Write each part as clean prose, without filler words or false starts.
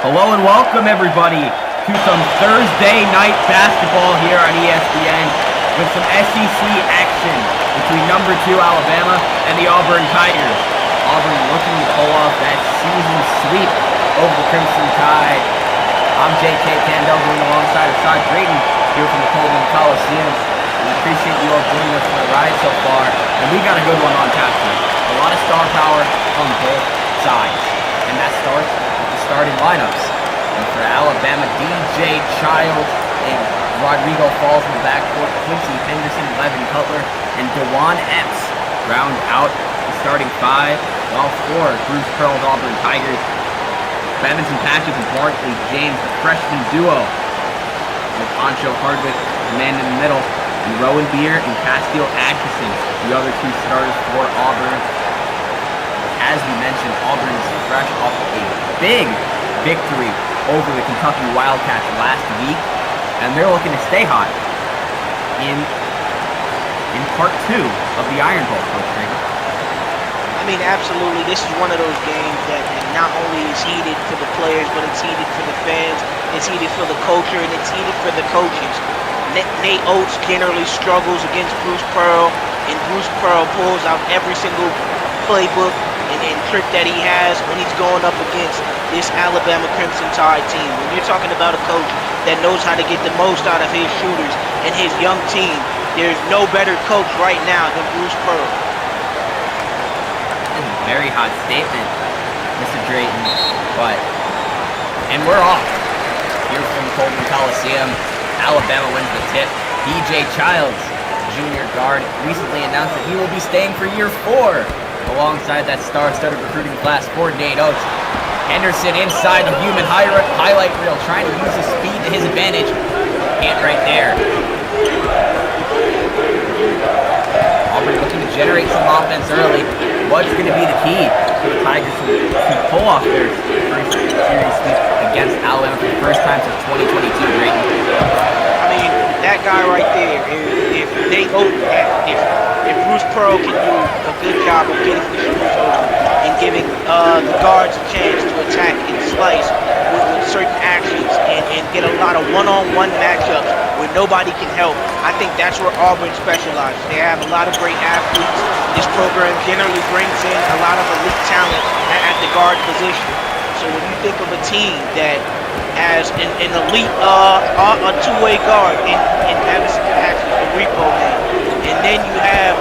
Hello and welcome everybody to some Thursday night basketball here on ESPN with some SEC action between number 2 Alabama and the Auburn Tigers. Auburn looking to pull off that season sweep over the Crimson Tide. I'm J.K. Candell going alongside of Todd Drayton here from the Coleman Coliseum. We appreciate you all joining us for the ride so far, and we got a good one on tap tonight. A lot of star power on both sides, and that starts with the starting lineups. And for Alabama, DJ Child and Rodrigo Falls in the backcourt, Quincy Henderson, Levin Cutler, and DeJuan Epps round out the starting five, while for Bruce Pearl's Auburn Tigers, Bevins and Patches and Barkley James, the freshman duo, with Ancho Hardwick, the man in the middle, and Rowan Beer and Castile Atkinson, the other two starters for Auburn. As we mentioned, Auburn is fresh off of a big victory over the Kentucky Wildcats last week, and they're looking to stay hot in part 2 of the Iron Bowl, Coach Drayton. I mean, absolutely. This is one of those games that not only is heated for the players, but it's heated for the fans, it's heated for the culture, and it's heated for the coaches. Nate Oates generally struggles against Bruce Pearl, and Bruce Pearl pulls out every single playbook and trick that he has when he's going up against this Alabama Crimson Tide team. When you're talking about a coach that knows how to get the most out of his shooters and his young team, there's no better coach right now than Bruce Pearl. That's a very hot statement, Mr. Drayton, and we're off here from the Coleman Coliseum. Alabama wins the tip. DJ Childs, junior guard, recently announced that he will be staying for year 4 alongside that star-studded recruiting class for Nate Oates. Henderson inside the human highlight reel, trying to use his speed to his advantage. Can't right there. Auburn looking to generate some offense early. What's going to be the key for the Tigers to pull off their first series sweep against Alabama for the first time since 2022, Drayton? I mean, that guy right there, if Nate Oates, if Bruce Pearl can do a good job of getting the shooters open and giving the guards a chance to attack and slice with certain actions and get a lot of one-on-one matchups where nobody can help, I think that's where Auburn specializes. They have a lot of great athletes. This program generally brings in a lot of elite talent at the guard position. So when you think of a team that has an elite a two-way guard in Madison Patches, the repo man, and then you have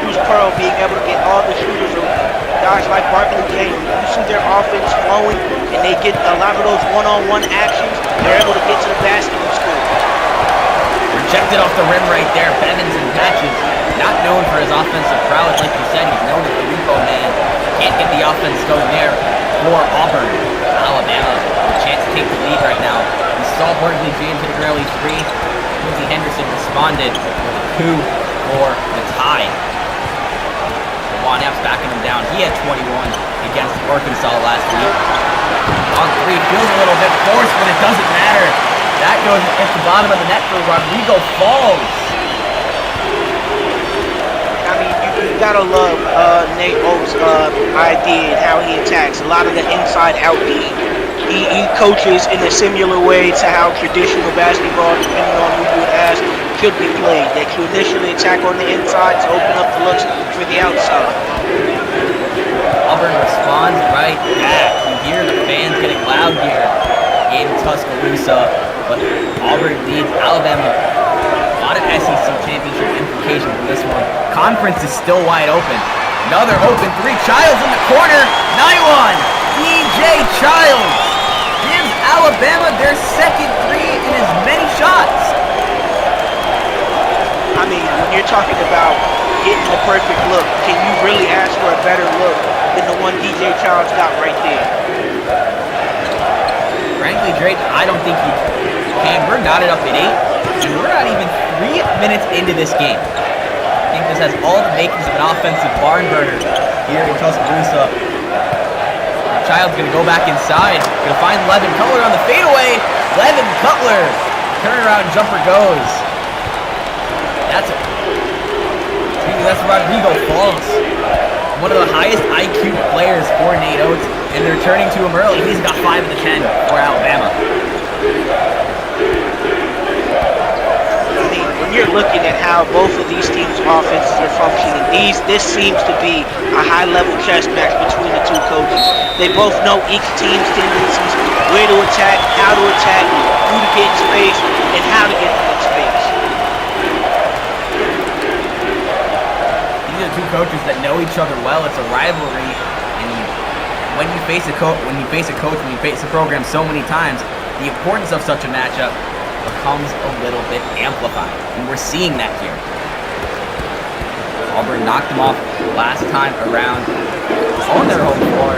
Bruce Pearl being able to get all the shooters open, guys like Barkley James, you see their offense flowing, and they get a lot of those one-on-one actions, they're able to get to the basket and score. Rejected off the rim right there. Bevins and Patches, not known for his offensive prowess, like you said, he's known as the repo man. Can't get the offense going there for Auburn. Alabama with a chance to take the lead right now. We saw Barkley James hit an early three. Quincy Henderson responded with a coup for the tie. DeJuan Epps backing him down. He had 21 against Arkansas last week. On three, feels a little bit forced, but it doesn't matter. That goes at the bottom of the net for Rodrigo Falls. I mean, you gotta love Nate Oates' idea and how he attacks. A lot of the inside-out game. He coaches in a similar way to how traditional basketball, depending on who you would ask, should be played. That you initially attack on the inside to open up the looks for the outside. Auburn responds right back. You hear the fans getting loud here in Tuscaloosa, but Auburn leads Alabama. A lot of SEC championship implications in this one. Conference is still wide open. Another open three. Childs in the corner. Nylon. DJ Childs gives Alabama their second three in as many shots. I mean, when you're talking about getting the perfect look, can you really ask for a better look than the one DJ Childs got right there? Frankly, Drayton, I don't think you can. We're knotted up at 8, and we're not even 3 minutes into this game. I think this has all the makings of an offensive barn burner here in Tuscaloosa. Child's going to go back inside. Going to find Levin Cutler on the fadeaway. Levin Cutler. Turnaround jumper goes. That's Rodrigo Falls. one of the highest IQ players for Nate Oates, and they're turning to him early. He's got 5 of the 10 for Alabama. I mean, when you're looking at how both of these teams' offenses are functioning, this seems to be a high-level chess match between the two coaches. They both know each team's tendencies, where to attack, who to get in space, and how to get in space. These are two coaches that know each other well. It's a rivalry, and when you face a coach, when you face a program so many times, the importance of such a matchup becomes a little bit amplified, and we're seeing that here. Auburn knocked them off last time around on their home floor.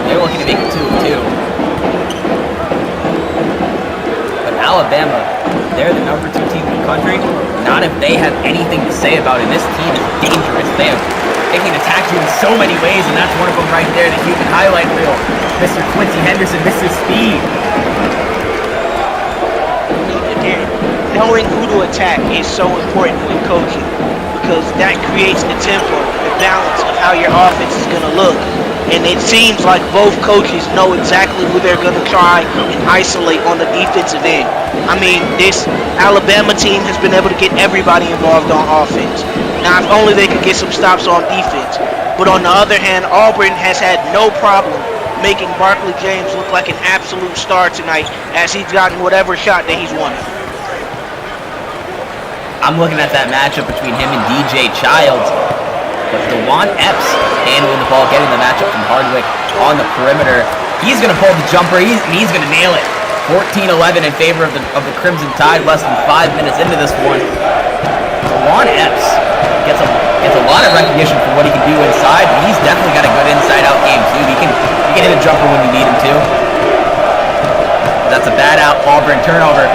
They're looking to make it 2-2. But Alabama, they're the number 2 team in the country. Not if they have anything to say about it. This team is dangerous. They can attack you in so many ways, and that's one of them right there, the human highlight reel. Mr. Quincy Henderson, Mr. Speed. Knowing who to attack is so important when coaching, because that creates the tempo, the balance of how your offense is going to look. And it seems like both coaches know exactly who they're going to try and isolate on the defensive end. I mean, this Alabama team has been able to get everybody involved on offense. Now, if only they could get some stops on defense. But on the other hand, Auburn has had no problem making Barkley James look like an absolute star tonight, as he's gotten whatever shot that he's wanted. I'm looking at that matchup between him and DJ Childs. But DeJuan Epps handling the ball, getting the matchup from Hardwick on the perimeter. He's going to pull the jumper. He's going to nail it. 14-11 in favor of the Crimson Tide. Less than 5 minutes into this one. DeJuan Epps gets a lot of recognition for what he can do inside. But he's definitely got a good inside-out game too. He can hit a jumper when you need him to. That's a bad out Auburn turnover.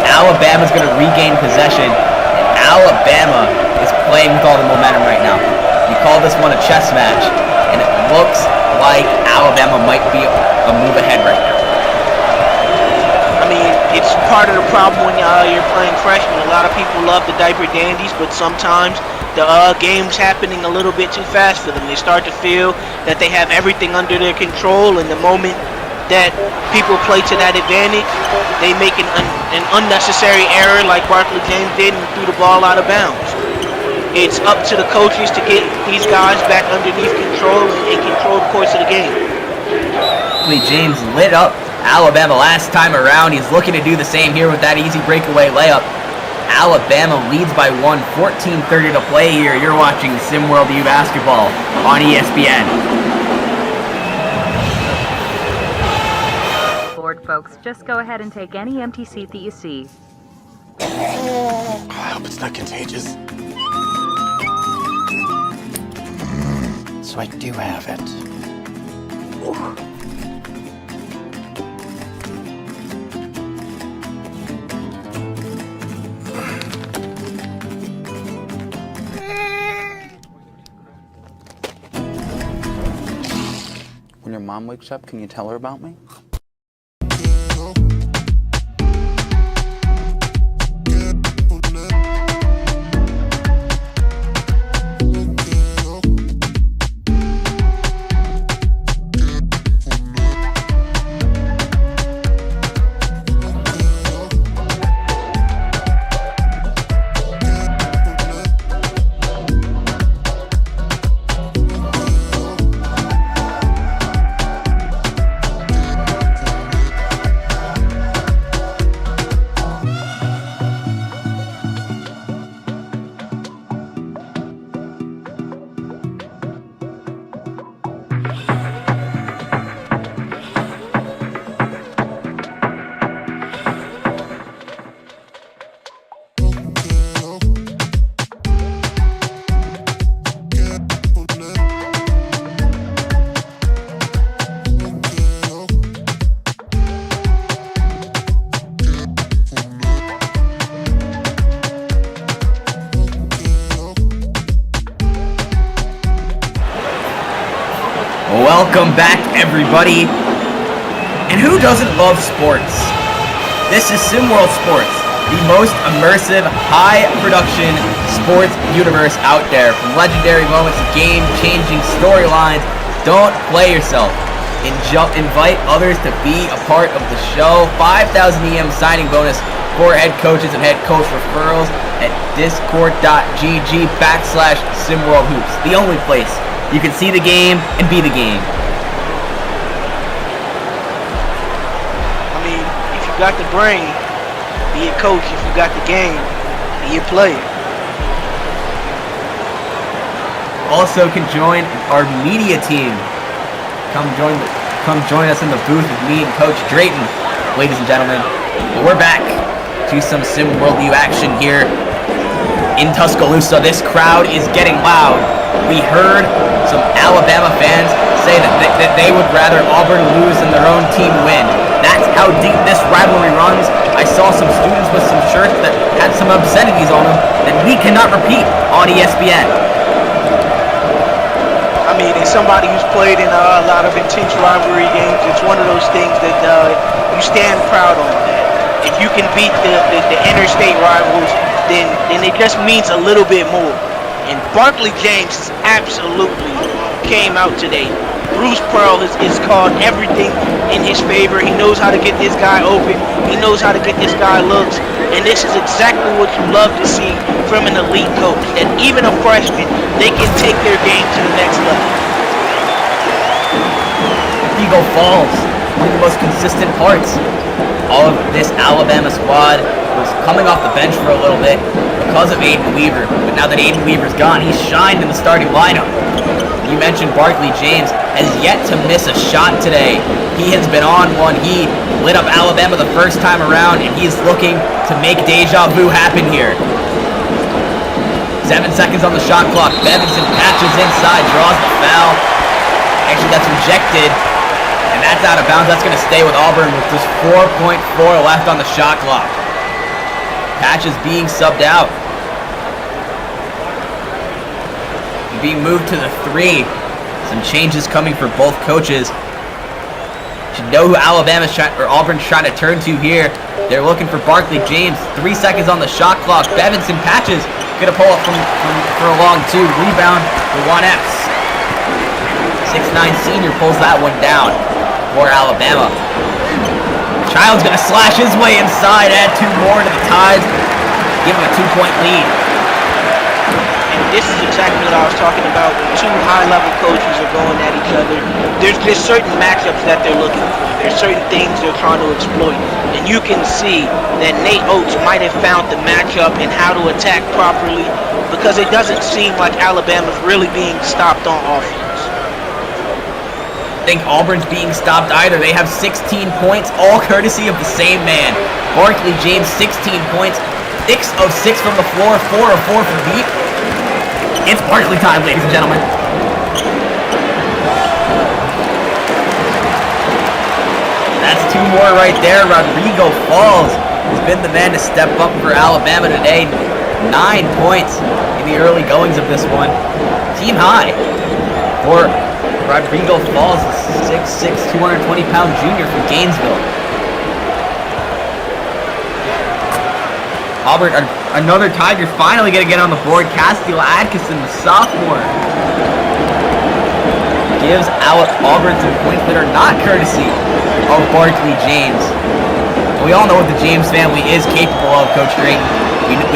Alabama's going to regain possession. Alabama is playing with all the momentum right now. You call this one a chess match, and it looks like Alabama might be a move ahead right now. I mean, it's part of the problem when you're playing freshmen. A lot of people love the diaper dandies, but sometimes the game's happening a little bit too fast for them. They start to feel that they have everything under their control, and the moment that people play to that advantage, they make an unnecessary error like Barkley James did and threw the ball out of bounds. It's up to the coaches to get these guys back underneath control and control the course of the game. Barkley James lit up Alabama last time around. He's looking to do the same here with that easy breakaway layup. Alabama leads by 1, 14:30 to play here. You're watching SimWorld U basketball on ESPN. Folks, just go ahead and take any empty seat that you see. I hope it's not contagious. So I do have it. When your mom wakes up, can you tell her about me? Welcome back, everybody. And who doesn't love sports? This is SimWorld Sports, the most immersive, high-production sports universe out there. From legendary moments to game-changing storylines, don't play yourself. Invite others to be a part of the show. 5,000 EM signing bonus for head coaches and head coach referrals at discord.gg/SimWorld Hoops. The only place you can see the game and be the game. I mean, if you got the brain, be a coach. If you got the game, be a player. Also can join our media team. Come join us in the booth with me and Coach Drayton, ladies and gentlemen. We're back to some SimWorld U action here in Tuscaloosa. This crowd is getting loud. We heard some Alabama fans say that they would rather Auburn lose than their own team win. That's how deep this rivalry runs. I saw some students with some shirts that had some obscenities on them that we cannot repeat on ESPN. I mean, as somebody who's played in a lot of intense rivalry games, it's one of those things that you stand proud on. If you can beat the interstate rivals, then it just means a little bit more. And Barkley James absolutely came out today. Bruce Pearl is called everything in his favor. He knows how to get this guy open. He knows how to get this guy looks. And this is exactly what you love to see from an elite coach. That even a freshman, they can take their game to the next level. Eagle Falls, one of the most consistent parts of this Alabama squad, was coming off the bench for a little bit because of Aiden Weaver. But now that Aiden Weaver's gone, he's shined in the starting lineup. You mentioned Barkley James has yet to miss a shot today. He has been on one. He lit up Alabama the first time around, and he's looking to make deja vu happen here. 7 seconds on the shot clock. Bevinson patches inside, draws the foul. Actually, that's rejected, and that's out of bounds. That's going to stay with Auburn with just 4.4 left on the shot clock. Patches being subbed out. Being moved to the 3. Some changes coming for both coaches. You know who Auburn's trying to turn to here. They're looking for Barkley James. 3 seconds on the shot clock. Bevinson Patches gonna pull up for a long 2. Rebound for 1X. 6'9" senior pulls that one down for Alabama. Child's gonna slash his way inside, add 2 more to the Tides, give him a 2-point lead. This is exactly what I was talking about. When 2 high-level coaches are going at each other, there's certain matchups that they're looking for. There's certain things they're trying to exploit. And you can see that Nate Oates might have found the matchup and how to attack properly, because it doesn't seem like Alabama's really being stopped on offense. I think Auburn's being stopped either. They have 16 points, all courtesy of the same man. Barkley James, 16 points, 6 of 6 from the floor, 4 of 4 from deep. It's Barkley time, ladies and gentlemen. That's 2 more right there. Rodrigo Falls has been the man to step up for Alabama today. 9 points in the early goings of this one. Team high for Rodrigo Falls, a 6'6", 220-pound junior from Gainesville. Auburn, another Tiger finally going to get on the board. Castiel Atkinson, the sophomore, gives out Auburn some points that are not courtesy of Barkley James. We all know what the James family is capable of, Coach Drayton.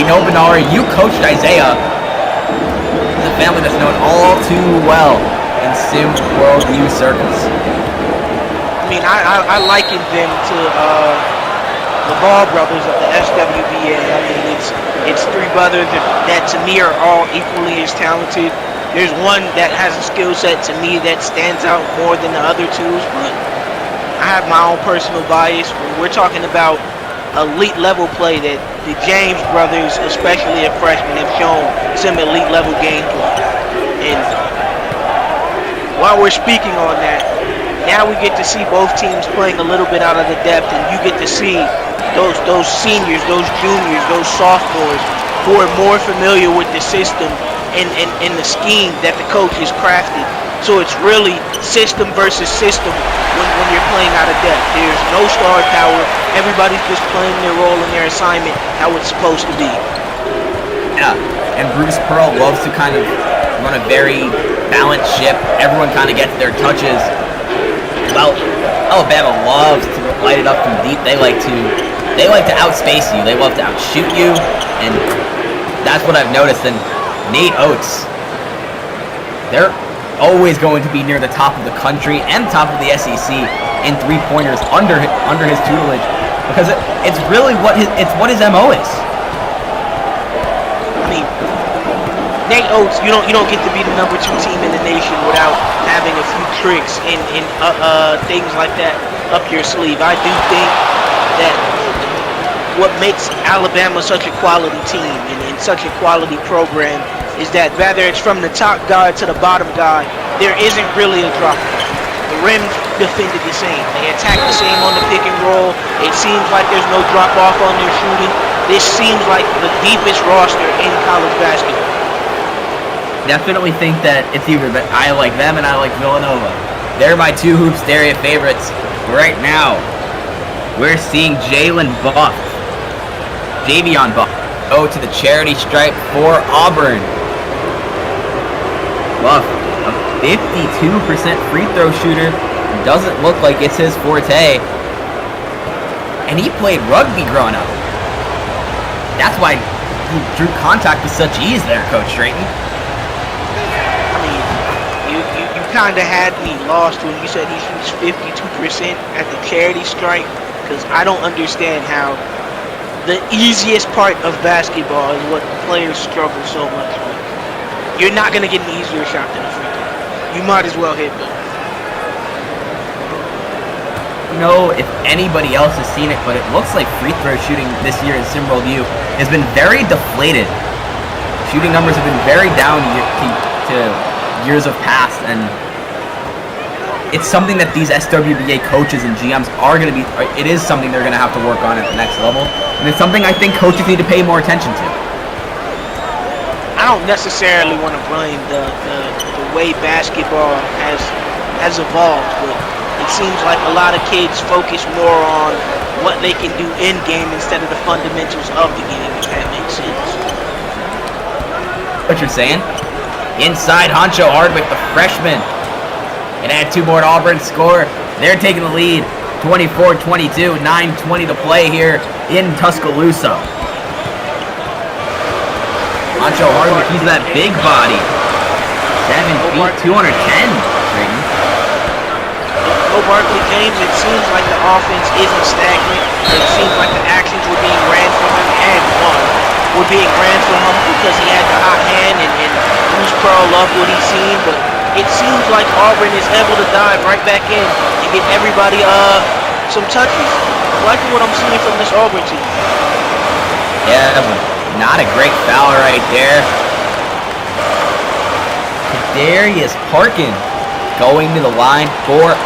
We know Benari. You coached Isaiah. It's a family that's known all too well in SimWorld U circles. I mean, I likened them to the Ball brothers of the SWBA. I mean, it's 3 brothers that to me are all equally as talented. There's one that has a skill set to me that stands out more than the other 2's, but I have my own personal bias. When we're talking about elite level play, that the James brothers, especially at freshmen, have shown some elite level gameplay. And while we're speaking on that, now we get to see both teams playing a little bit out of the depth, and you get to see those seniors, those juniors, those sophomores who are more familiar with the system and the scheme that the coach has crafted. So it's really system versus system when you're playing out of depth. There's no star power. Everybody's just playing their role and their assignment how it's supposed to be. Yeah, and Bruce Pearl loves to kind of run a very balanced ship. Everyone kind of gets their touches. Well, Alabama loves to light it up from deep. They like to outspace you. They love to outshoot you, and that's what I've noticed. And Nate Oates, they're always going to be near the top of the country and top of the SEC in three-pointers under his tutelage, because it's really what his MO is. I mean, Nate Oates, you don't get to be the number 2 team in the nation without having a few tricks and things like that up your sleeve. I do think that what makes Alabama such a quality team and such a quality program is that whether it's from the top guy to the bottom guy, there isn't really a drop. The rim defended the same. They attack the same on the pick and roll. It seems like there's no drop off on their shooting. This seems like the deepest roster in college basketball. Definitely think that it's either that I like them and I like Villanova. They're my 2 hoops area favorites. Right now, we're seeing Javion Buff go to the charity stripe for Auburn. Buff, a 52% free throw shooter, doesn't look like it's his forte. And he played rugby growing up. That's why he drew contact with such ease there, Coach Drayton. I mean, you kind of had me lost when you said he shoots 52% at the charity stripe, because I don't understand how the easiest part of basketball is what players struggle so much with. You're not going to get an easier shot than a free throw. You might as well hit both. I don't know if anybody else has seen it, but it looks like free throw shooting this year in SimWorld U has been very deflated. Shooting numbers have been very down to years of past, and it's something that these SWBA coaches and GMs are going to be, it is something they're going to have to work on at the next level, and it's something I think coaches need to pay more attention to. I don't necessarily want to blame the way basketball has evolved, but it seems like a lot of kids focus more on what they can do in game instead of the fundamentals of the game, if that makes sense. What you're saying? Inside Honcho Hardwick, the freshman. And add 2 more to Auburn's score. They're taking the lead, 24-22, 9:20 to play here in Tuscaloosa. Honcho Hardwick, he's that big body. 7 feet, 210. No Barkley James, it seems like the offense isn't stagnant. It seems like the actions were being ran from him, and were being ran from him because he had the hot hand, and Bruce Pearl loved what he's seen, but it seems like Auburn is able to dive right back in and get everybody some touches. I like what I'm seeing from this Auburn team. Yeah, not a great foul right there. Darius Parkin going to the line for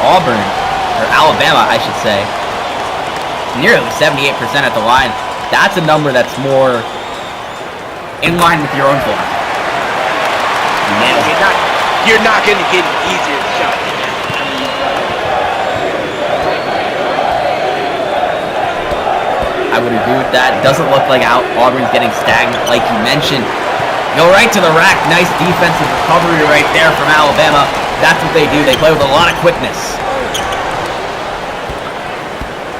Auburn, or Alabama, I should say. Nearly 78% at the line. That's a number that's more in line with your own form. You're not going to get an easier shot than that. I would agree with that. It doesn't look like Auburn's getting stagnant, like you mentioned. Go right to the rack. Nice defensive recovery right there from Alabama. That's what they do. They play with a lot of quickness.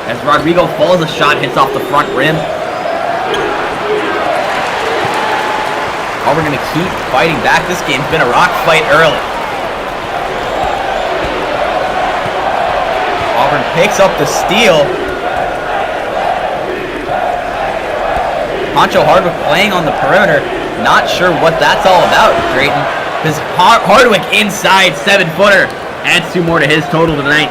As Rodrigo falls, a shot hits off the front rim. Auburn going to keep fighting back. This game's been a rock fight early. Auburn picks up the steal. Honcho Hardwick playing on the perimeter. Not sure what that's all about, Drayton. Because Hardwick inside 7-footer adds 2 more to his total tonight.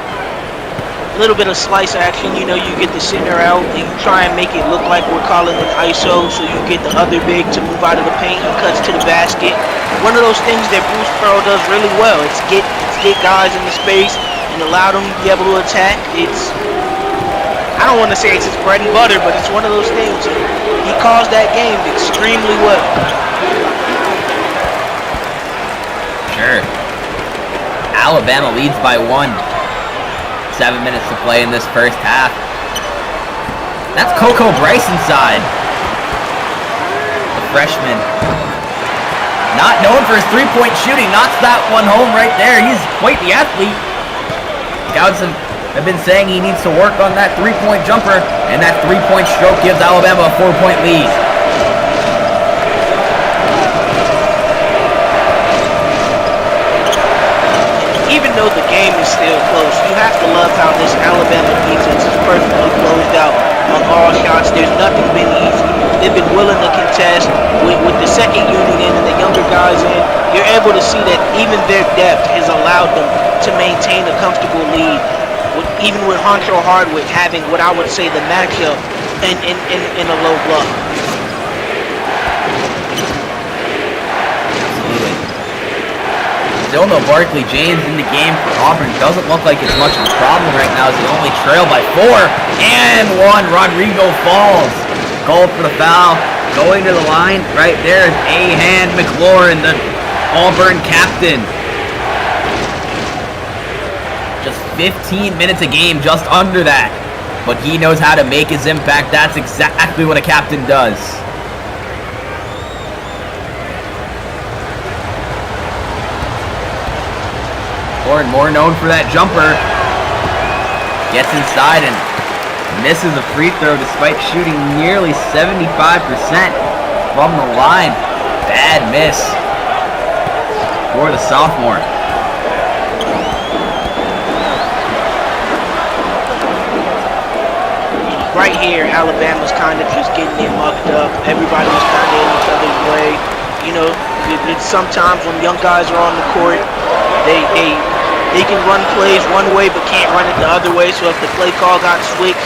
A little bit of slice action, you get the center out and you try and make it look like we're calling an ISO, so you get the other big to move out of the paint and cuts to the basket. One of those things that Bruce Pearl does really well. It's get guys in the space and allow them to be able to attack. I don't want to say it's his bread and butter, but it's one of those things. He calls that game extremely well. Sure. Alabama leads by 1. 7 minutes to play in this first half. That's Coco Bryce inside. The freshman. Not known for his three-point shooting. Knocks that one home right there. He's quite the athlete. Scouts have been saying he needs to work on that three-point jumper, and that three-point stroke gives Alabama a 4-point lead. Even though the game is still close, you have to love how this Alabama defense is perfectly closed out on all shots. There's nothing been easy. They've been willing to contest. With the second unit in and the younger guys in, you're able to see that even their depth has allowed them to maintain a comfortable lead. Even with Honcho Hardwick having what I would say the matchup in a low block. Still no Barkley James in the game for Auburn. Doesn't look like it's much of a problem right now as they only trail by 4. And 1. Rodrigo falls. Called for the foul. Going to the line. Right there is Ahan McLaurin, the Auburn captain. Just 15 minutes a game, just under that. But he knows how to make his impact. That's exactly what a captain does. More known for that jumper. Gets inside and misses a free throw despite shooting nearly 75% from the line. Bad miss for the sophomore. Right here, Alabama's kind of just getting it mucked up. Everybody was kind of in each other's way. You know, it's sometimes when young guys are on the court, they can run plays one way but can't run it the other way. So if the play call got switched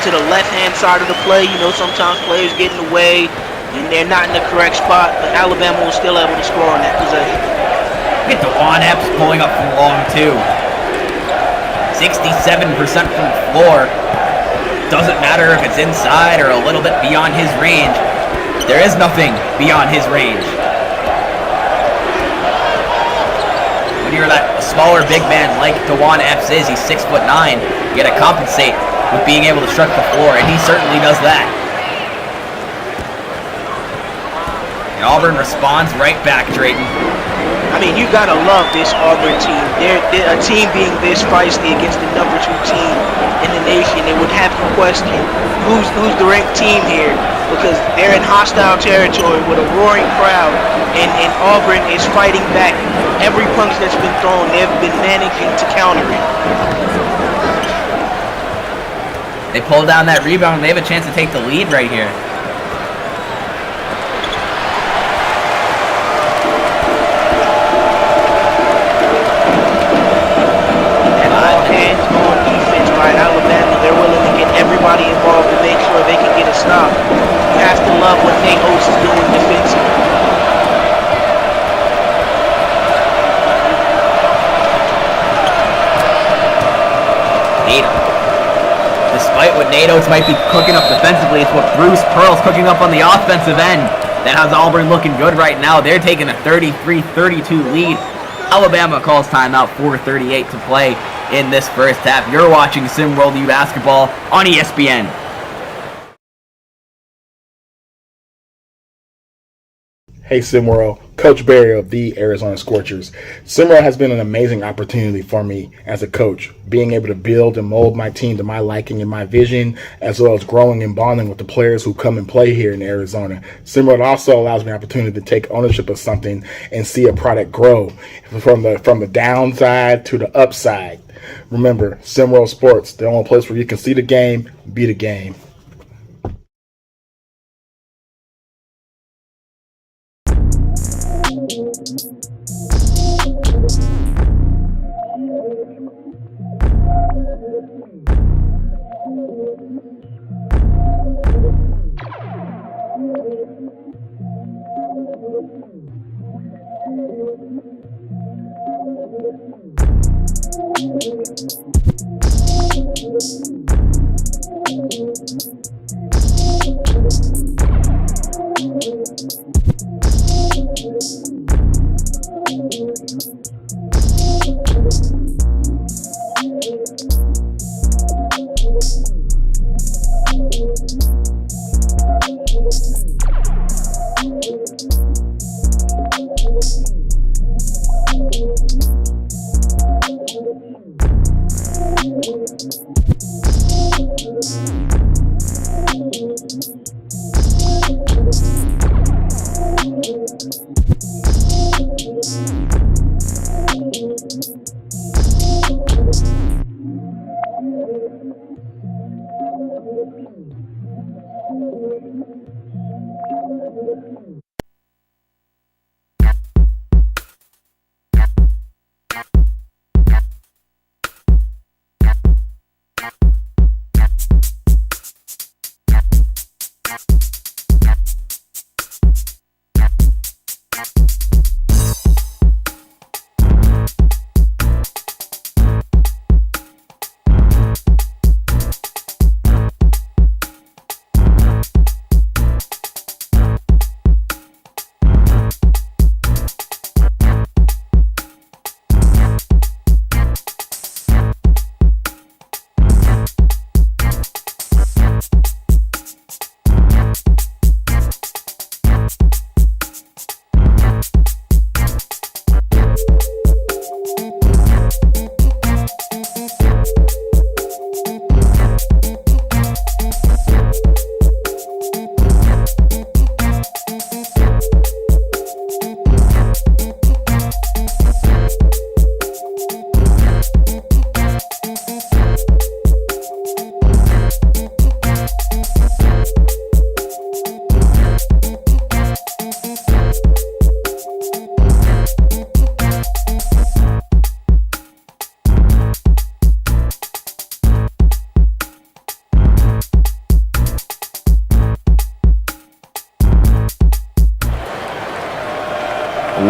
to the left-hand side of the play, you know, sometimes players get in the way and they're not in the correct spot. But Alabama was still able to score on that possession. Get DeJuan Epps pulling up from long too. 67% from the floor. Doesn't matter if it's inside or a little bit beyond his range. There is nothing beyond his range. When you're that smaller big man like DeJuan Epps is, he's 6'9", you gotta compensate with being able to stretch the floor, and he certainly does that. And Auburn responds right back, Drayton. I mean, you gotta love this Auburn team. They're a team being this feisty against the number 2 team in the nation. It would have you question who's the ranked team here, because they're in hostile territory with a roaring crowd, and Auburn is fighting back. Every punch that's been thrown, they've been managing to counter it. They pull down that rebound, and they have a chance to take the lead right here. Hands-on defense by Alabama. They're willing to get everybody involved to make sure they can get a stop. You have to love what Nate Oates is doing defensively. Despite what Nate Oates might be cooking up defensively, it's what Bruce Pearl's cooking up on the offensive end that has Auburn looking good right now. They're taking a 33-32 lead. Alabama calls timeout, 4:38 to play in this first half. You're watching SimWorld U Basketball on ESPN. Hey SimWorld, Coach Barry of the Arizona Scorchers. SimWorld has been an amazing opportunity for me as a coach, being able to build and mold my team to my liking and my vision, as well as growing and bonding with the players who come and play here in Arizona. SimWorld also allows me an opportunity to take ownership of something and see a product grow from the downside to the upside. Remember, SimWorld Sports, the only place where you can see the game, be the game.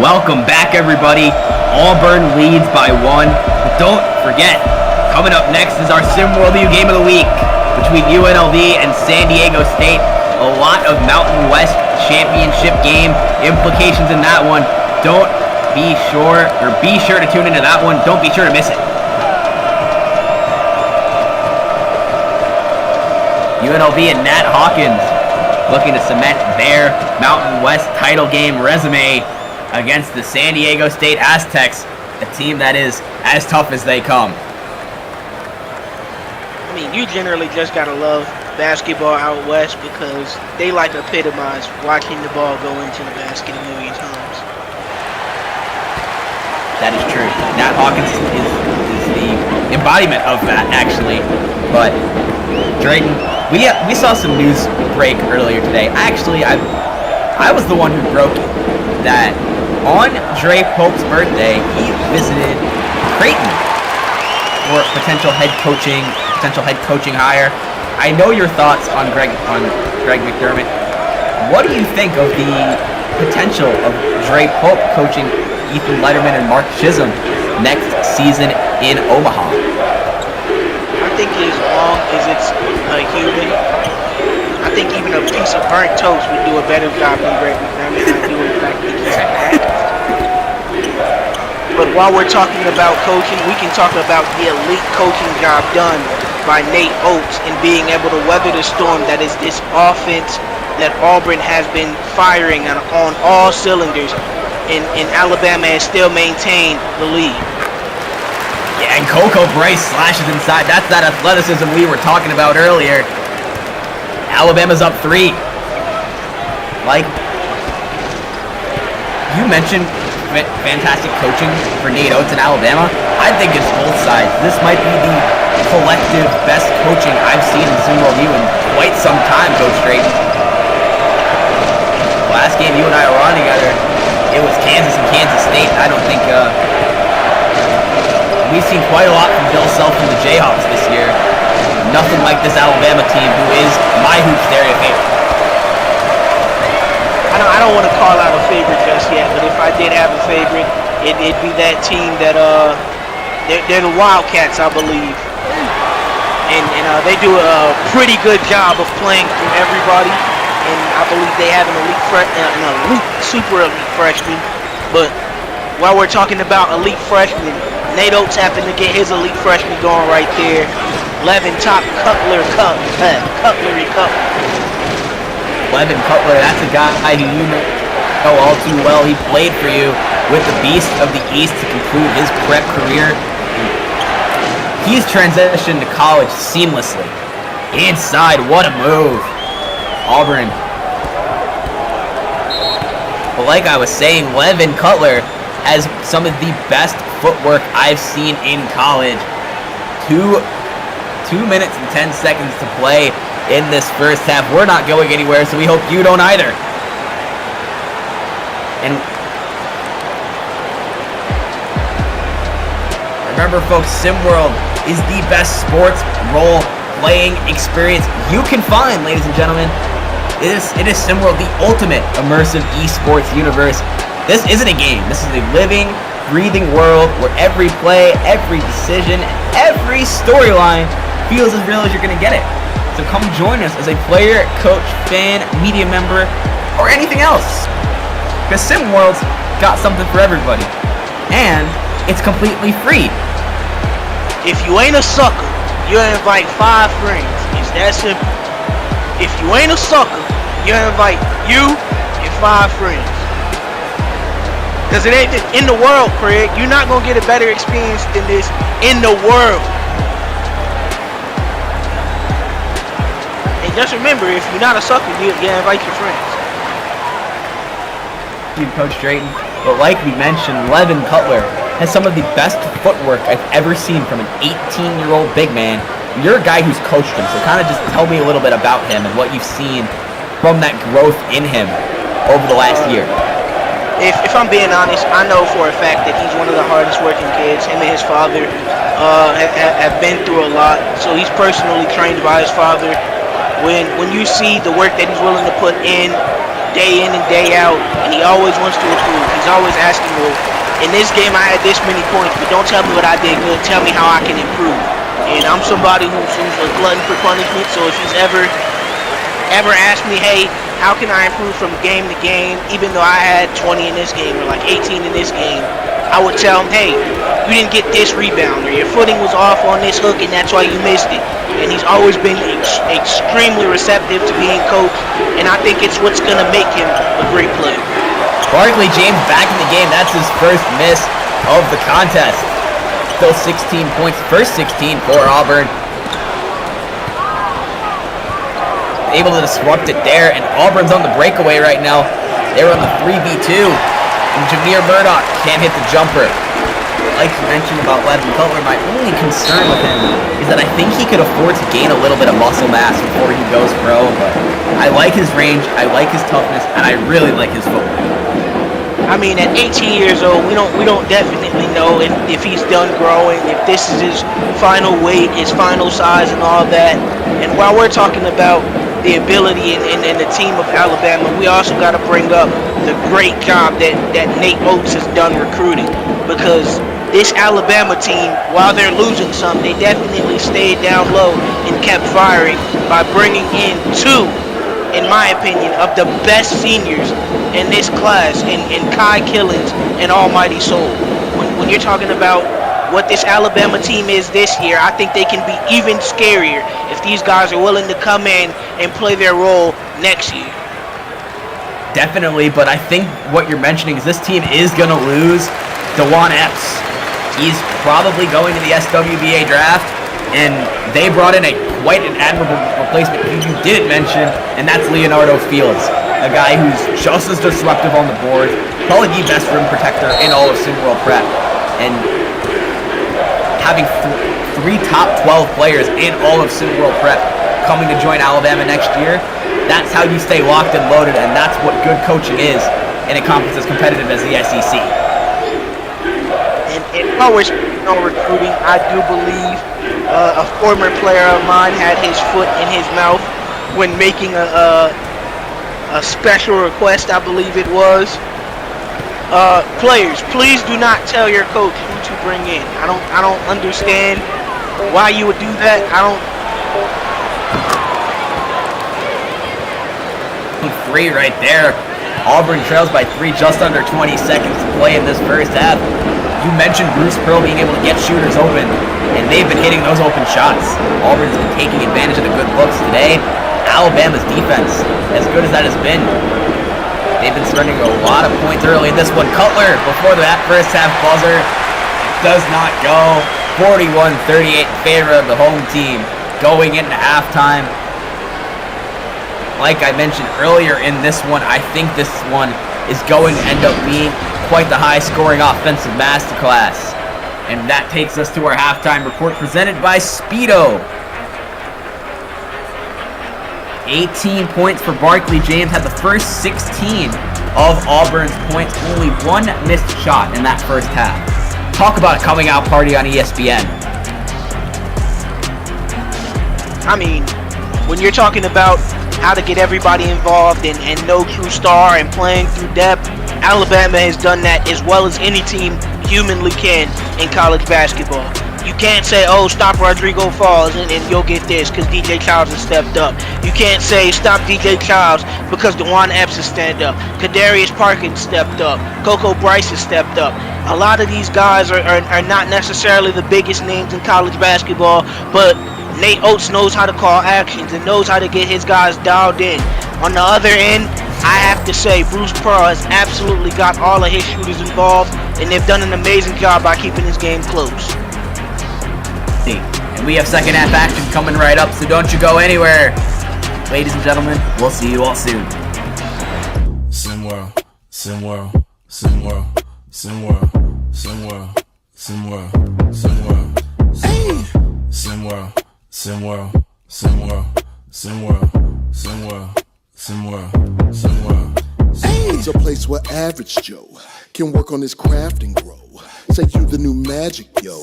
Welcome back, everybody. Auburn leads by 1. But don't forget, coming up next is our SimWorld U game of the week between UNLV and San Diego State. A lot of Mountain West championship game implications in that one. Be sure to tune into that one. Don't be sure to miss it. UNLV and Nat Hawkins looking to cement their Mountain West title game resume against the San Diego State Aztecs, a team that is as tough as they come. I mean, you generally just gotta love basketball out west because they like epitomize watching the ball go into the basket a million times. That is true. Nat Hawkins is the embodiment of that, actually. But Drayton, we saw some news break earlier today. Actually, I was the one who broke it. That on Dre Pope's birthday, he visited Creighton for potential head coaching hire. I know your thoughts on Greg McDermott. What do you think of the potential of Dre Pope coaching Ethan Letterman and Mark Chisholm next season in Omaha? I think as long as it's a human, I think even a piece of burnt toast would do a better job than Greg McDermott. I do in fact think he's a hack. But while we're talking about coaching, we can talk about the elite coaching job done by Nate Oates in being able to weather the storm that is this offense that Auburn has been firing on all cylinders, and Alabama has still maintained the lead. Yeah, and Coco Bryce slashes inside. That's that athleticism we were talking about earlier. Alabama's up 3. Like you mentioned, fantastic coaching for Nate Oates in Alabama. I think it's both sides. This might be the collective best coaching I've seen in SimWorld U in quite some time, Coach Drayton. Last game you and I were on together, it was Kansas and Kansas State. I don't think we've seen quite a lot from Bill Self and the Jayhawks this year. Nothing like this Alabama team, who is my Hoops area favorite. I don't want to call out a favorite just yet, but if I did have a favorite, it'd be that team that they're the Wildcats, I believe, and they do a pretty good job of playing through everybody, and I believe they have an super elite freshman. But while we're talking about elite freshmen, Nate Oates happened to get his elite freshman going right there. Levin top Cutlery Cup. Levin Cutler, that's a guy who you know all too well. He played for you with the Beast of the East to conclude his prep career. He's transitioned to college seamlessly. Inside, what a move. Auburn. But like I was saying, Levin Cutler has some of the best footwork I've seen in college. 2 minutes and 10 seconds to play in this first half. We're not going anywhere, so we hope you don't either. And remember, folks, SimWorld is the best sports role-playing experience you can find, ladies and gentlemen. It is SimWorld, the ultimate immersive esports universe. This isn't a game. This is a living, breathing world where every play, every decision, every storyline feels as real as you're going to get it. So come join us as a player, coach, fan, media member, or anything else. Because SimWorld's got something for everybody. And it's completely free. If you ain't a sucker, you invite 5 friends. It's that simple. If you ain't a sucker, you invite you and 5 friends. Because it ain't in the world, Craig. You're not going to get a better experience than this in the world. And just remember, if you're not a sucker, you invite your friends. Coach Drayton, but like we mentioned, Levin Cutler has some of the best footwork I've ever seen from an 18-year-old big man. You're a guy who's coached him, so kind of just tell me a little bit about him and what you've seen from that growth in him over the last year. If I'm being honest, I know for a fact that he's one of the hardest working kids. Him and his father have been through a lot, so he's personally trained by his father. When you see the work that he's willing to put in and day out, and he always wants to improve. He's always asking, well, in this game I had this many points, but don't tell me what I did good, tell me how I can improve. And I'm somebody who's a glutton for punishment, so if he's ever asked me, hey, how can I improve from game to game, even though I had 20 in this game or like 18 in this game, I would tell him, hey, you didn't get this rebound, or your footing was off on this hook and that's why you missed it. And he's always been extremely receptive to being coached, and I think it's what's going to make him a great player. Barkley James back in the game. That's his first miss of the contest. Still 16 points, first 16 for Auburn. Able to disrupt it there, and Auburn's on the breakaway right now. They're on the 3v2, and Jameer Murdoch can't hit the jumper. Like you mentioned about Levin Cutler, my only concern with him is that I think he could afford to gain a little bit of muscle mass before he goes pro, but I like his range, I like his toughness, and I really like his footwork. I mean, at 18 years old, we don't definitely know if he's done growing, if this is his final weight, his final size, and all that. And while we're talking about the ability and the team of Alabama, we also got to bring up the great job that Nate Oates has done recruiting, because this Alabama team, while they're losing some, they definitely stayed down low and kept firing by bringing in 2, in my opinion, of the best seniors in this class, in Kai Killins and Almighty Soul. When you're talking about what this Alabama team is this year, I think they can be even scarier if these guys are willing to come in and play their role next year. Definitely, but I think what you're mentioning is this team is going to lose DeJuan Epps. He's probably going to the SWBA draft, and they brought in quite an admirable replacement who you didn't mention, and that's Leonardo Fields, a guy who's just as disruptive on the board, probably the best rim protector in all of SimWorld Prep, and having 3 top 12 players in all of SimWorld Prep coming to join Alabama next year, that's how you stay locked and loaded, and that's what good coaching is in a conference as competitive as the SEC. And while we're on recruiting, I do believe a former player of mine had his foot in his mouth when making a special request, I believe it was. Players, please do not tell your coach who to bring in. I don't understand why you would do that. 3 right there. Auburn trails by 3, just under 20 seconds to play in this first half. You mentioned Bruce Pearl being able to get shooters open, and they've been hitting those open shots. Auburn's been taking advantage of the good looks today. Alabama's defense, as good as that has been, they've been scoring a lot of points early in this one. Cutler, before that first half buzzer, does not go. 41-38 in favor of the home team going into halftime. Like I mentioned earlier in this one, I think this one is going to end up being quite the high-scoring offensive masterclass. And that takes us to our halftime report presented by Speedo. 18 points for Barkley. James had the first 16 of Auburn's points. Only one missed shot in that first half. Talk about a coming-out party on ESPN. I mean, when you're talking about how to get everybody involved and no true star and playing through depth, Alabama has done that as well as any team humanly can in college basketball. You can't say, oh, stop Rodrigo Falls and you'll get this because DJ Childs has stepped up. You can't say stop DJ Childs because DeJuan Epps has stepped up. Kadarius Parkins stepped up. Coco Bryce has stepped up. A lot of these guys are not necessarily the biggest names in college basketball, but Nate Oates knows how to call actions and knows how to get his guys dialed in. On the other end, I have to say Bruce Pearl has absolutely got all of his shooters involved, and they've done an amazing job by keeping this game close. And we have second half action coming right up, so don't you go anywhere. Ladies and gentlemen, we'll see you all soon. SimWorld, SimWorld, SimWorld, SimWorld, SimWorld, SimWorld, SimWorld, SimWorld, SimWorld, SimWorld, SimWorld, SimWorld, SimWorld, SimWorld. It's a place where average Joe can work on his craft and grow. Say you the new magic, yo.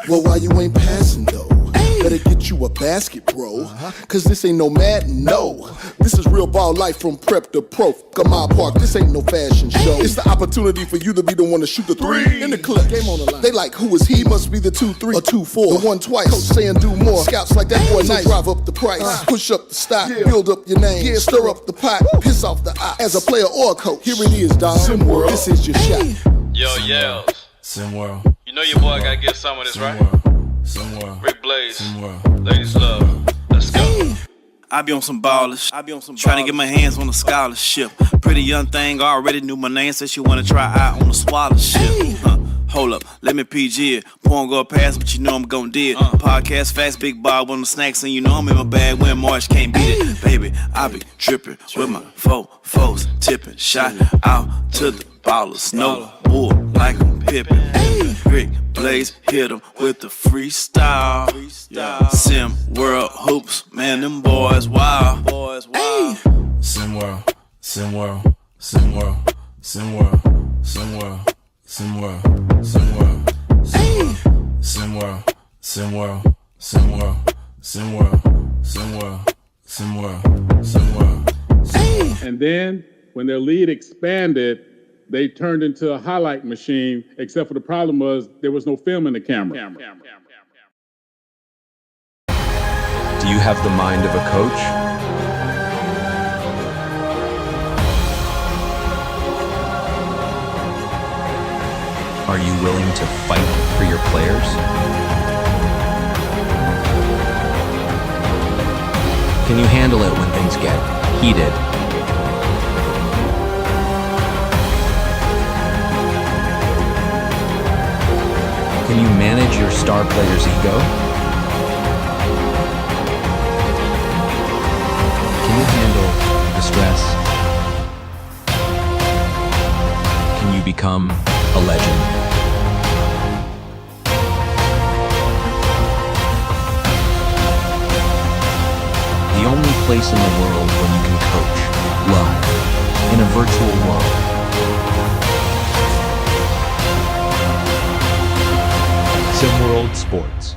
Well, why you ain't passing, though? Better get you a basket, bro. Cause this ain't no Madden, no. This is real ball life from prep to pro. Kamal Park, this ain't no fashion show. It's the opportunity for you to be the one to shoot the three. In the clip, game on the line. They like, who is he? Must be the 2-3 or 2-4. The one twice. Coach saying do more. Scouts like that boy nice. Drive up the price. Push up the stock. Build up your name. Stir up the pot. Piss off the eye. As a player or a coach, here it is, dog. SimWorld, this is your shot. Yo, yells. SimWorld. You know your boy gotta get some of this, right? SimWorld. Rick Blaze. SimWorld. Ladies love. Let's go. I be on some ballers, trying to get my hands on a scholarship. Pretty young thing already knew my name, said she wanna try out on a scholarship. Hold up, let me PG it. Porn go past, but you know I'm gon' do it. Podcast facts, Big Bob on the snacks, and you know I'm in my bag when March can't beat it. Baby, I be trippin' with my foes, tippin', shot out to the ballers. No bull like I'm Pippin'. Rick Blaze hit him with the freestyle. SimWorld Hoops, man, them boys wild. SimWorld, SimWorld, SimWorld, SimWorld, SimWorld, SimWorld, SimWorld, SimWorld, SimWorld, SimWorld, SimWorld, SimWorld, SimWorld, SimWorld. And then when their lead expanded, they turned into a highlight machine, except for the problem was there was no film in the camera. Do you have the mind of a coach? Are you willing to fight for your players? Can you handle it when things get heated? Can you manage your star player's ego? Can you handle the stress? Can you become a legend? The only place in the world where you can coach live in a virtual world. SimWorld Sports.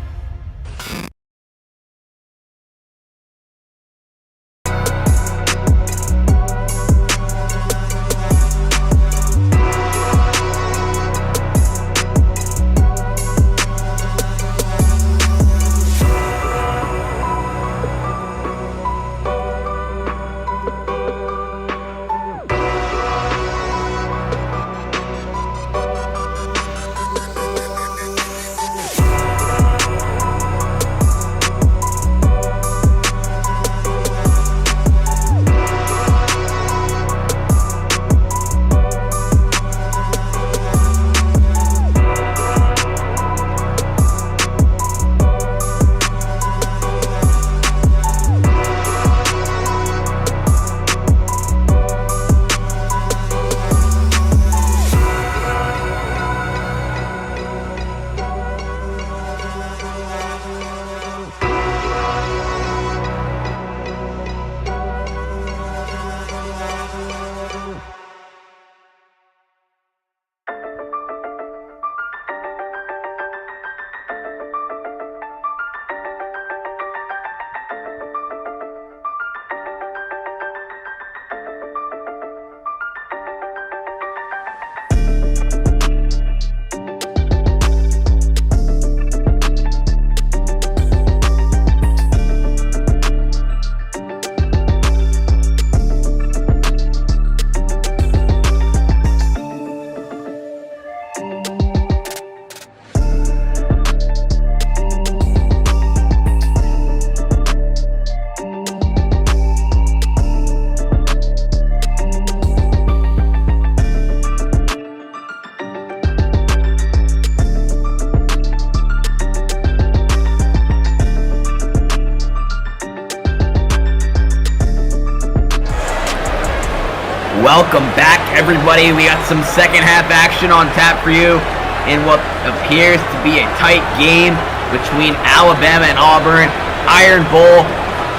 Welcome back, everybody. We got some second half action on tap for you in what appears to be a tight game between Alabama and Auburn. Iron Bowl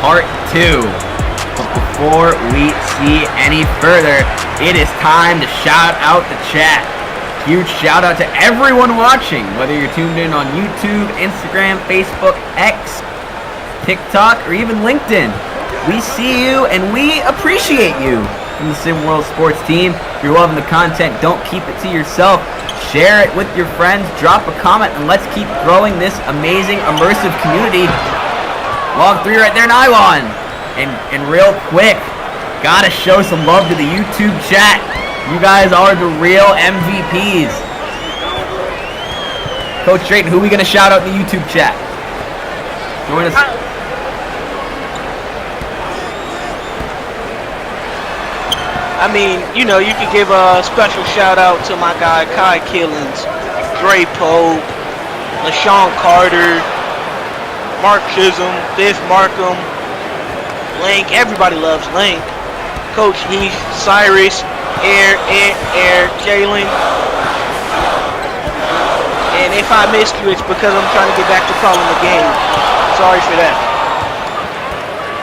Part 2. But before we see any further, it is time to shout out the chat. Huge shout out to everyone watching, whether you're tuned in on YouTube, Instagram, Facebook, X, TikTok, or even LinkedIn. We see you and we appreciate you. From the SimWorld Sports team, if you're loving the content, don't keep it to yourself. Share it with your friends, drop a comment, and let's keep growing this amazing, immersive community. Log 3 right there, Nylon. And real quick, gotta show some love to the YouTube chat. You guys are the real MVPs. Coach Drayton, who are we gonna shout out in the YouTube chat? Join us. I mean, you know, you could give a special shout out to my guy Kai Killens, Dre Pope, LaShawn Carter, Mark Chisholm, Biff Markham, Link. Everybody loves Link. Coach Heath, Cyrus, Air, Jalen. And if I missed you, it's because I'm trying to get back to calling the game. Sorry for that.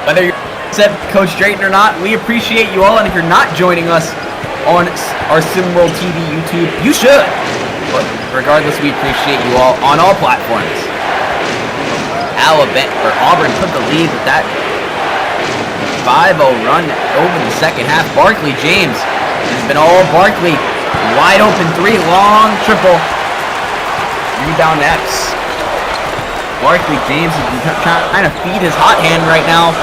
Whether you're said Coach Drayton or not, we appreciate you all, and if you're not joining us on our SimWorld TV YouTube, you should. But regardless, we appreciate you all on all platforms. Auburn took the lead with that 5-0 run over the second half. Barkley James has been all Barkley. Wide open three, long triple. Rebound Epps. Barkley James has been trying to feed his hot hand right now.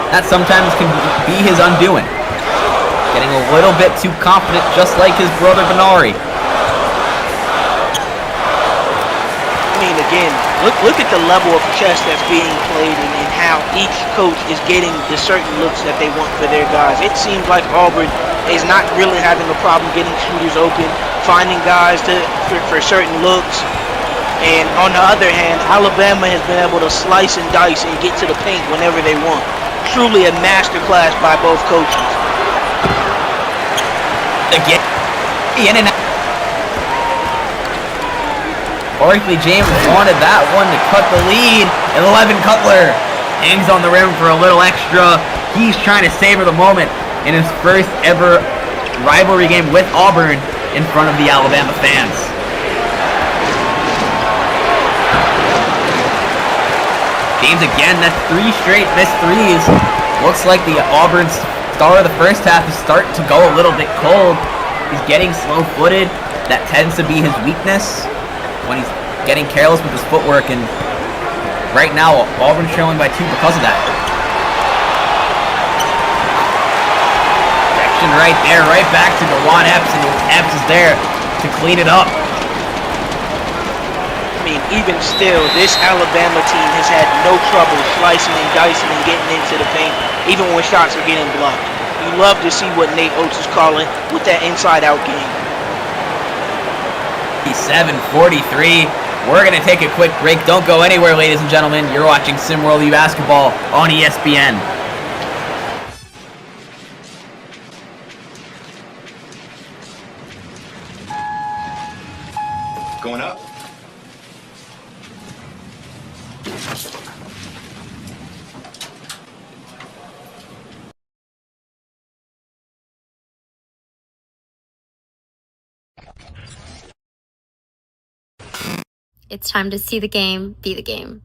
That sometimes can be his undoing. Getting a little bit too confident, just like his brother Benari. I mean, again, look at the level of chess that's being played and how each coach is getting the certain looks that they want for their guys. It seems like Auburn is not really having a problem getting shooters open, finding guys for certain looks. And on the other hand, Alabama has been able to slice and dice and get to the paint whenever they want. Truly a masterclass by both coaches. Again, in and out. Barkley James wanted that one to cut the lead, and Levin Cutler hangs on the rim for a little extra. He's trying to savor the moment in his first ever rivalry game with Auburn in front of the Alabama fans. James again, that's 3 straight missed threes. Looks like the Auburn star of the first half is starting to go a little bit cold. He's getting slow-footed. That tends to be his weakness when he's getting careless with his footwork. And right now, Auburn's trailing by 2 because of that. Section right there, right back to DeJuan Epps, and Epps is there to clean it up. I mean, even still, this Alabama team has had no trouble slicing and dicing and getting into the paint, even when shots are getting blocked. You love to see what Nate Oates is calling with that inside-out game. 7:43. We're going to take a quick break. Don't go anywhere, ladies and gentlemen. You're watching SimWorld U Basketball on ESPN. Going up. It's time to see the game, be the game.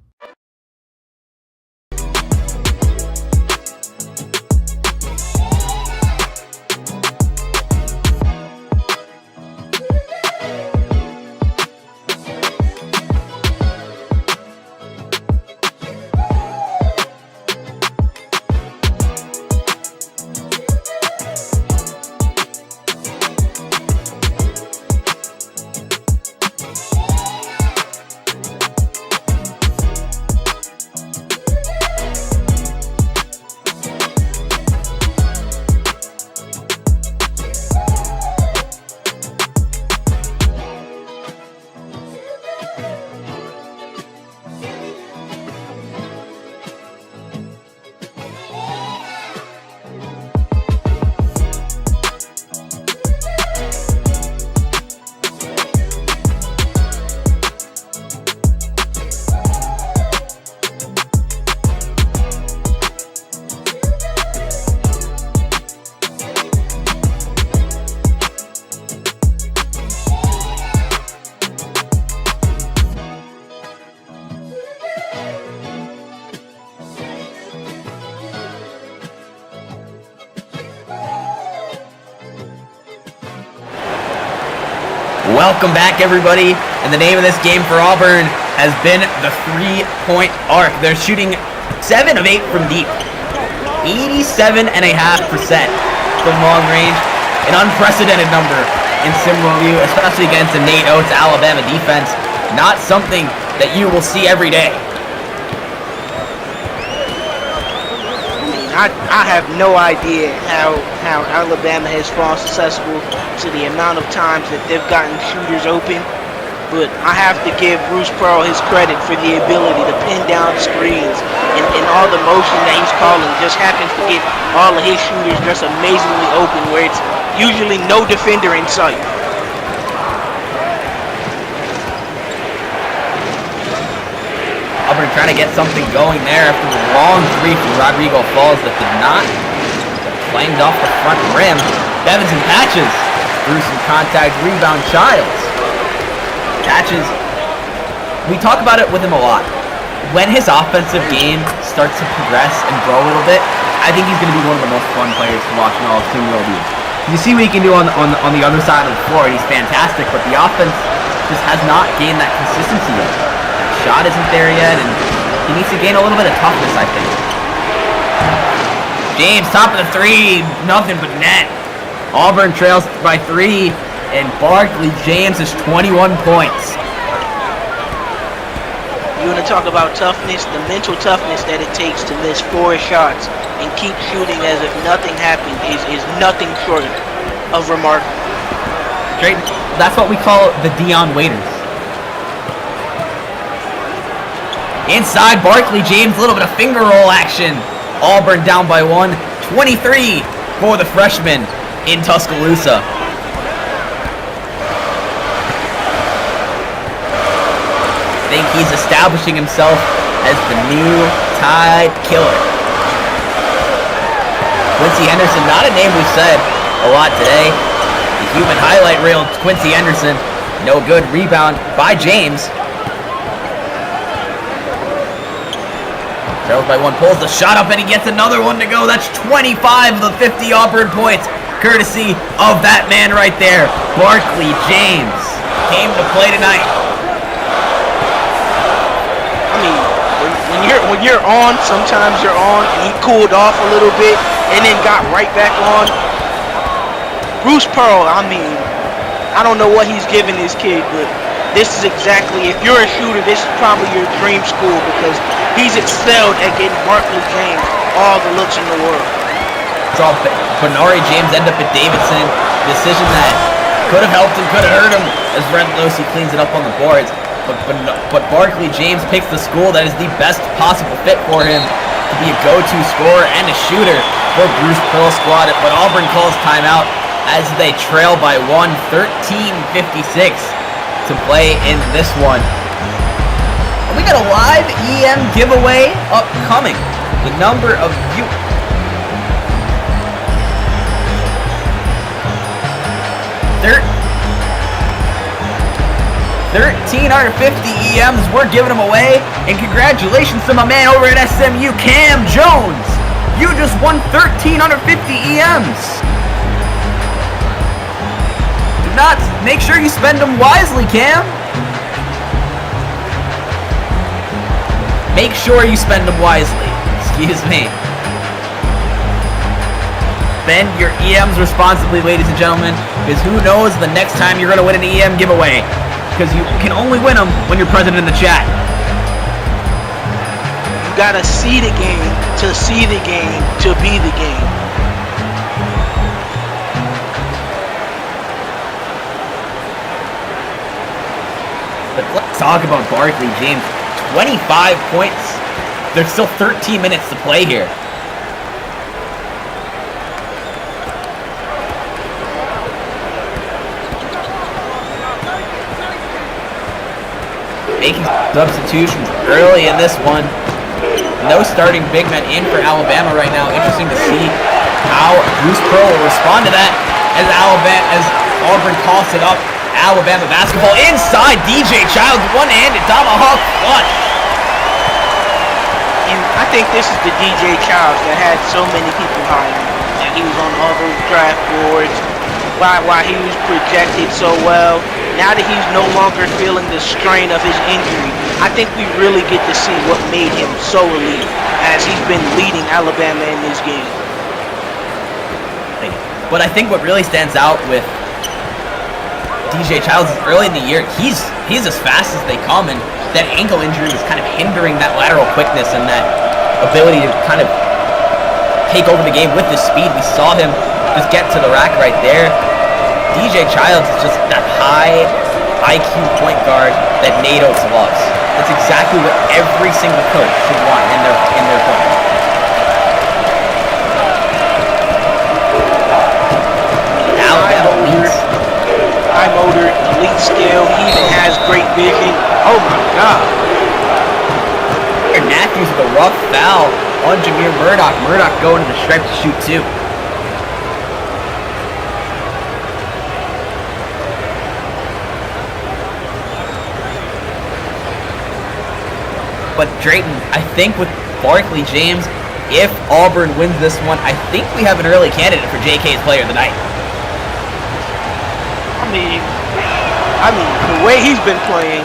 Welcome back, everybody. And the name of this game for Auburn has been the 3-point arc. They're shooting 7 of 8 from deep. 87.5% from long range. An unprecedented number in SimWorld Hoops, especially against the Nate Oates Alabama defense. Not something that you will see every day. I have no idea how Alabama has fallen susceptible to the amount of times that they've gotten shooters open, but I have to give Bruce Pearl his credit for the ability to pin down screens and all the motion that he's calling just happens to get all of his shooters just amazingly open where it's usually no defender in sight. Auburn trying to get something going there after the long three from Rodrigo Falls that did not. Clanged off the front rim. Bevins and Patches through some contact. Rebound Childs. Patches, we talk about it with him a lot. When his offensive game starts to progress and grow a little bit, I think he's going to be one of the most fun players to watch in all of SimWorld Hoops. You see what he can do on the other side of the floor, and he's fantastic, but the offense just has not gained that consistency yet. Shot isn't there yet, and he needs to gain a little bit of toughness, I think. James, top of the three, nothing but net. Auburn trails by 3, and Barkley James is 21 points. You want to talk about toughness, the mental toughness that it takes to miss 4 shots and keep shooting as if nothing happened is nothing short of remarkable. That's what we call the Dion Waiters. Inside, Barkley James, a little bit of finger roll action. Auburn down by 1, 23 for the freshman in Tuscaloosa. I think he's establishing himself as the new Tide killer. Quincy Henderson, not a name we've said a lot today. The human highlight reel, Quincy Henderson, no good. Rebound by James. Trails by 1, pulls the shot up, and he gets another one to go. That's 25 of the 50 Auburn points, courtesy of that man right there. Barkley James came to play tonight. I mean, when you're on, sometimes you're on, and he cooled off a little bit and then got right back on. Bruce Pearl, I mean, I don't know what he's giving his kid, but this is exactly, if you're a shooter, this is probably your dream school because he's excelled at getting Barkley James all the looks in the world. Saw Benari James end up at Davidson. Decision that could have helped him, could have hurt him as Red Losi cleans it up on the boards. But Barkley James picks the school that is the best possible fit for him to be a go-to scorer and a shooter for Bruce Pearl's squad. But Auburn calls timeout as they trail by 1, 13:56 to play in this one. And we got a live EM giveaway upcoming. The number of you 1,350 EMs. We're giving them away. And congratulations to my man over at SMU, Cam Jones. You just won 1,350 EMs. Do not make sure you spend them wisely, Cam. Make sure you spend them wisely. Excuse me. Spend your EMs responsibly, ladies and gentlemen, because who knows the next time you're going to win an EM giveaway. Because you can only win them when you're present in the chat. You got to see the game to see the game to be the game. But let's talk about Barkley James. 25 points. There's still 13 minutes to play here. Making substitutions early in this one. No starting big men in for Alabama right now. Interesting to see how Bruce Pearl will respond to that as Auburn calls it up. Alabama basketball inside. DJ Childs, one-handed tomahawk clutch. And I think this is the DJ Childs that had so many people hiring him. That he was on all those draft boards. Why he was projected so well. now that he's no longer feeling the strain of his injury, I think we really get to see what made him so elite as he's been leading Alabama in this game. But I think what really stands out with DJ Childs is early in the year, he's as fast as they come, and that ankle injury was kind of hindering that lateral quickness and that ability to kind of take over the game with his speed. We saw him just get to the rack right there. DJ Childs is just that high IQ point guard that Nate Oates loves. That's exactly what every single coach should want in their point guard. High motor, elite skill. He even has great vision. Oh my God! And Matthews with a rough foul on Jameer Murdoch. Murdoch going to the stripe to shoot two. But Drayton, I think with Barkley James, if Auburn wins this one, I think we have an early candidate for JK's player of the night. I mean, the way he's been playing,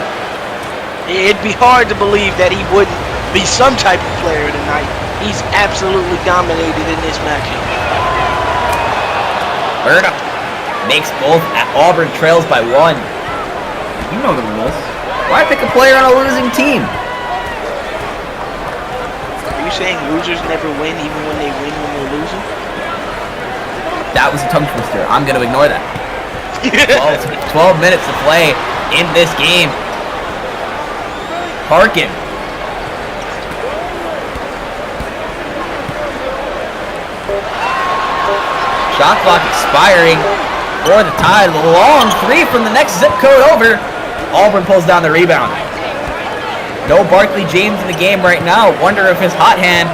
it'd be hard to believe that he wouldn't be some type of player of the night. He's absolutely dominated in this matchup. Murdoch makes both. Auburn trails by 1. You know the rules. Why pick a player on a losing team? Are you saying losers never win even when they win when they're losing? That was a tongue twister. I'm going to ignore that. 12 minutes to play in this game. Harkin. Shot clock expiring for the Tide. Long three from the next zip code over. Auburn pulls down the rebound. No Barkley James in the game right now. Wonder if his hot hand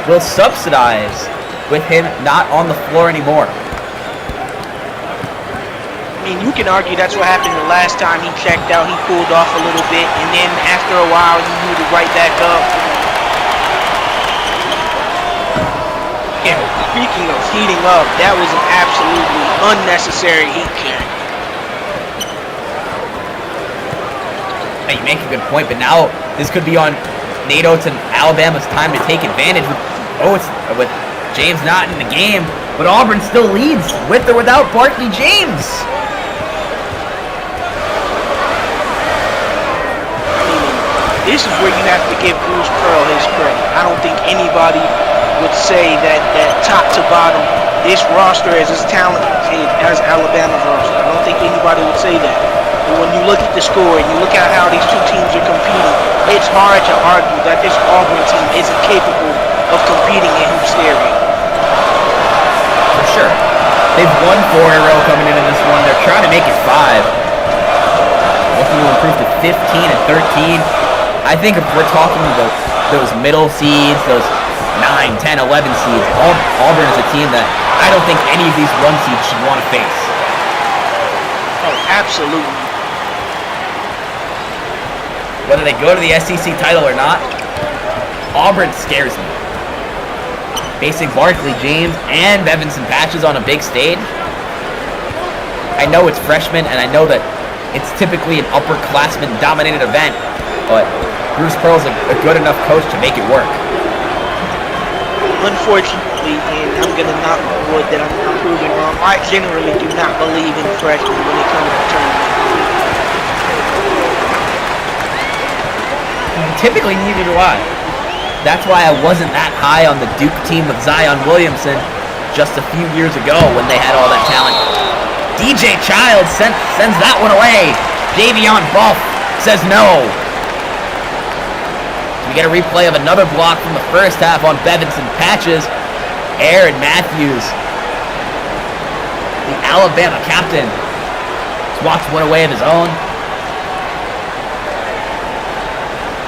will subsidize with him not on the floor anymore. I mean, you can argue that's what happened the last time he checked out. He pulled off a little bit, and then after a while, he moved it right back up. And speaking of heating up, that was an absolutely unnecessary heat check. Hey, you make a good point, but now this could be on Nate Oates and Alabama's time to take advantage with James not in the game, but Auburn still leads with or without Barkley James. This is where you have to give Bruce Pearl his credit. I don't think anybody would say that top to bottom, this roster is as talented as Alabama's roster. I don't think anybody would say that. But when you look at the score and you look at how these two teams are competing, it's hard to argue that this Auburn team isn't capable of competing in hoops theory. For sure. They've won 4 in a row coming into this one. They're trying to make it 5. Looking to improve to 15 and 13. I think if we're talking about those middle seeds, those 9, 10, 11 seeds, Auburn is a team that I don't think any of these 1 seeds should want to face. Oh, absolutely. Whether they go to the SEC title or not, Auburn scares me. Facing Barkley James and Bevinson Patches on a big stage. I know it's freshmen, and I know that it's typically an upperclassman dominated event, but Bruce Pearl's a good enough coach to make it work. Unfortunately, and I'm going to knock on wood that I'm proving wrong, I generally do not believe in freshmen when it comes to tournament. Typically, neither do I. That's why I wasn't that high on the Duke team of Zion Williamson just a few years ago when they had all that talent. DJ Childs sends that one away. Davion Buff says no. We get a replay of another block from the first half on Bevinson Patches. Aaron Matthews, the Alabama captain, swats one away of his own.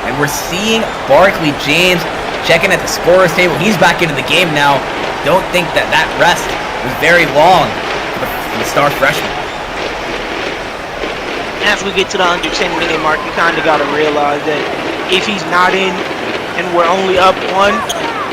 And we're seeing Barkley James checking at the scorer's table. He's back into the game now. Don't think that rest was very long for the star freshman. As we get to the under 10-minute mark, you kind of got to realize that if he's not in and we're only up 1,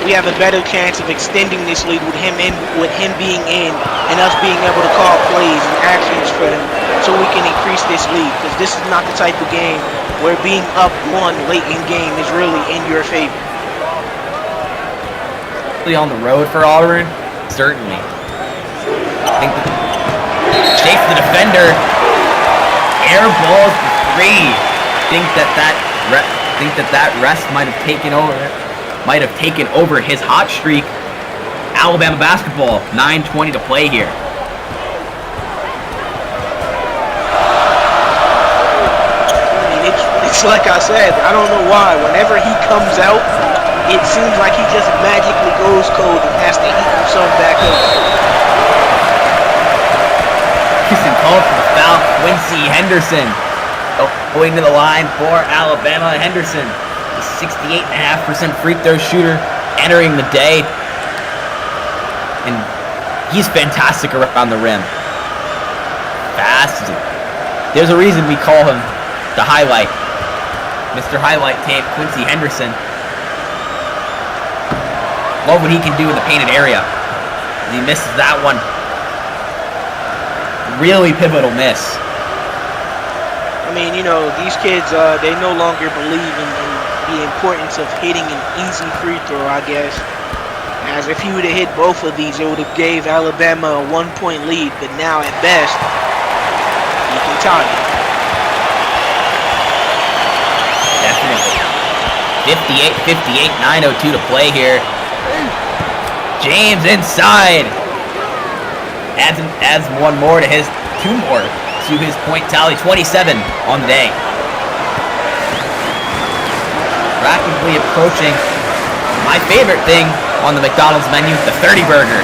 we have a better chance of extending this lead with him being in, and us being able to call plays and actions for him, so we can increase this lead. Because this is not the type of game where being up one late in game is really in your favor. On the road for Auburn, certainly. I think shakes the defender, air balls the three. Think that rest might have taken over his hot streak. Alabama basketball, 9:20 to play here. I mean, it's like I said, I don't know why. Whenever he comes out, it seems like he just magically goes cold and has to heat himself back up. Kissing call for the foul, Quincy Henderson. Going to the line for Alabama. Henderson, a 68.5% free throw shooter, entering the day. And he's fantastic around the rim. Fast. There's a reason we call him the highlight. Mr. Highlight Tape, Quincy Henderson. Love what he can do in the painted area. He misses that one. Really pivotal miss. I mean, you know, these kids, they no longer believe in the importance of hitting an easy free throw, I guess. As if he would have hit both of these, it would have gave Alabama a 1-point lead. But now, at best, you can tie it. Definitely. 58-58, 9:02 to play here. James inside. Adds two more to his point tally. 27 on the day. Rapidly approaching my favorite thing on the McDonald's menu, the 30 burger.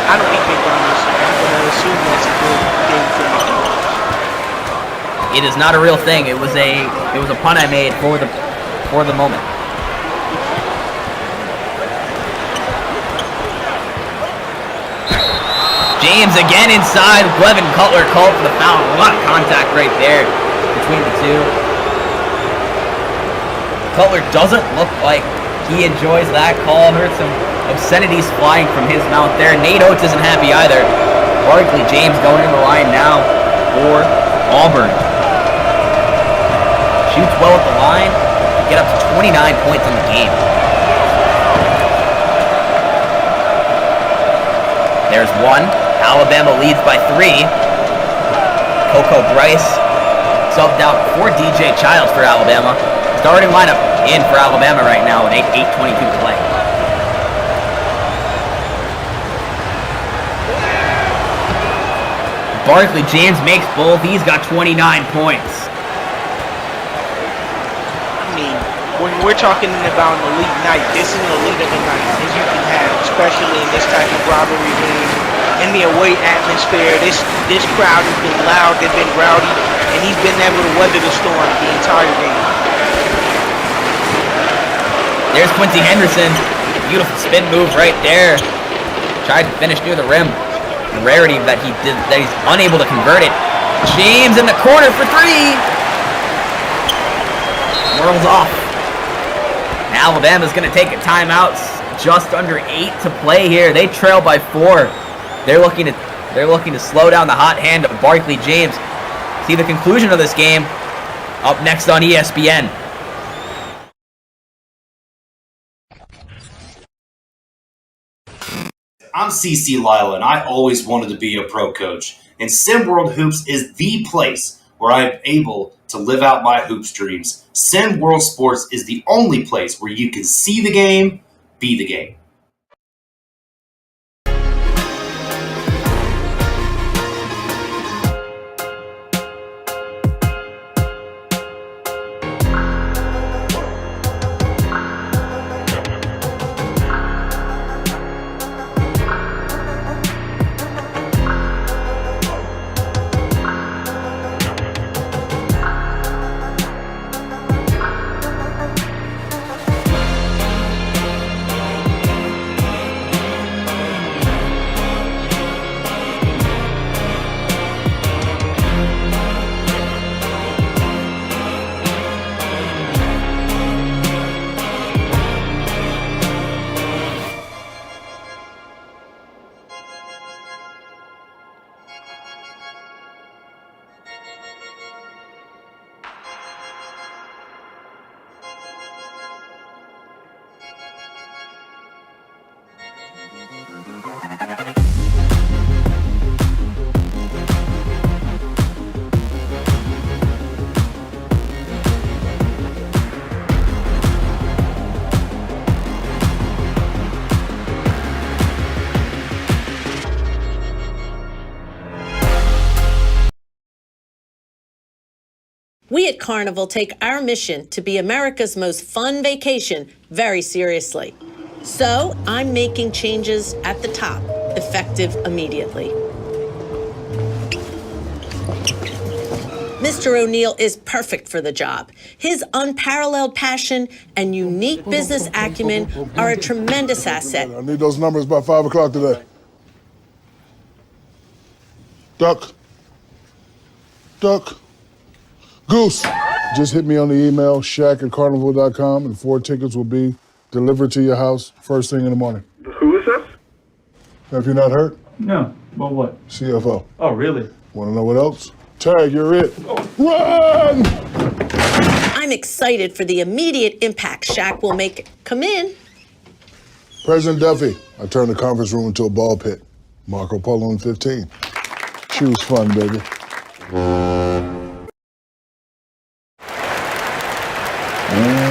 I don't eat McDonald's. I'm gonna assume that's a good thing for McDonald's. It is not a real thing. It was a pun I made for the moment. James again inside. Levin Cutler called for the foul. A lot of contact right there between the two. Cutler doesn't look like he enjoys that call. Heard some obscenities flying from his mouth there. Nate Oates isn't happy either. Barkley James going in the line now for Auburn. Shoots well at the line. Get up to 29 points on the game. There's one. Alabama leads by 3. Coco Bryce subbed out for DJ Childs for Alabama. Starting lineup in for Alabama right now with 8:22 to play. Barkley James makes both. He's got 29 points. I mean, when we're talking about an elite night, this is an elite of a night as you can have, especially in this type of rivalry game. In the away atmosphere, this crowd has been loud, they've been rowdy, and he's been able to weather the storm the entire game. There's Quincy Henderson. Beautiful spin move right there. Tried to finish near the rim. The rarity that he's unable to convert it. James in the corner for 3. Whirls off. Alabama's going to take a timeout. Just under 8 to play here. They trail by 4. They're looking to slow down the hot hand of Barkley James. See the conclusion of this game up next on ESPN. I'm CC Lila, and I always wanted to be a pro coach. And SimWorld Hoops is the place where I'm able to live out my hoops dreams. SimWorld Sports is the only place where you can see the game, be the game. We at Carnival take our mission to be America's most fun vacation very seriously. So I'm making changes at the top, effective immediately. Mr. O'Neill is perfect for the job. His unparalleled passion and unique business acumen are a tremendous asset. I need those numbers by 5 o'clock today. Duck. Goose. Just hit me on the email, Shaq@carnival.com, and 4 tickets will be delivered to your house first thing in the morning. Who is this? Have you not heard? No. Well, what? CFO. Oh, really? Want to know what else? Tag, you're it. Run! I'm excited for the immediate impact Shaq will make. Come in. President Duffy, I turned the conference room into a ball pit. Marco Polo in 15. Choose fun, baby.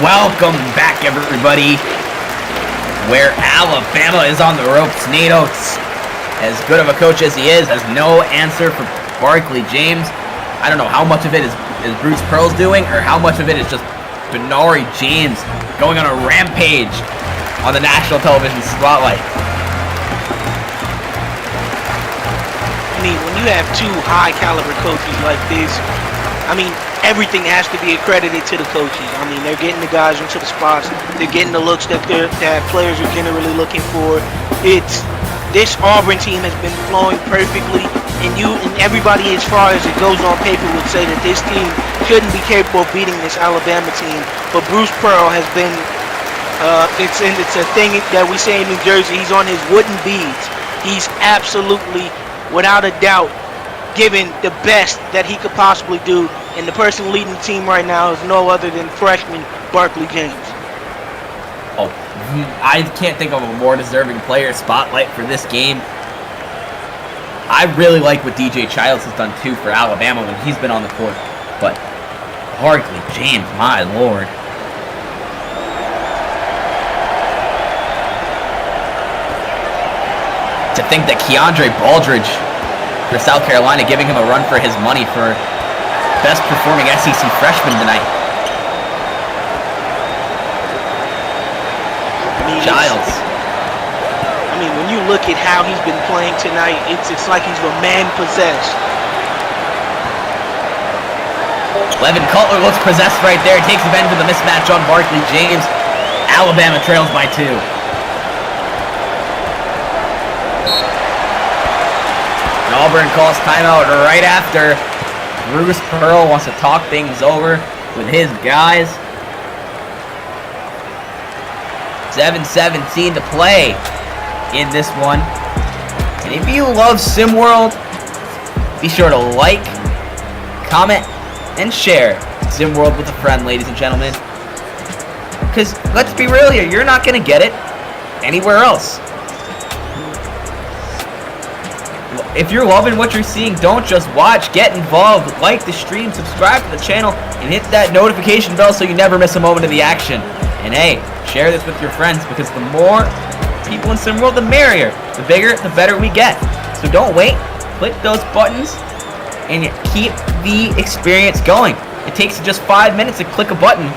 Welcome back, everybody. Where Alabama is on the ropes. Nate Oates, as good of a coach as he is, has no answer for Barkley James. I don't know how much of it is Bruce Pearl's doing or how much of it is just Benari James going on a rampage on the national television spotlight. I mean, when you have two high caliber coaches like this, I mean, everything has to be accredited to the coaches. I mean, they're getting the guys into the spots. They're getting the looks that players are generally looking for. This Auburn team has been flowing perfectly, and everybody, as far as it goes on paper, would say that this team shouldn't be capable of beating this Alabama team. But Bruce Pearl has been, it's a thing that we say in New Jersey. He's on his wooden beads. He's absolutely, without a doubt, given the best that he could possibly do. And the person leading the team right now is no other than freshman Barkley James. Oh, I can't think of a more deserving player spotlight for this game. I really like what DJ Childs has done too for Alabama when he's been on the court. But Barkley James, my lord. To think that Keandre Baldridge for South Carolina giving him a run for his money for best performing SEC freshman tonight. Childs. I mean, when you look at how he's been playing tonight, it's like he's a man possessed. Levin Cutler looks possessed right there. Takes advantage of the mismatch on Barkley James. Alabama trails by 2. And Auburn calls timeout right after. Bruce Pearl wants to talk things over with his guys. 7:17 to play in this one. And if you love SimWorld, be sure to like, comment, and share SimWorld with a friend, ladies and gentlemen. Because let's be real here, you're not going to get it anywhere else. If you're loving what you're seeing, don't just watch, get involved, like the stream, subscribe to the channel, and hit that notification bell so you never miss a moment of the action. And hey, share this with your friends, because the more people in SimWorld, the merrier. The bigger, the better we get. So don't wait, click those buttons, and keep the experience going. It takes you just 5 minutes to click a button,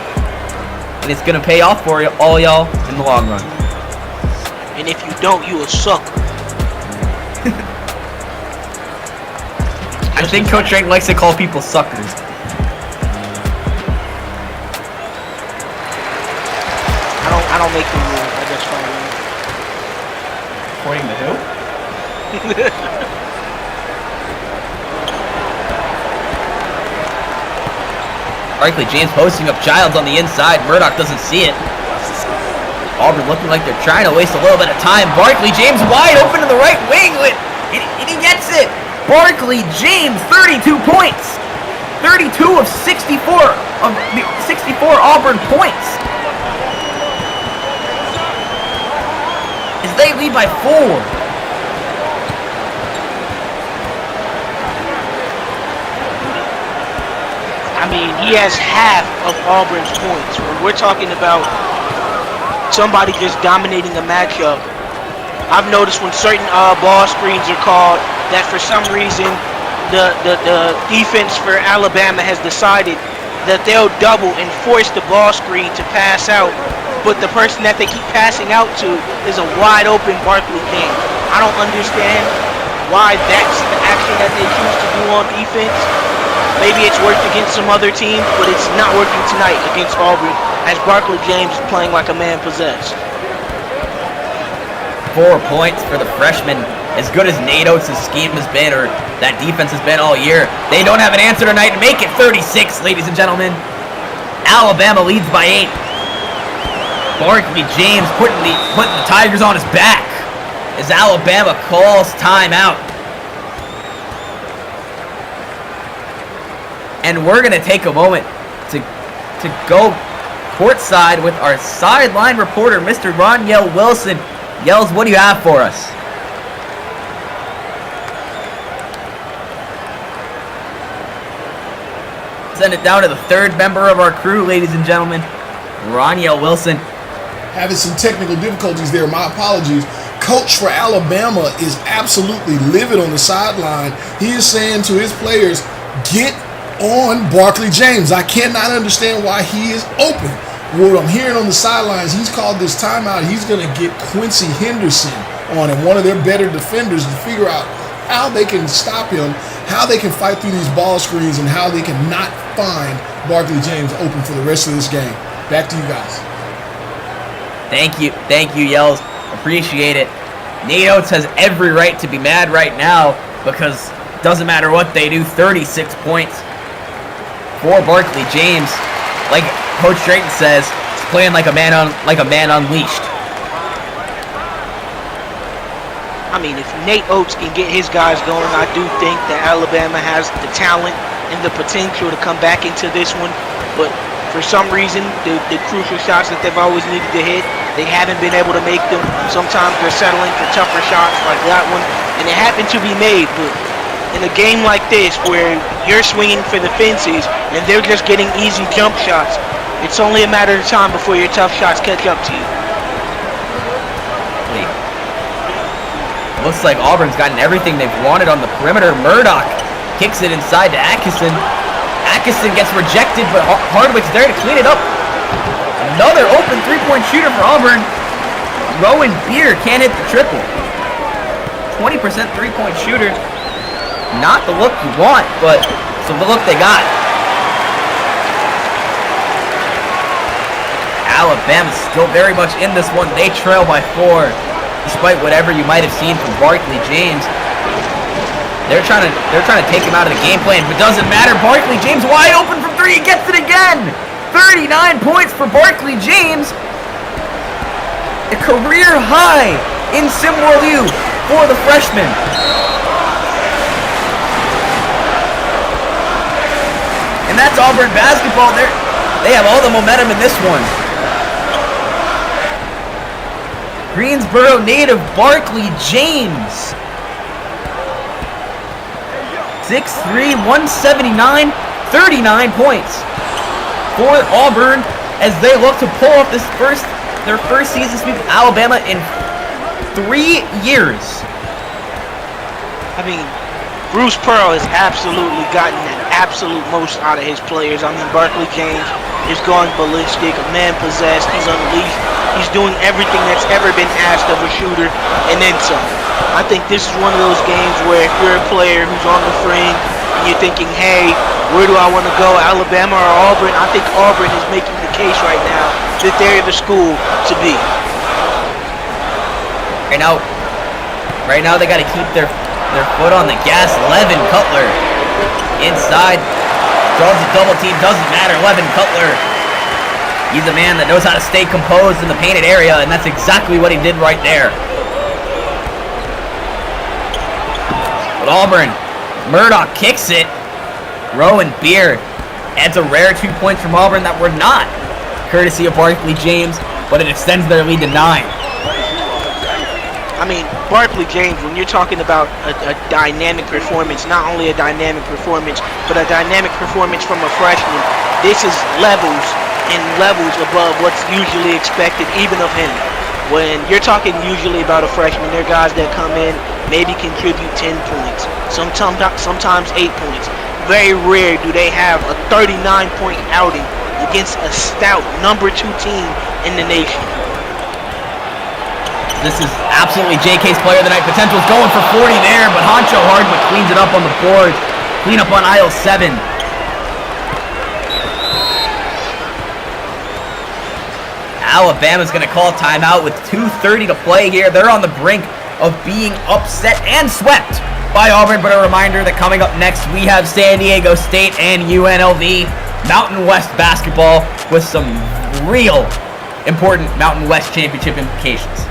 and it's going to pay off for you, all y'all, in the long run. And if you don't, you a sucker. I think Coach Rank likes to call people suckers. I don't make the rules. I just follow them. According to who? Barkley James posting up Childs on the inside. Murdoch doesn't see it. Auburn looking like they're trying to waste a little bit of time. Barkley James wide open to the right wing, and he gets it. Barkley James, 32 points. 32 of 64 Auburn points. As they lead by 4. I mean, he has half of Auburn's points. When we're talking about somebody just dominating a matchup, I've noticed when certain ball screens are called that for some reason the defense for Alabama has decided that they'll double and force the ball screen to pass out, but the person that they keep passing out to is a wide open Barkley James. I don't understand why that's the action that they choose to do on defense. Maybe it's worked against some other teams, but it's not working tonight against Auburn, as Barkley James is playing like a man possessed. 4 points for the freshman. As good as Nate Oates' scheme has been, or that defense has been all year, they don't have an answer tonight to make it 36, ladies and gentlemen. Alabama leads by 8. Barkley James putting the Tigers on his back as Alabama calls timeout. And we're going to take a moment to go courtside with our sideline reporter, Mr. Roniel Wilson. Yells, what do you have for us? Send it down to the third member of our crew, ladies and gentlemen, Roniel Wilson. Having some technical difficulties there. My apologies. Coach for Alabama is absolutely livid on the sideline. He is saying to his players, get on Barkley James. I cannot understand why he is open. What I'm hearing on the sidelines, he's called this timeout. He's going to get Quincy Henderson on him, one of their better defenders, to figure out how they can stop him, how they can fight through these ball screens, and how they can not find Barkley James open for the rest of this game. Back to you guys. Thank you, Yells. Appreciate it. Nate Oates has every right to be mad right now because it doesn't matter what they do. 36 points for Barkley James. Like Coach Drayton says, he's playing like a man unleashed. I mean, if Nate Oates can get his guys going, I do think that Alabama has the talent and the potential to come back into this one. But for some reason, the crucial shots that they've always needed to hit, they haven't been able to make them. Sometimes they're settling for tougher shots like that one, and they happen to be made. But in a game like this, where you're swinging for the fences and they're just getting easy jump shots, it's only a matter of time before your tough shots catch up to you. Looks like Auburn's gotten everything they've wanted on the perimeter. Murdoch kicks it inside to Atkinson. Atkinson gets rejected, but Hardwick's there to clean it up. Another open three-point shooter for Auburn. Rowan Beer can't hit the triple. 20% three-point shooter. Not the look you want, but it's the look they got. Alabama's still very much in this one. They trail by 4. Despite whatever you might have seen from Barkley James, they're trying to take him out of the game plan, but doesn't matter. Barkley James wide open from 3, he gets it again. 39 points for Barkley James, a career high in SimWorld U for the freshman. And that's Auburn basketball. They have all the momentum in this one. Greensboro native Barkley James. 6'3", 179, 39 points for Auburn as they look to pull off their first season sweep of Alabama in 3 years. I mean, Bruce Pearl has absolutely gotten the absolute most out of his players. I mean, Barkley James is going ballistic, a man possessed, he's unleashed. He's doing everything that's ever been asked of a shooter, and then some. I think this is one of those games where if you're a player who's on the fringe and you're thinking, hey, where do I want to go, Alabama or Auburn? I think Auburn is making the case right now that they're the school to be. Right now they got to keep their foot on the gas. Levin Cutler inside, draws a double team, doesn't matter. Levin Cutler, he's a man that knows how to stay composed in the painted area, and that's exactly what he did right there. But Auburn, Murdoch kicks it. Rowan Beer adds a rare 2 points from Auburn that were not courtesy of Barkley James, but it extends their lead to 9. I mean, Barkley James, when you're talking about a dynamic performance, not only a dynamic performance, but a dynamic performance from a freshman, this is levels and levels above what's usually expected, even of him. When you're talking usually about a freshman, they're guys that come in, maybe contribute 10 points, sometimes 8 points. very rare do they have a 39-point outing against a stout number 2 team in the nation. This is absolutely JK's player of the night. Potential is going for 40 there, but Honcho Hardwick cleans it up on the board. Clean up on aisle 7. Alabama's going to call timeout with 2:30 to play here. They're on the brink of being upset and swept by Auburn, but a reminder that coming up next, we have San Diego State and UNLV Mountain West basketball with some real important Mountain West championship implications.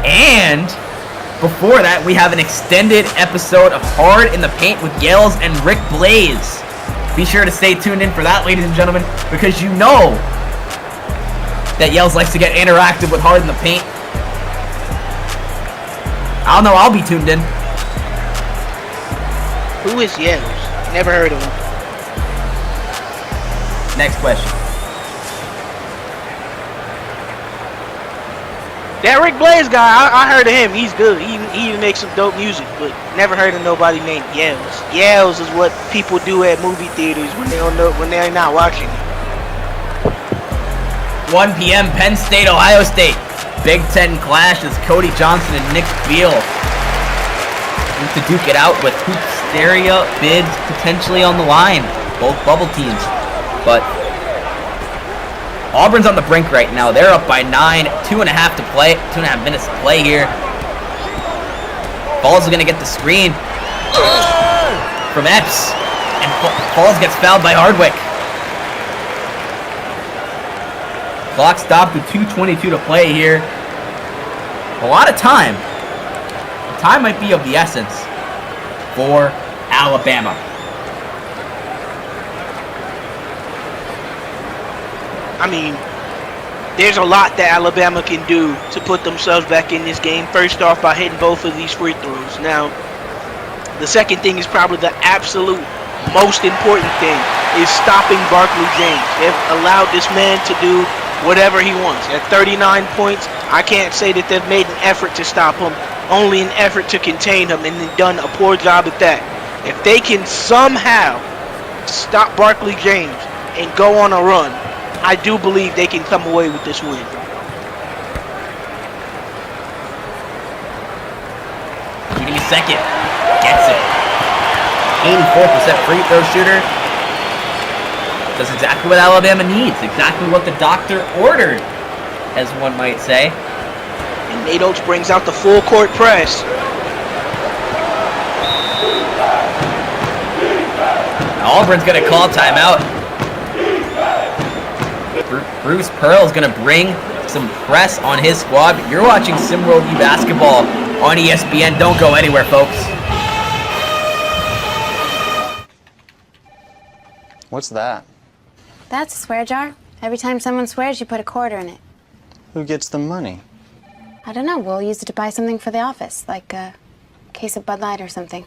And before that, we have an extended episode of Hard in the Paint with Yales and Rick Blaze. Be sure to stay tuned in for that, ladies and gentlemen, because you know that Yales likes to get interactive with Hard in the Paint. I don't know, I'll be tuned in. Who is Yales? Never heard of him. Next question. That Rick Blaze guy, I heard of him. He's good. He even makes some dope music, but never heard of nobody named Yales. Yales is what people do at movie theaters when they don't know, when they're not watching. 1 p.m. Penn State, Ohio State. Big Ten clash as Cody Johnson and Nick Beal need to duke it out with Hoopsteria bids potentially on the line. Both bubble teams, but Auburn's on the brink right now. They're up by 9, 2.5 to play, 2.5 minutes to play here. Falls is going to get the screen from Epps, and Falls gets fouled by Hardwick. Clock stopped with 2:22 to play here. A lot of time. Time might be of the essence for Alabama. I mean, there's a lot that Alabama can do to put themselves back in this game. First off, by hitting both of these free throws. Now, the second thing is probably the absolute most important thing is stopping Barkley James. They've allowed this man to do whatever he wants. At 39 points, I can't say that they've made an effort to stop him, only an effort to contain him, and they've done a poor job at that. If they can somehow stop Barkley James and go on a run, I do believe they can come away with this win. Shooting a second. Gets it. 84% free throw shooter. Does exactly what Alabama needs. Exactly what the doctor ordered, as one might say. And Nate Oates brings out the full court press. Auburn's going to call timeout. Bruce Pearl's going to bring some press on his squad. You're watching SimWorld U basketball on ESPN. Don't go anywhere, folks. What's that? That's a swear jar. Every time someone swears, you put a quarter in it. Who gets the money? I don't know. We'll use it to buy something for the office, like a case of Bud Light or something.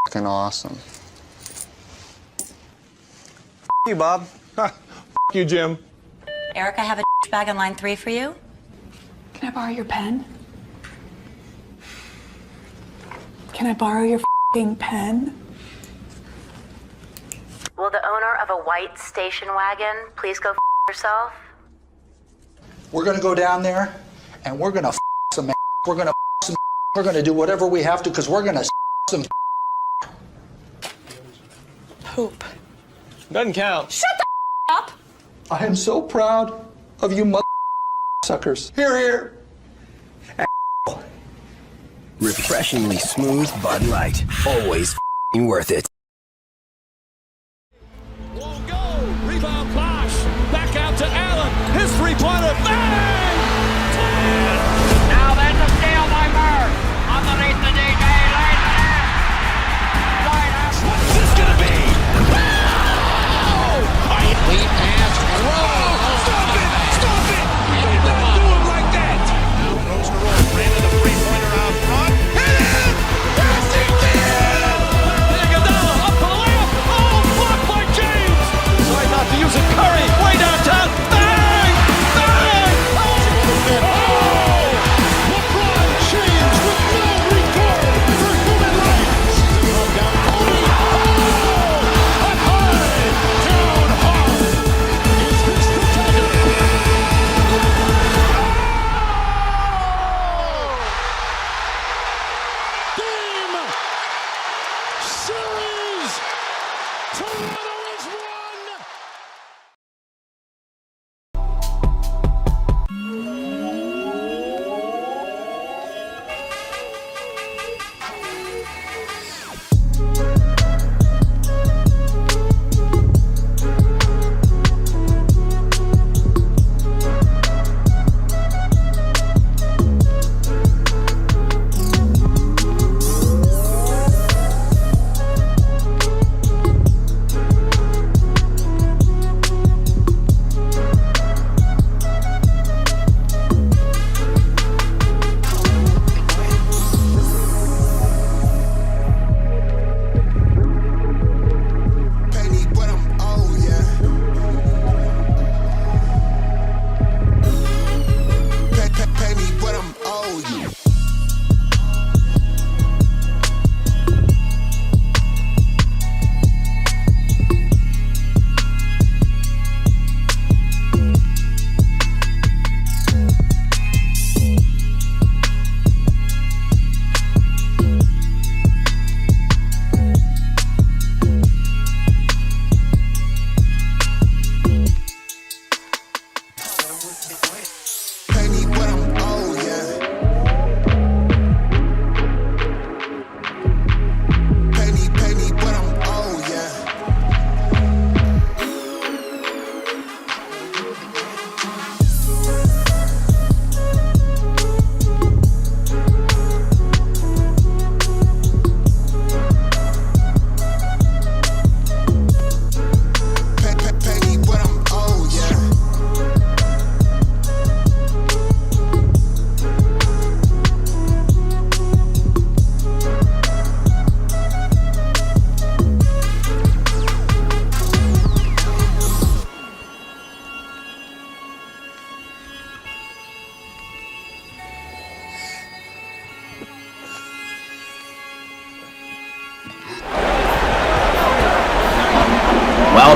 Fucking awesome. You, Bob. You, Jim. Eric, I have a bag on line 3 for you. Can I borrow your pen? Can I borrow your f***ing pen? Will the owner of a white station wagon please go f*** yourself? We're gonna go down there and we're gonna f*** some ass. We're gonna f*** some ass. We're gonna do whatever we have to because we're gonna s*** some Hoop. Doesn't count. Shut the up! I am so proud of you mother suckers. Here, here. Refreshingly smooth Bud Light. Always f***ing worth it. Rebound Bosch. Back out to Allen. His three-pointer. Bang! Now there's a steal by Murr. Underneath the DJ. What's this gonna be? Lead pass. Stop it! Stop it! You did not do him like that! Now goes to roll. Brandon, a three-pointer out front. Hit it! Yes, he did! Iguodala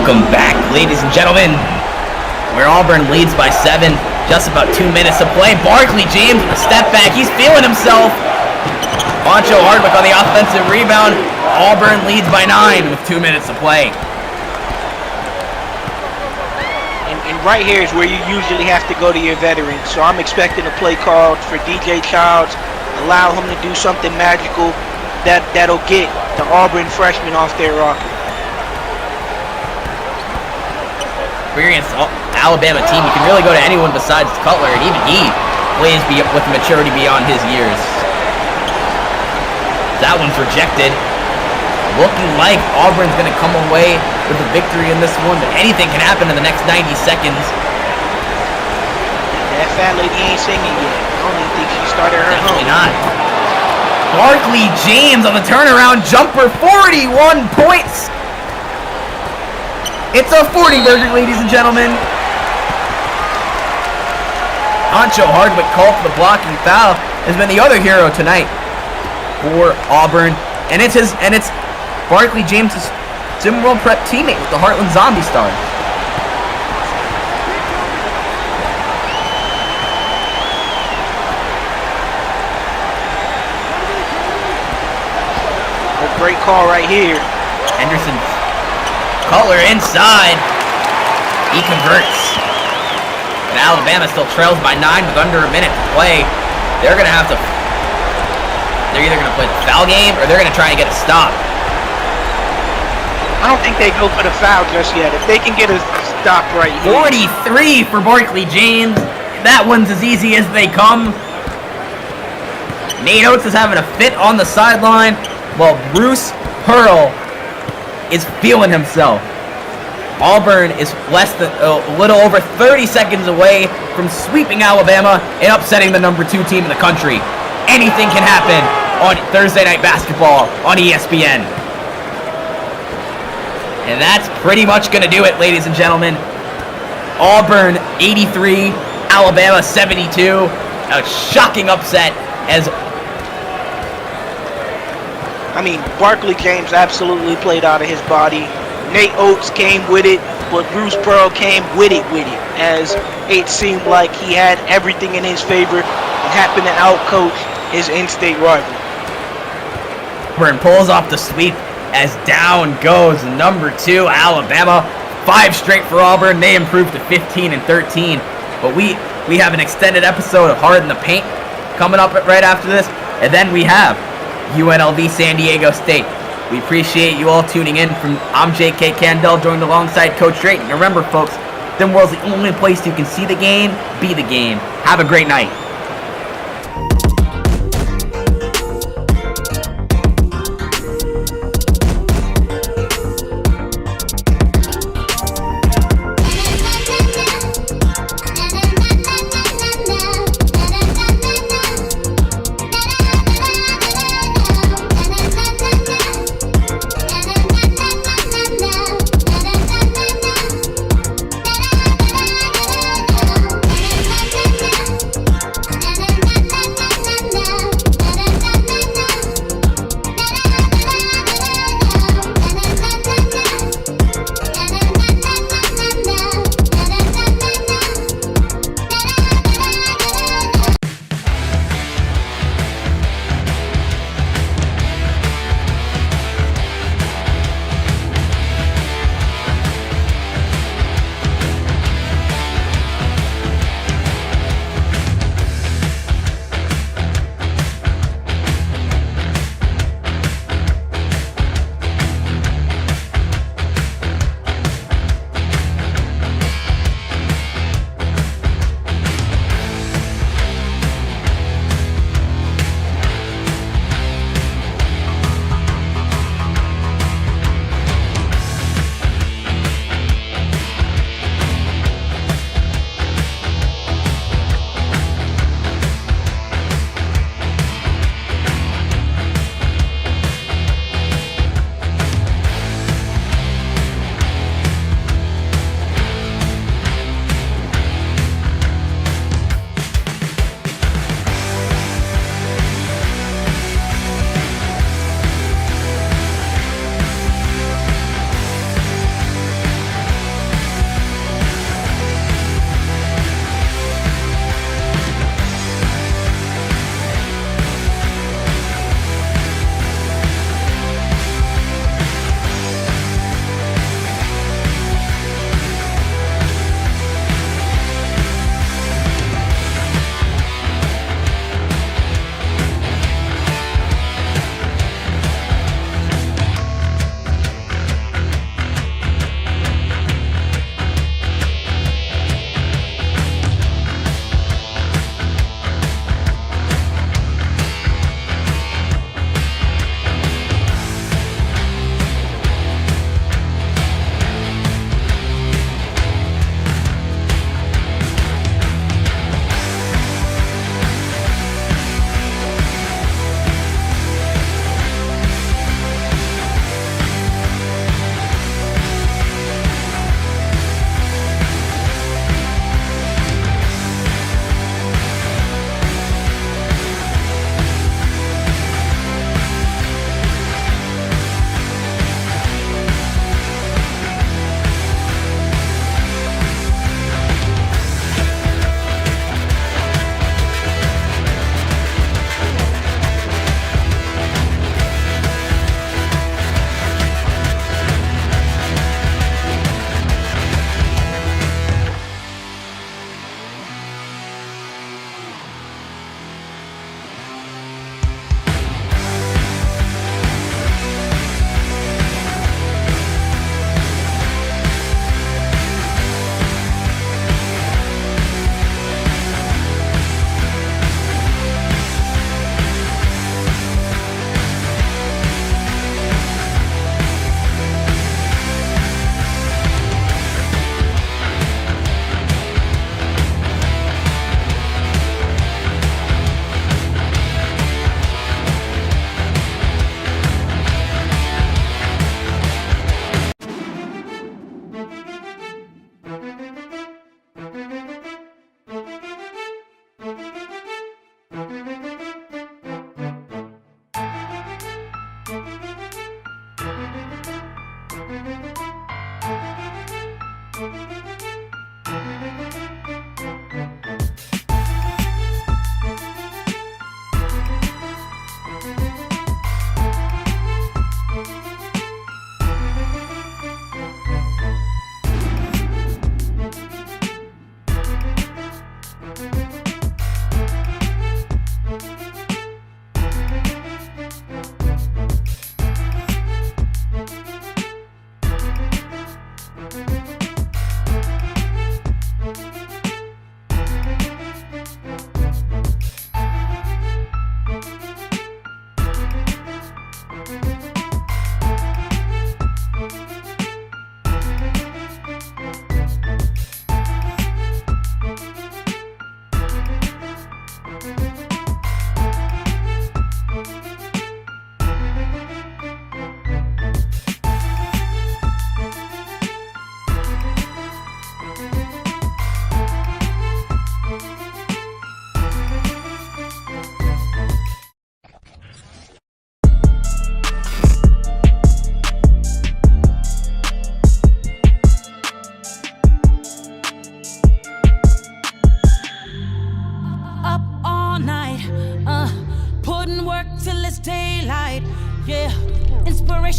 Welcome back, ladies and gentlemen, where Auburn leads by 7, just about 2 minutes to play. Barkley James with a step back, he's feeling himself. Poncho Hardwick on the offensive rebound. Auburn leads by 9 with 2 minutes to play. And right here is where you usually have to go to your veterans. So I'm expecting a play call for DJ Childs, allow him to do something magical that'll get the Auburn freshman off their rocker. Experienced Alabama team, you can really go to anyone besides Cutler, and even he plays with maturity beyond his years. That one's rejected. Looking like Auburn's going to come away with a victory in this one, but anything can happen in the next 90 seconds. That fat lady ain't singing yet. I don't even think she started her Definitely home. not. Barkley James on the turnaround jumper, 41 points. It's a 40-burger, ladies and gentlemen. Poncho Hardwick called for the blocking foul. Has been the other hero tonight for Auburn, and it's Barkley James' SimWorld Prep teammate with the Heartland Zombie Stars. A great call right here. Henderson. Cutler inside. He converts. And Alabama still trails by 9 with under a minute to play. They're either going to play the foul game or they're going to try and get a stop. I don't think they go for the foul just yet. If they can get a stop right here. 43 for Barkley James. That one's as easy as they come. Nate Oates is having a fit on the sideline, while Bruce Pearl is feeling himself. Auburn is a little over 30 seconds away from sweeping Alabama and upsetting the number 2 team in the country. Anything can happen on Thursday Night Basketball on ESPN. And that's pretty much going to do it, ladies and gentlemen. Auburn 83, Alabama 72. A shocking upset as... I mean, Barkley James absolutely played out of his body. Nate Oates came with it, but Bruce Pearl came with it, as it seemed like he had everything in his favor and happened to outcoach his in-state rival. Auburn pulls off the sweep as down goes number 2 Alabama. 5 straight for Auburn. They improved to 15-13. But we have an extended episode of Hard in the Paint coming up right after this. And then we have UNLV San Diego State. We appreciate you all tuning in. I'm J.K. Candell, joined alongside Coach Drayton. Remember, folks, SimWorld's the only place you can see the game, be the game. Have a great night.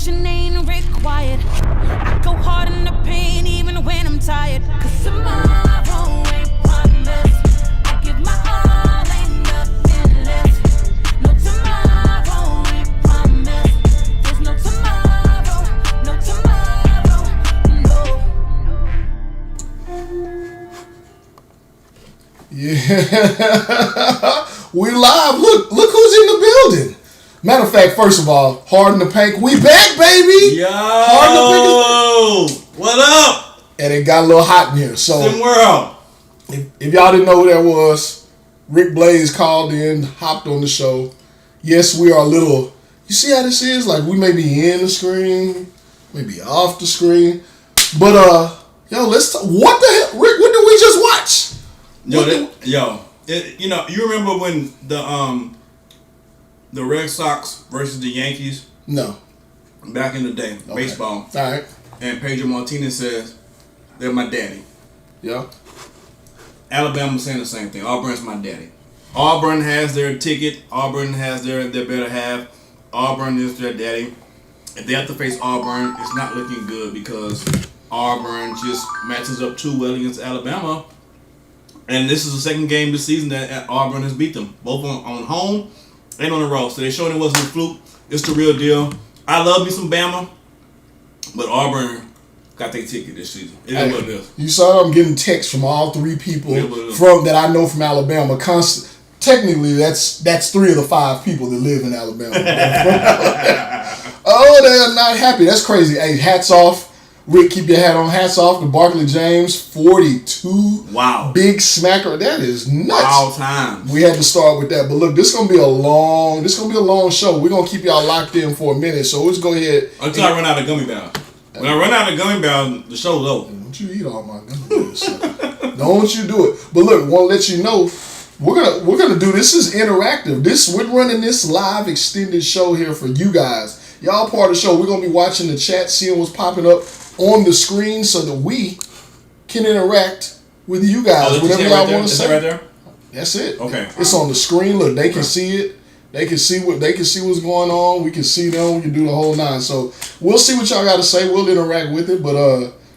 motivation ain't required. I go hard in the pain even when I'm tired. Cause tomorrow ain't promised. I give my all, ain't nothing less. No tomorrow ain't promised. There's no tomorrow, no tomorrow, no. Yeah. We live. Look who's in the building. Matter of fact, first of all, Hard in the Paint, we back, baby. Yo, Hard in the Paint what up? And it got a little hot in here. So SimWorld. If y'all didn't know who that was, Rick Blaze called in, hopped on the show. Yes, we are a little. You see how this is? Like we may be in the screen, maybe off the screen, but let's talk. What the hell, Rick? What did we just watch? You remember when the Red Sox versus the Yankees? No. Back in the day, baseball. All right. And Pedro Martinez says, "They're my daddy." Yeah. Alabama's saying the same thing. Auburn's my daddy. Auburn has their ticket. Auburn has their better half. Auburn is their daddy. If they have to face Auburn, it's not looking good because Auburn just matches up too well against Alabama. And this is the second game this season that Auburn has beat them, both on home and on the road. So they showed it wasn't a fluke. It's the real deal. I love me some Bama, but Auburn got their ticket this season. It is what it is. You saw I'm getting texts from all three people that I know from Alabama. Technically, that's 3 of the 5 people that live in Alabama. Oh, they're not happy. That's crazy. Hey, hats off. Rick, keep your hat on. Hats off to Barkley James, 42. Wow. Big smacker. That is nuts. All time. We had to start with that. But look, this is gonna be a long show. We're gonna keep y'all locked in for a minute. So let's go ahead. Until I run out of gummy bears. When I run out of gummy bears, the show's over. Don't you eat all my gummy bears. Don't you do it. But look, want to let you know, we're gonna do this is interactive. We're running this live extended show here for you guys. Y'all part of the show. We're gonna be watching the chat, seeing what's popping up on the screen so that we can interact with you guys. Whatever y'all want to say. Right there? That's it. Okay. It's on the screen. Look, they can see it. They can see what's going on. We can see them. We can do the whole 9. So we'll see what y'all got to say. We'll interact with it. But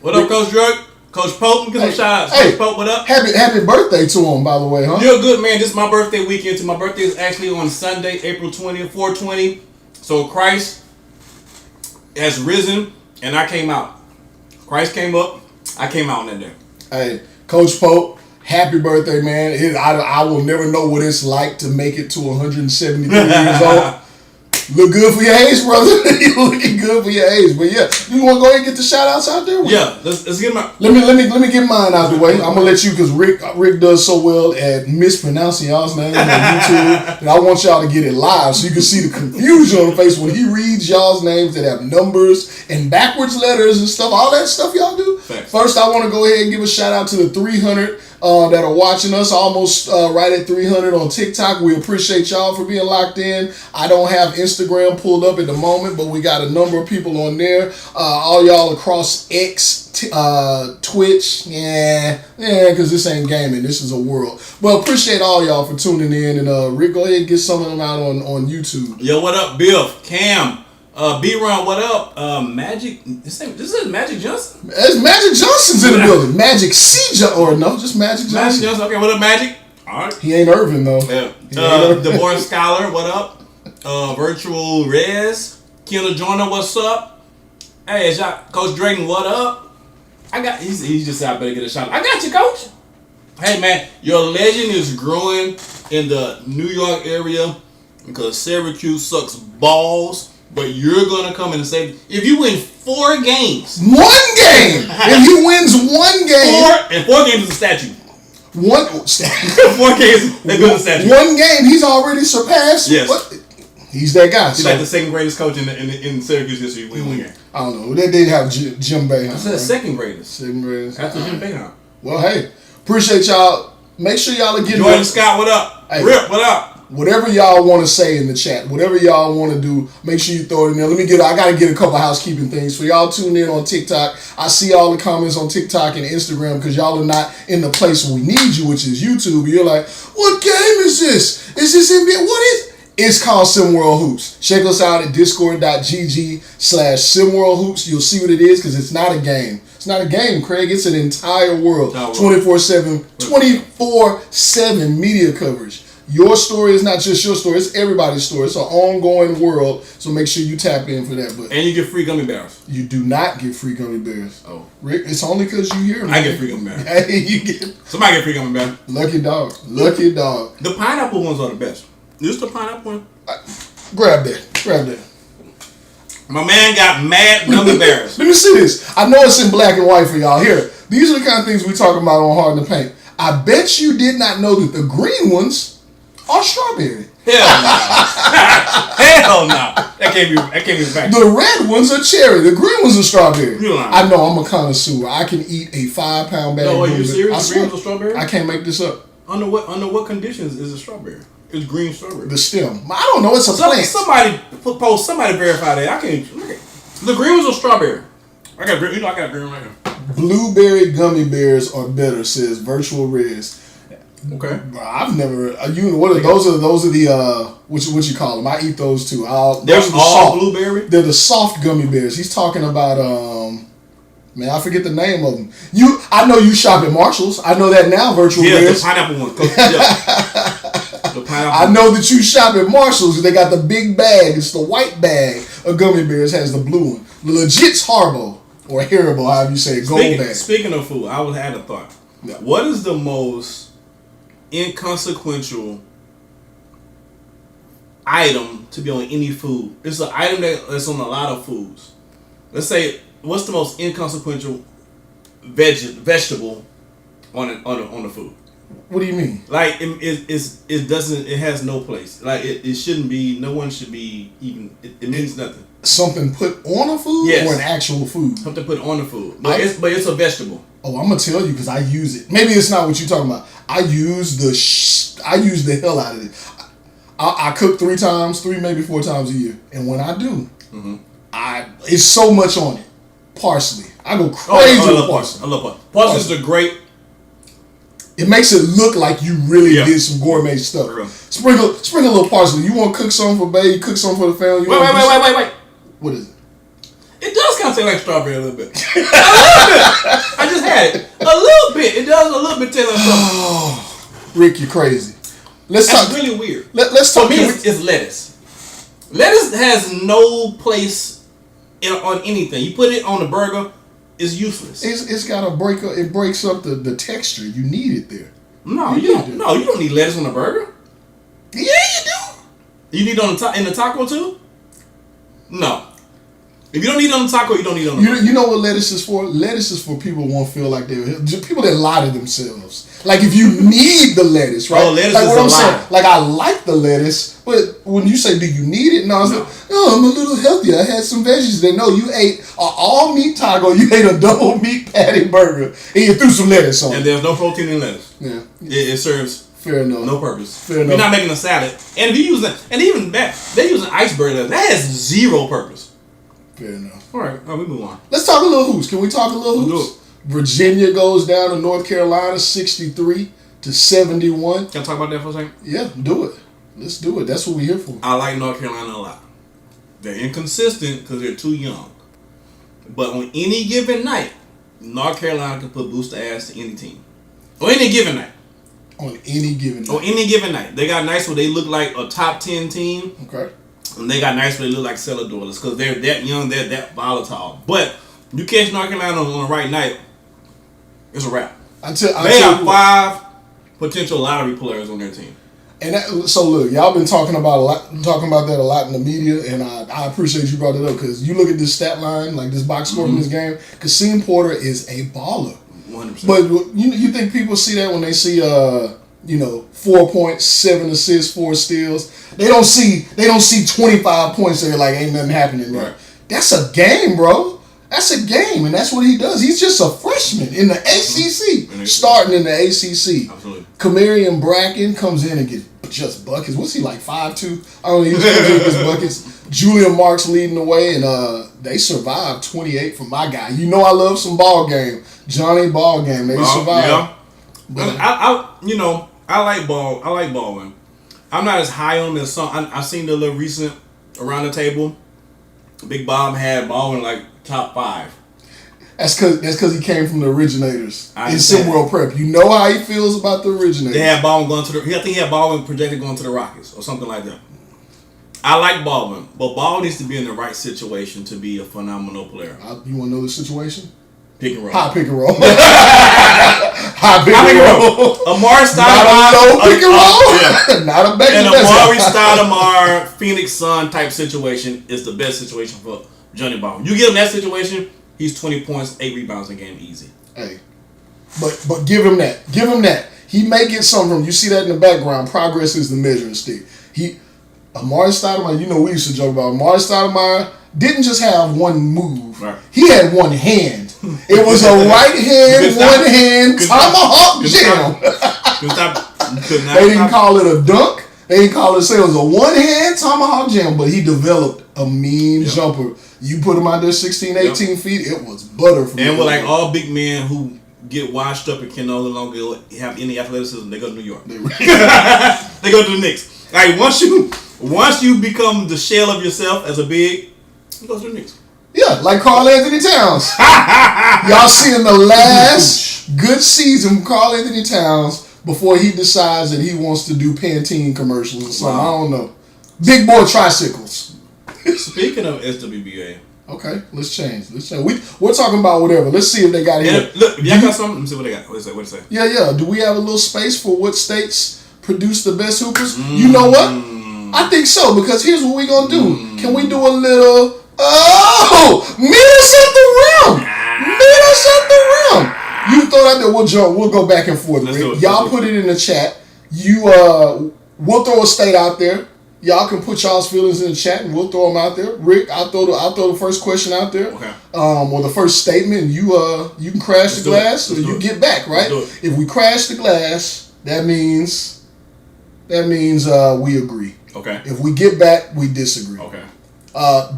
what up, Coach Drake? Coach Pope, give some shout outs. Hey, Coach Pope, what up? Happy birthday to him, by the way, huh? You're a good man. This is my birthday weekend. My birthday is actually on Sunday, April 20th, 4/20. So Christ has risen, and I came out. Christ came up, I came out in there. Hey, Coach Pope, happy birthday, man. I will never know what it's like to make it to 173 years old. Look good for your age, brother. You're looking good for your age. But yeah, you want to go ahead and get the shout outs out there? Yeah, let's get my. Let me get mine out the way. I'm gonna let you because Rick does so well at mispronouncing y'all's name on YouTube, and I want y'all to get it live so you can see the confusion on the face when he reads y'all's names that have numbers and backwards letters and stuff. All that stuff y'all do. Thanks. First, I want to go ahead and give a shout out to the 300 that are watching us, almost right at 300 on TikTok. We appreciate y'all for being locked in. I don't have Instagram pulled up at the moment, but we got a number of people on there. All y'all across X, Twitch, because this ain't gaming. This is a world. But appreciate all y'all for tuning in. And Rick, go ahead and get some of them out on YouTube. Yo, what up, Biff, Cam, B-Ron, what up? Magic, this is Magic Johnson? It's Magic Johnson's in the building. Magic C. Or no, just Magic Johnson. Magic Johnson, okay, what up, Magic? All right. He ain't Irvin, though. Yeah. DeBoer Scholar, what up? Virtual Rez, Kendall Joyner, what's up? Hey, it's y'all, Coach Drayton, what up? He's just said I better get a shot. I got you, Coach. Hey, man, your legend is growing in the New York area because Syracuse sucks balls. But you're going to come in and say, if you win 4 games. 1 game! If he wins 1 game. 4 games is a statue. 4 games, they build a statue. 1 game, he's already surpassed. Yes. He's that guy. He's like the second greatest coach in Syracuse history. I don't know. They did have Jim Boeheim. I said second greatest. Second greatest. After Jim Boeheim. Well, hey, appreciate y'all. Make sure y'all are getting Jordan Scott, what up? Hey, Rip, what up? Whatever y'all want to say in the chat, whatever y'all want to do, make sure you throw it in there. I got to get a couple housekeeping things. For y'all tune in on TikTok, I see all the comments on TikTok and Instagram because y'all are not in the place where we need you, which is YouTube. You're like, what game is this? Is this NBA? What is It's called SimWorld Hoops. Check us out at discord.gg/SimWorld Hoops. You'll see what it is because it's not a game. It's not a game, Craig. It's an entire world. 24/7, 24/7 media coverage. Your story is not just your story. It's everybody's story. It's an ongoing world. So make sure you tap in for that. But and you get free gummy bears. You do not get free gummy bears. Oh. Rick, it's only because you here. I get free gummy bears. Hey, Somebody get free gummy bears. Lucky dog. Lucky dog. The pineapple ones are the best. Is the pineapple one? Grab that. Grab that. My man got mad gummy bears. Let me see this. I know it's in black and white for y'all. Here, these are the kind of things we talking about on Hard in the Paint. I bet you did not know that the green ones are strawberry. Hell no. Hell no. That can't be fact. The red ones are cherry. The green ones are strawberry. You lying. I know. I'm a connoisseur. I can eat a 5-pound bag. No, are you of serious? The green ones are strawberry? I can't make this up. Under what conditions is it strawberry? It's green strawberry. The stem. I don't know. It's a plant. Somebody verify that. I can't. The green ones are strawberry. I got green. I got green right here. Blueberry gummy bears are better, says Virtual Riz. Okay. I've never. Those are the what you call them? I eat those too. They're all blueberry. They're the soft gummy bears.'s talking about man, I forget the name of them. I know you shop at Marshalls. I know that now. Virtual Riz. The pineapple one. The pineapple. I know that you shop at Marshalls. They got the big bag. It's the white bag of gummy bears. Has the blue one. The legit's Haribo or Haribo, however you say it. Gold bag. Speaking of food, I had a thought. Yeah. What is the most inconsequential item to be on any food? It's an item that's on a lot of foods. Let's say, what's the most inconsequential vegetable on the food? What do you mean? Like it has no place. Like it shouldn't be. No one should be even. It means nothing. Something put on a food, yes, or an actual food? Something put on the food, but it's a vegetable. Oh, I'm gonna tell you because I use it. Maybe it's not what you're talking about. I use the hell out of it. I cook 3 maybe 4 times a year, and when I do, it's so much on it. Parsley. I go crazy with parsley. I love parsley. Parsley is a great. It makes it look like you really did some gourmet stuff. Sprinkle a little parsley. You want to cook something for baby? Cook something for the family? Wait. What is it? It does kind of taste like strawberry a little bit. A little bit. I just had it. A little bit. It does a little bit taste like strawberry. Oh, Rick, you're crazy. That's really weird. Let's talk. For me, it's lettuce. Lettuce has no place on anything. You put it on a burger, it's useless. It's got to break up. It breaks up the texture. You need it there. No, you don't. No, you don't need lettuce on a burger. Yeah, you do. You need it in the taco too? No. If you don't need it on the taco, you don't need it on the burger. You know what lettuce is for? Lettuce is for people who won't feel like people that lie to themselves. Like if you need the lettuce, right? Oh, lettuce like is what a I'm lie. saying. Like I like the lettuce, but when you say, "Do you need it?" No, it's like, "Oh, I'm a little healthier. I had some veggies." Then no, you ate an all meat taco, you ate a double meat patty burger, and you threw some lettuce on it. And there's no protein in lettuce. Yeah, it serves fair enough. No purpose. Fair enough. You're not making a salad, and if you use and even that they use an iceberg lettuce. That has zero purpose. Fair enough. All right, we move on. Let's talk a little hoops. Can we talk a little hoops? Virginia goes down to North Carolina, 63-71. Can I talk about that for a second? Yeah, do it. Let's do it. That's what we're here for. I like North Carolina a lot. They're inconsistent because they're too young. But on any given night, North Carolina can put booster ass to any team. On any given night. On any given night. On any given night. They got nights where they look like a top 10 team. Okay. And they got nights where they look like cellar dwellers because they're that young, they're that volatile. But you catch North Carolina on the right night, it's a wrap. They have 5 potential lottery players on their team. And so look, y'all been talking about that a lot in the media, and I appreciate you brought it up because you look at this stat line, like this box score from this game. Kasim Porter is a baller. 100%. But you think people see that when they see 4 points, 7 assists, 4 steals? They don't see 25 points. They're like, ain't nothing happening there. Right. That's a game, bro. That's a game, and that's what he does. He's just a freshman in the ACC, starting in the ACC. Absolutely. Kamarian Bracken comes in and gets just buckets. What's he like, 5'2"? I don't know. He just comes in and gets buckets. Julian Marks leading the way, and they survived 28 from my guy. You know I love some ball game. Johnny Ball Game. They survived. Yeah. But I like ball. I like balling. I'm not as high on him as some. I've seen the little recent around the table. Big Bob had Baldwin like top 5. That's because he came from the originators in SimWorld Prep. You know how he feels about the originators. They had Baldwin going to the. I think he had Baldwin projected going to the Rockets or something like that. I like Baldwin, but Baldwin needs to be in the right situation to be a phenomenal player. You want to know the situation? Pick and roll. High pick and roll. High pick and roll. Amari Stoudemire. Not a low pick and roll. Yeah. Not a back and Amari Stoudemire, Phoenix Sun type situation is the best situation for Johnny Baldwin. You get him that situation, he's 20 points, 8 rebounds a game easy. Hey, but give him that. Give him that. He may get something from. You see that in the background. Progress is the measuring stick. Amari Stoudemire, you know we used to joke about Amari Stoudemire didn't just have one move. Right. He had one hand. It was a right hand, one hand tomahawk jam. They didn't call it a dunk. They didn't call it it was a one hand tomahawk jam, but he developed a mean jumper. You put him out there 16, 18 feet, it was butter for And with like all big men who get washed up and can no longer have any athleticism, they go to New York. They go to the Knicks. All right, once you become the shell of yourself as a big, you go to the Knicks. Yeah, like Karl Anthony Towns. Y'all seeing the last good season from Karl Anthony Towns before he decides that he wants to do Pantene commercials or something. Wow. I don't know. Big boy tricycles. Speaking of SWBA. Okay, let's change. We're talking about whatever. Let's see if they got here. Look, if y'all got something, let me see what they got. What it say? Yeah. Do we have a little space for what states produce the best hoopers? You know what? I think so, because here's what we're going to do. Can we do a little... meet us at the rim. Meet us at the rim. You throw that there. We'll go back and forth. Y'all put it in the chat. We'll throw a state out there. Y'all can put y'all's feelings in the chat, and we'll throw them out there. Rick, I'll throw the first question out there. Okay. Or the first statement. You can crash the glass, or you get back. Right. If we crash the glass, that means we agree. Okay. If we get back, we disagree. Okay.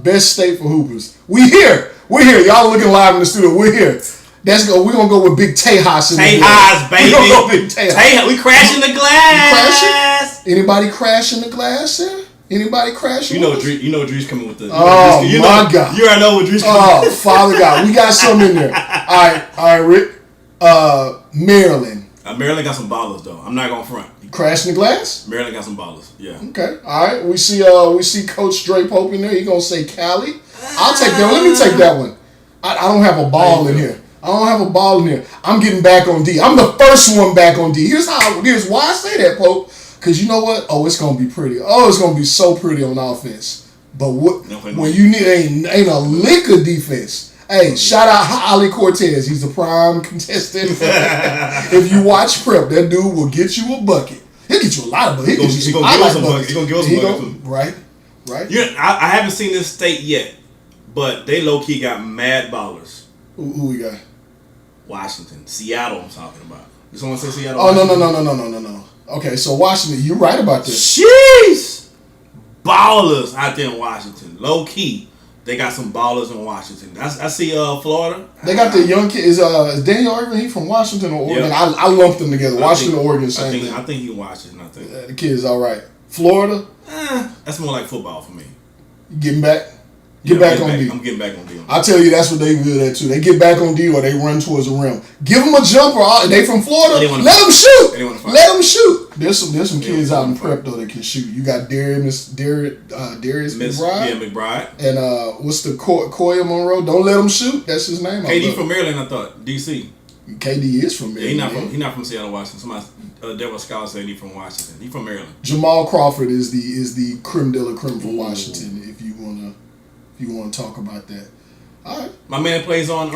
Best state for hoopers. We're here. Y'all looking live in the studio. We're here. We're gonna go with Big Tejas. Tejas, baby. We're gonna go Big Tejas. We crashing the glass. Anybody crashing the glass there? Anybody crashing? You know Dree's coming with the. Oh my God! You already know what Dree's coming. Oh Father God, we got some in there. All right, Rick. Maryland. Maryland got some ballers though. I'm not gonna front. Crashing the glass? Maryland got some ballers. Yeah. Okay. All right. We see Coach Dre Pope in there. He gonna say Cali. I'll take that. Let me take that one. I don't have a ball in here. I'm getting back on D. I'm the first one back on D. Here's why I say that, Pope. Because you know what? Oh, it's gonna be pretty. Oh, it's gonna be so pretty on offense. But when you need ain't a lick of defense. Hey, shout out Ali Cortez. He's a prime contestant. If you watch Prep, that dude will get you a bucket. He'll get you a lot of buckets. He's gonna give us some buckets. He's gonna give us some buckets. Right. I haven't seen this state yet, but they low key got mad ballers. Who we got? Washington, Seattle. I'm talking about. Did someone say Seattle? Oh no. Okay, so Washington, you're right about this. Jeez, ballers out there in Washington, low key. They got some ballers in Washington. I see Florida. They got the young kid. Is Daniel Irvin, he from Washington or Oregon? Yeah. I lumped them together. Washington, Oregon, same thing. I think he Washington. I think the kid's all right. Florida? That's more like football for me. You getting back? Get back on D. I'm getting back on D. I tell you, that's what they good at too. They get back on D or they run towards the rim. Give them a jumper. They from Florida. Let them shoot. Let them shoot. There's some kids out in Prep though that can shoot. You got Darius McBride. Yeah, McBride. And what's the Koya Monroe? Don't let him shoot. That's his name. KD from Maryland, I thought. DC. KD is from Maryland. Yeah, he's not from Seattle, Washington. Somebody, there was scholars saying he's from Washington. He's from Maryland. Jamal Crawford is the creme de la creme for Washington. If you want to talk about that. All right. My man plays on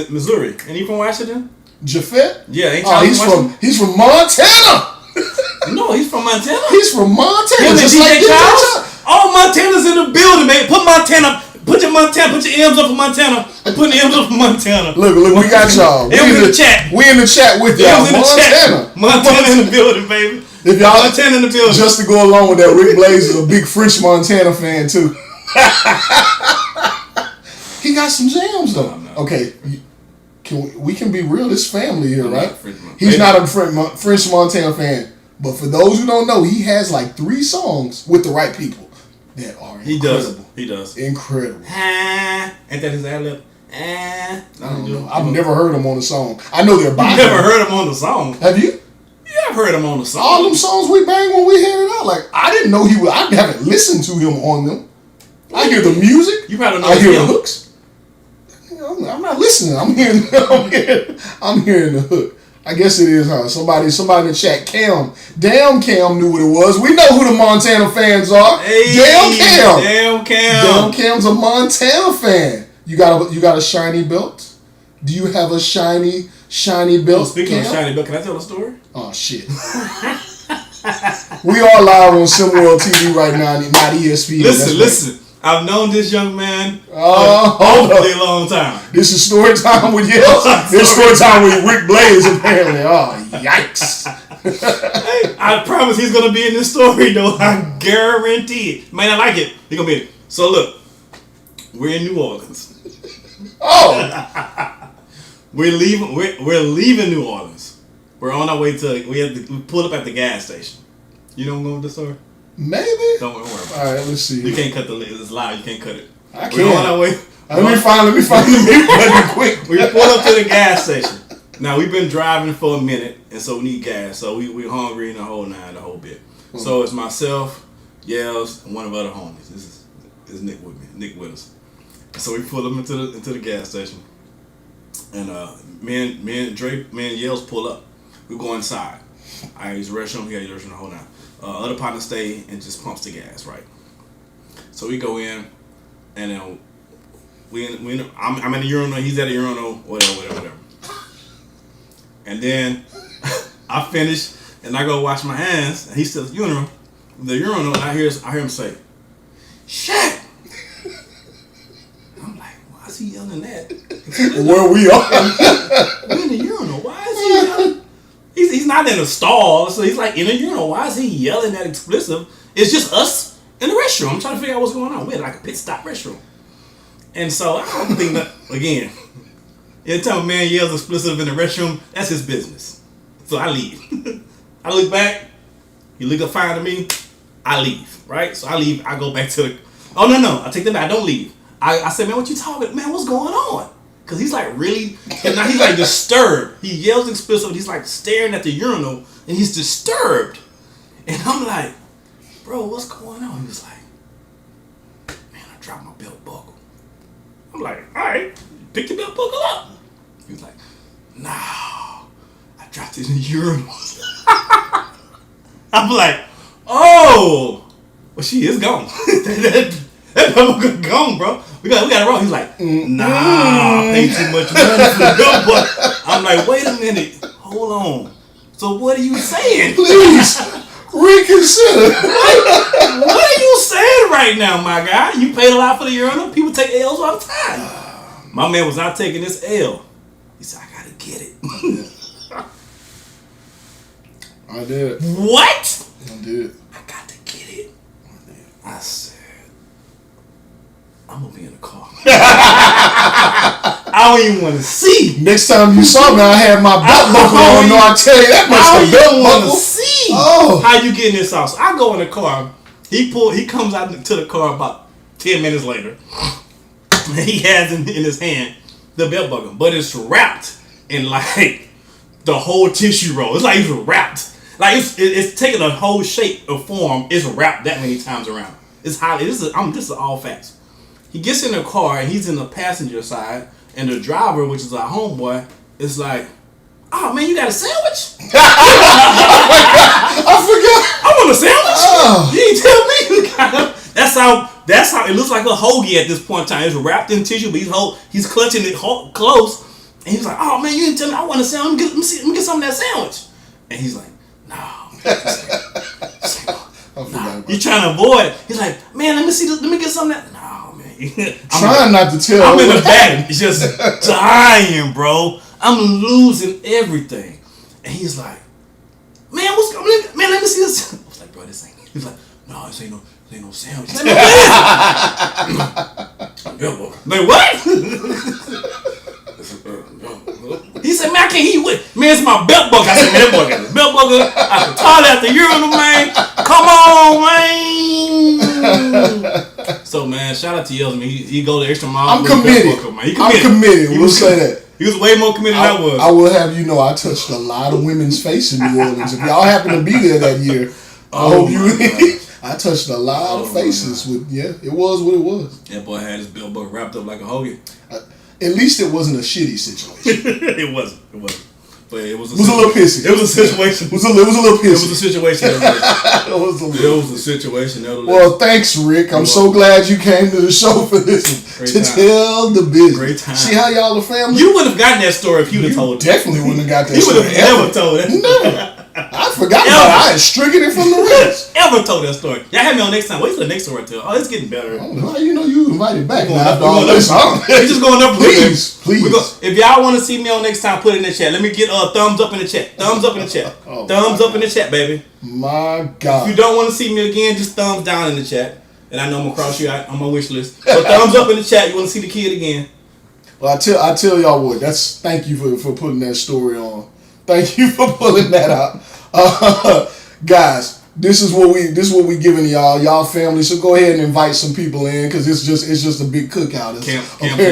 Missouri. And he from Washington? Jafet? Yeah, he's from Montana. No, he's from Montana. He's from Montana. Just like Charles? Oh, Montana's in the building, man. Put your M's up for Montana. I'm putting the M's up for Montana. Look, we got y'all. We in the chat. We in the chat with y'all. Montana in the building, baby. If y'all Montana in the building. Just to go along with that, Rick Blaze is a big French Montana fan too. He got some jams though. No. Okay, we can be real. This family here, right? He's not a French Montana fan. But for those who don't know, he has like 3 songs with the right people that are incredible. He does. Incredible. Ain't that his ad-lib? I don't know. I've never heard him on the song. I know they're by You never heard him on the song? Have you? Yeah, I've heard him on the song. All them songs we bang when we hear it out. Like, I didn't know he was. I haven't listened to him on them. I hear the music. You probably know I hear the him. hooks. I'm not listening. I'm hearing the hook. I guess it is, huh? Somebody in the chat, Cam. Damn, Cam knew what it was. We know who the Montana fans are. Hey, Damn, Cam's a Montana fan. You got a shiny belt? Do you have a shiny belt? Speaking Cam? of shiny belt, can I tell a story? Oh shit. We are live on SimWorld TV right now, not ESPN. Listen. I've known this young man for hold a long time. This is story time with Yells. This is story time with Rick Blaze, apparently. Oh, yikes. Hey, I promise he's going to be in this story, though. I guarantee it. You might not like it. He's going to be in it. So, look. We're in New Orleans. Oh. We're leaving New Orleans. We're on our way to... We pull up at the gas station. You know what I'm going with this story? Maybe. Don't worry about it. All right, let's see. You can't cut the lid. It's live. You can't cut it. I We're on our way. Let me find the mute button quick. We pull up to the gas station. Now, we've been driving for a minute, and so we need gas. So we're hungry and the whole bit. So it's myself, Yells, and one of our other homies. This is Nick with me. Nick with us. So we pull up into the gas station. And me and Yells pull up. We go inside. I use the restroom. He got to use the restroom the whole night. Other partner stay and just pumps the gas, right? So we go in, and then I'm in the urinal, he's at the urinal, whatever. And then I finish, and I go wash my hands, and he's still at the urinal, and I hear him say, "Shit!" I'm like, why is he yelling that? Where we are? We're in the urinal. Why is he yelling? He's not in a stall, so he's like in a urinal. Why is he yelling that explicit? It's just us in the restroom. I'm trying to figure out what's going on. We're like a pit stop restroom. And so I don't think that, again, every time a man yells explicit in the restroom, that's his business. So I leave. I look back, he look up fine to me, I leave, right? So I leave, I go back to the, no, I take that back, I don't leave. I say, man, what you talking, man, what's going on? Because he's like really, and now he's like disturbed. He yells explicit, he's like staring at the urinal, and he's disturbed. And I'm like, bro, what's going on? He was like, man, I dropped my belt buckle. I'm like, all right, pick your belt buckle up. He was like, no, I dropped it in the urinal. I'm like, oh, well, she is gone. That belt buckle gone, bro. We got it wrong. He's like, nah, I paid too much money for the belt buckle. I'm like, wait a minute, hold on. So what are you saying? Please reconsider. What are you saying right now, my guy? You paid a lot for the urinal. People take L's all the time. My man was not taking this L. He said, I gotta get it. I did. What? I did. I got to get it. I said, I'm gonna be in the car. I don't even want to see. Next time you saw me, I had my belt buckle on. No, I tell you that much. I The don't belt even want buckle. to see Oh. how you get in this house. I go in the car. He comes out to the car about 10 minutes later. He has in his hand the belt buckle, but it's wrapped in like the whole tissue roll. It's like it's wrapped. Like it's taking a whole shape or form. It's wrapped that many times around. It's highly. This is all facts. He gets in the car and he's in the passenger side, and the driver, which is our homeboy, is like, "Oh man, you got a sandwich?" I forgot. I want a sandwich. Oh. You didn't tell me you got it. That's how it looks like a hoagie at this point in time. It's wrapped in tissue, but he's clutching it close, and he's like, "Oh man, you didn't tell me I want a sandwich. Let me get some of that sandwich." And he's like, "No." You're trying to avoid it. He's like, "Man, let me get some of that." No, man. Trying not to tell. I'm in the back, just dying, bro. I'm losing everything. And he's like, "Man, what's going on? Man, let me see this." I was like, "Bro, this ain't." He's like, "No, this ain't no sandwich." Like, what? He said, "Man, I can't eat with." Man, it's my belt buckle. I said, "Man, that boy got his belt belt buckle out the toilet at the urinal, man. Come on, man. So, man, shout out to Yells, man. He go the extra mile. I'm committed. Buckle, man. I'm committed. We'll say that. He was way more committed than I was. I will have you know I touched a lot of women's face in New Orleans. If y'all happen to be there that year, I hope you. I touched a lot of faces with. Yeah, it was what it was. That boy had his belt buckle wrapped up like a hoagie. At least it wasn't a shitty situation. It wasn't. But it was a little pissy. It was a situation. It was a little pissy. It was a situation. It was a situation. Well, thanks, Rick. I'm so glad you came to the show for this to tell the business. Great time. See how y'all are family? You wouldn't have gotten that story if you'd have told it. Definitely wouldn't have got that story. You would have never told that. Never. I forgot about it. I had stricken it from the rest. Ever told that story. Y'all had me on next time. Wait till the next story I tell. Oh, it's getting better. How you know you invited back? We're just going up. Please. If y'all want to see me on next time, put it in the chat. Let me get a thumbs up in the chat. Thumbs up in the chat. Thumbs up in the chat, baby. My God. If you don't want to see me again, just thumbs down in the chat. And I know I'm going to cross you out on my wish list. But thumbs up in the chat. You want to see the kid again. Well, I tell y'all what. Thank you for putting that story on. Thank you for pulling that out. Guys, this is what we giving y'all family. So go ahead and invite some people in because it's just a big cookout. Cam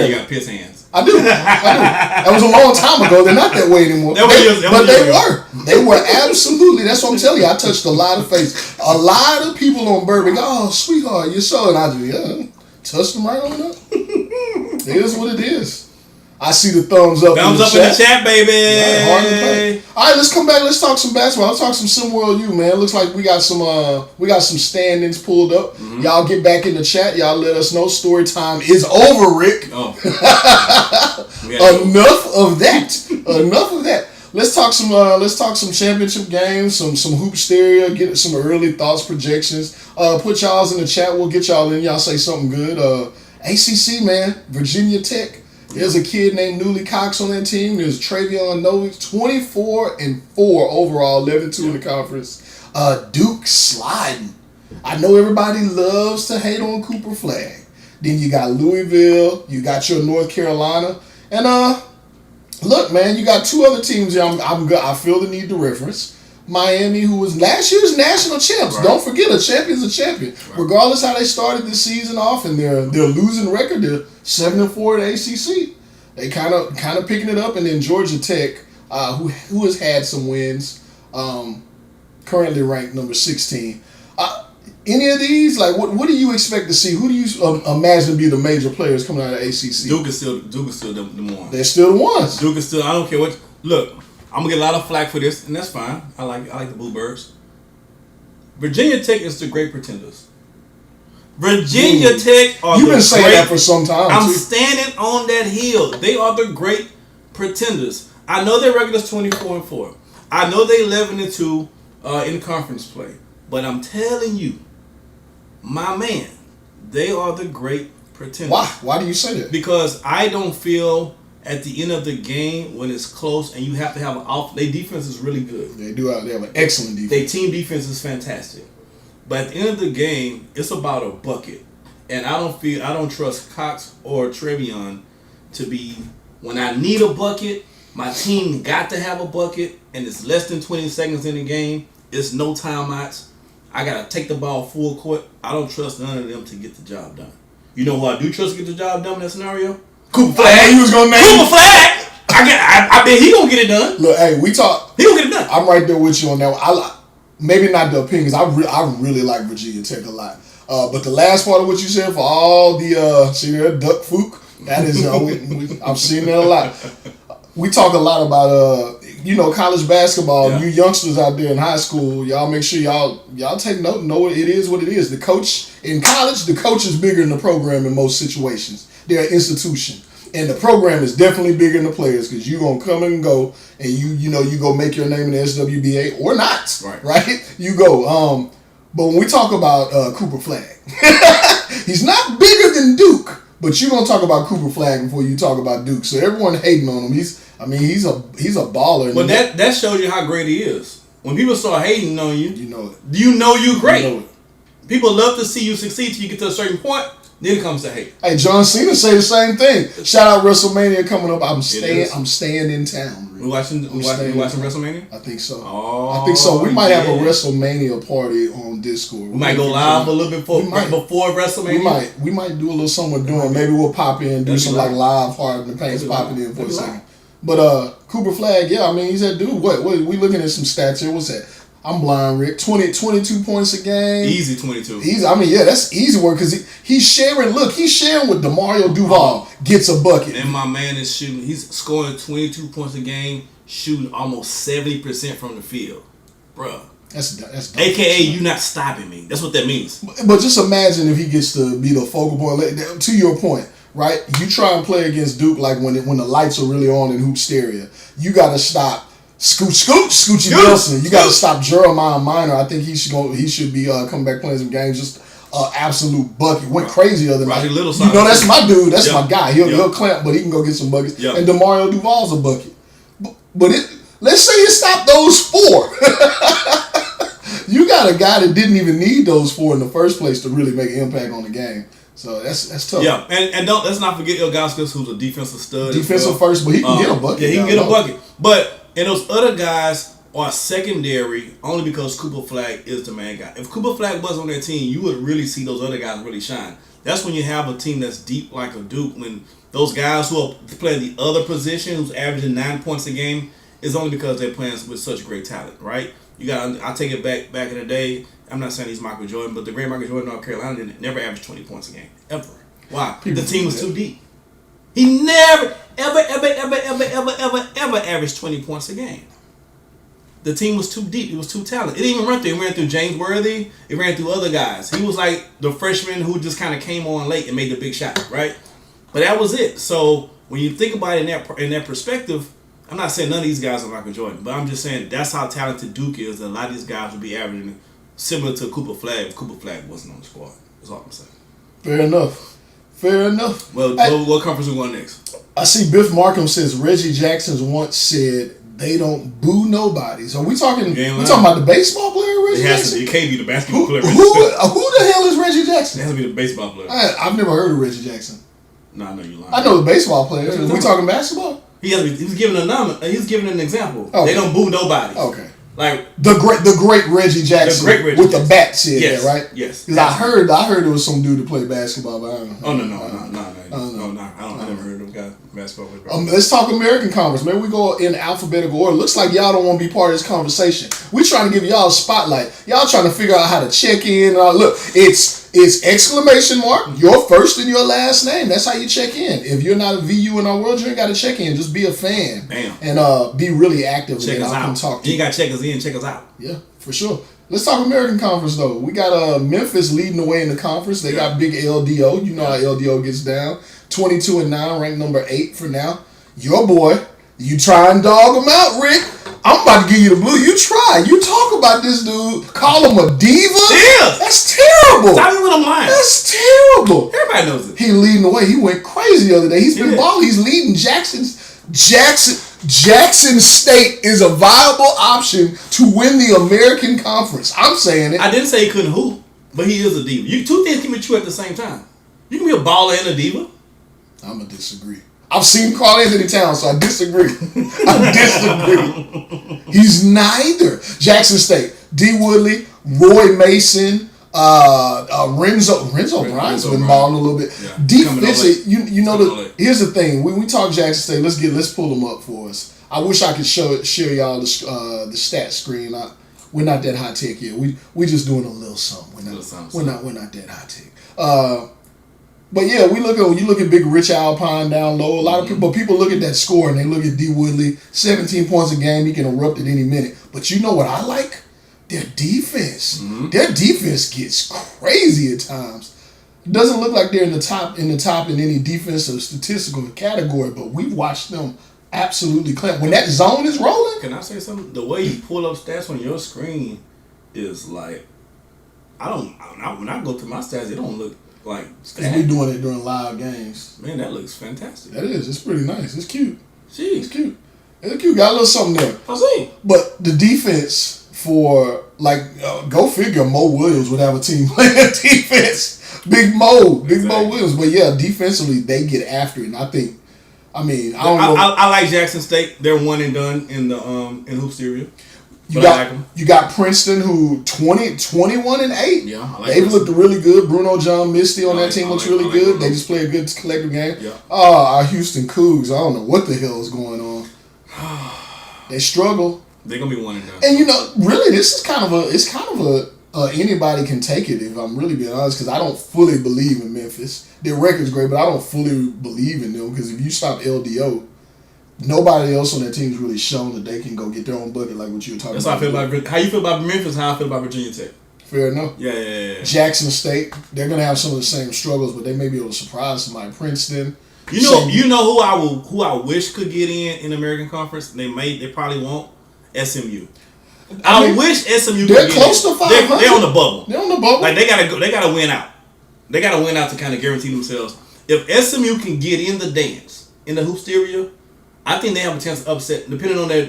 you got piss hands. I do. That was a long time ago. They're not that way anymore. They were absolutely. That's what I'm telling you. I touched a lot of faces. A lot of people on Bourbon go, "Oh, sweetheart, you're so," and I do. Yeah, touched them right on up. It is what it is. I see the thumbs up. Thumbs up in the chat, baby. Right, hard to play. All right, let's come back. Let's talk some basketball. Let's talk some SimWorld U, man. Looks like we got some standings pulled up. Mm-hmm. Y'all get back in the chat. Y'all let us know. Story time is over, Rick. Oh. Enough of that. Let's talk some championship games, some hoop stereo, get some early thoughts, projections. Put y'all's in the chat. We'll get y'all in. Y'all say something good. ACC, man. Virginia Tech. There's a kid named Newly Cox on that team. There's Travion Novick, 24-4 overall, 11-2 in the conference. Duke sliding. I know everybody loves to hate on Cooper Flag. Then you got Louisville. You got your North Carolina. And look, man, you got two other teams here I feel the need to reference. Miami, who was last year's national champs. Right. Don't forget, a champion's a champion. Right. Regardless how they started the season off and their losing record, they're 7-4 at ACC. They kind of picking it up, and then Georgia Tech, who has had some wins, currently ranked number 16. Any of these, like, what do you expect to see? Who do you imagine to be the major players coming out of ACC? Duke is still the ones. They're still the ones. Duke is still. I don't care what. Look. I'm gonna get a lot of flack for this, and that's fine. I like the Bluebirds. Virginia Tech is the great pretenders. Virginia Tech are You've been saying that for some time. I'm standing on that hill. They are the great pretenders. I know their record is 24-4. I know they 11-2 in conference play. But I'm telling you, my man, they are the great pretenders. Why? Why do you say that? Because I don't feel at the end of the game, when it's close and you have to have their defense is really good. They have an excellent defense. Their team defense is fantastic. But at the end of the game, it's about a bucket. And I don't trust Cox or Travion to be, when I need a bucket, my team got to have a bucket, and it's less than 20 seconds in the game. It's no timeouts. I got to take the ball full court. I don't trust none of them to get the job done. You know who I do trust to get the job done in that scenario? Cooper Flag. He was gonna name Cooper Flag. I bet he gonna get it done. Look, hey, we talk. He gonna get it done. I'm right there with you on that one. Maybe not the opinions. I really like Virginia Tech a lot. But the last part of what you said for all the duck fook, that is I've seen that a lot. We talk a lot about college basketball. Yeah. You youngsters out there in high school, y'all make sure y'all take note. Know it is what it is. The coach in college, the coach is bigger than the program in most situations. They're an institution. And the program is definitely bigger than the players because you're going to come and go and you go make your name in the SWBA or not. Right? You go. But when we talk about Cooper Flag, he's not bigger than Duke, but you're going to talk about Cooper Flag before you talk about Duke. So everyone hating on him. He's a baller. But that shows you how great he is. When people start hating on you, you know it. You know you great. You know it. People love to see you succeed till you get to a certain point. Then it comes to hate. Hey, John Cena say the same thing. Shout out WrestleMania coming up. I'm staying in town. We watching WrestleMania? I think so. Oh, I think so. We might have a WrestleMania party on Discord. We might go live a little bit before WrestleMania. We might do a little something we're doing. Maybe we'll pop in, do some like live Hard in the Paints popping in for a second. But Cooper Flag, yeah, I mean, he's that dude. What we looking at some stats here? What's that? I'm blind, Rick. 22 points a game. Easy 22. That's easy work because he's sharing. Look, he's sharing with DeMario Duval. Gets a bucket. And my man is shooting. He's scoring 22 points a game, shooting almost 70% from the field, bruh. That's AKA you not stopping me. That's what that means. But just imagine if he gets to be the focal point. To your point, right? You try and play against Duke like when the lights are really on in Hoopsteria. You got to stop. Scoochie Wilson. You got to stop Jeremiah Minor. I think he should be coming back playing some games. Just absolute bucket. Went crazy the other night. That's my dude. That's my guy. He'll clamp, but he can go get some buckets. Yep. And DeMario Duval's a bucket. But let's say you stop those 4. You got a guy that didn't even need those 4 in the first place to really make an impact on the game. So that's tough. Yeah, and let's not forget Ilgauskas, who's a defensive stud. Defensive first, but he can get a bucket. Yeah, he can get a bucket. But and those other guys are secondary only because Cooper Flag is the main guy. If Cooper Flag was on that team, you would really see those other guys really shine. That's when you have a team that's deep like a Duke. When those guys who are playing the other position, who's averaging 9 points a game, is only because they're playing with such great talent, right? I take it back in the day. I'm not saying he's Michael Jordan, but the great Michael Jordan, North Carolina, never averaged 20 points a game ever. Why? The team was too deep. He never, ever averaged 20 points a game. The team was too deep. It was too talented. It didn't even run through. It ran through James Worthy. It ran through other guys. He was like the freshman who just kind of came on late and made the big shot, right? But that was it. So when you think about it in that perspective, I'm not saying none of these guys are Michael Jordan, but I'm just saying that's how talented Duke is. That a lot of these guys would be averaging similar to Cooper Flag if Cooper Flag wasn't on the squad. That's all I'm saying. Fair enough. Well, what conference we going next? I see Biff Markham says Reggie Jackson once said they don't boo nobody. So we talking about the baseball player Reggie Jackson? It can't be the basketball player. Who the hell is Reggie Jackson? It has to be the baseball player. I've never heard of Reggie Jackson. No, I know you lying. I know the baseball player. We talking basketball? He was giving a number. He's giving an example. Okay. They don't boo nobody. Okay. Like the great Reggie Jackson with the bat said that, right? Yes. Because I heard there was some dude that played basketball, but I don't know. Oh no. I never heard of guy basketball. Let's talk American Conference. Maybe we go in alphabetical order. Looks like y'all don't want to be part of this conversation. We're trying to give y'all a spotlight. Y'all trying to figure out how to check in. Look, it's exclamation mark, your first and your last name. That's how you check in. If you're not a VU in our world, you ain't got to check in. Just be a fan. Bam. And be really active. Check us out. Talk to you ain't got to check us in, check us out. Yeah, for sure. Let's talk American Conference, though. We got Memphis leading the way in the conference. They got big LDO. You know how LDO gets down. 22-9, ranked number 8 for now. Your boy, you try and dog him out, Rick. I'm about to give you the blue. You try. You talk about this dude. Call him a diva. Yeah. That's terrible. Stop me when I'm lying. That's terrible. Everybody knows it. He leading the way. He went crazy the other day. He's been balling. He's leading Jackson State is a viable option to win the American Conference. I'm saying it. I didn't say he couldn't hoop, but he is a diva. Two things can be true at the same time. You can be a baller and a diva. I'm going to disagree. I've seen Carl Anthony Towns, so I disagree. He's neither. Jackson State, D. Woodley, Roy Mason, Renzo Bryant's been balling a little bit. Yeah. Defensive, you know here's the thing. When we talk Jackson State, let's pull them up for us. I wish I could share y'all the stat screen. We're not that high tech yet. We just doing a little something. We're not that high tech. But yeah, you look at Big Rich Alpine down low. A lot of people look at that score and they look at D. Woodley, 17 points a game. He can erupt at any minute. But you know what I like? Their defense. Mm-hmm. Their defense gets crazy at times. It doesn't look like they're in the top in any defensive statistical category, but we've watched them absolutely clamp. When that zone is rolling. Can I say something? The way you pull up stats on your screen is like, when I go to my stats, it don't look like stats. We doing it during live games. Man, that looks fantastic. That is. It's pretty nice. It's cute. Jeez. It's cute. It's cute. Got a little something there. I see. But the defense for, go figure, Mo Williams would have a team playing defense Big Mo Williams. But yeah, defensively they get after it. And I think, I don't know. I like Jackson State. They're one and done in the in Hoops area. You got Princeton who 21-8. Yeah, I like They've Princeton. looked really good. Bruno John Misty on that team looks really good. Bruno. They just play a good collective game. Yeah. Our Houston Cougs, I don't know what the hell is going on. They struggle. They're gonna be one and done. And really, this is kind of a anybody can take it if I'm really being honest, because I don't fully believe in Memphis. Their record's great, but I don't fully believe in them because if you stop LDO, nobody else on that team's really shown that they can go get their own bucket like what you were talking That's about. how I feel about. How you feel about Memphis? How I feel about Virginia Tech. Fair enough. Yeah. Jackson State, they're gonna have some of the same struggles, but they may be able to surprise somebody. Princeton. You know who I wish could get in the American Conference. They probably won't. SMU. I wish SMU. They're could close get to in. 500. They're on the bubble. They're on the bubble. Like they gotta win out. They gotta win out to kind of guarantee themselves. If SMU can get in the dance in the Hoopsteria, I think they have a chance to upset, depending on where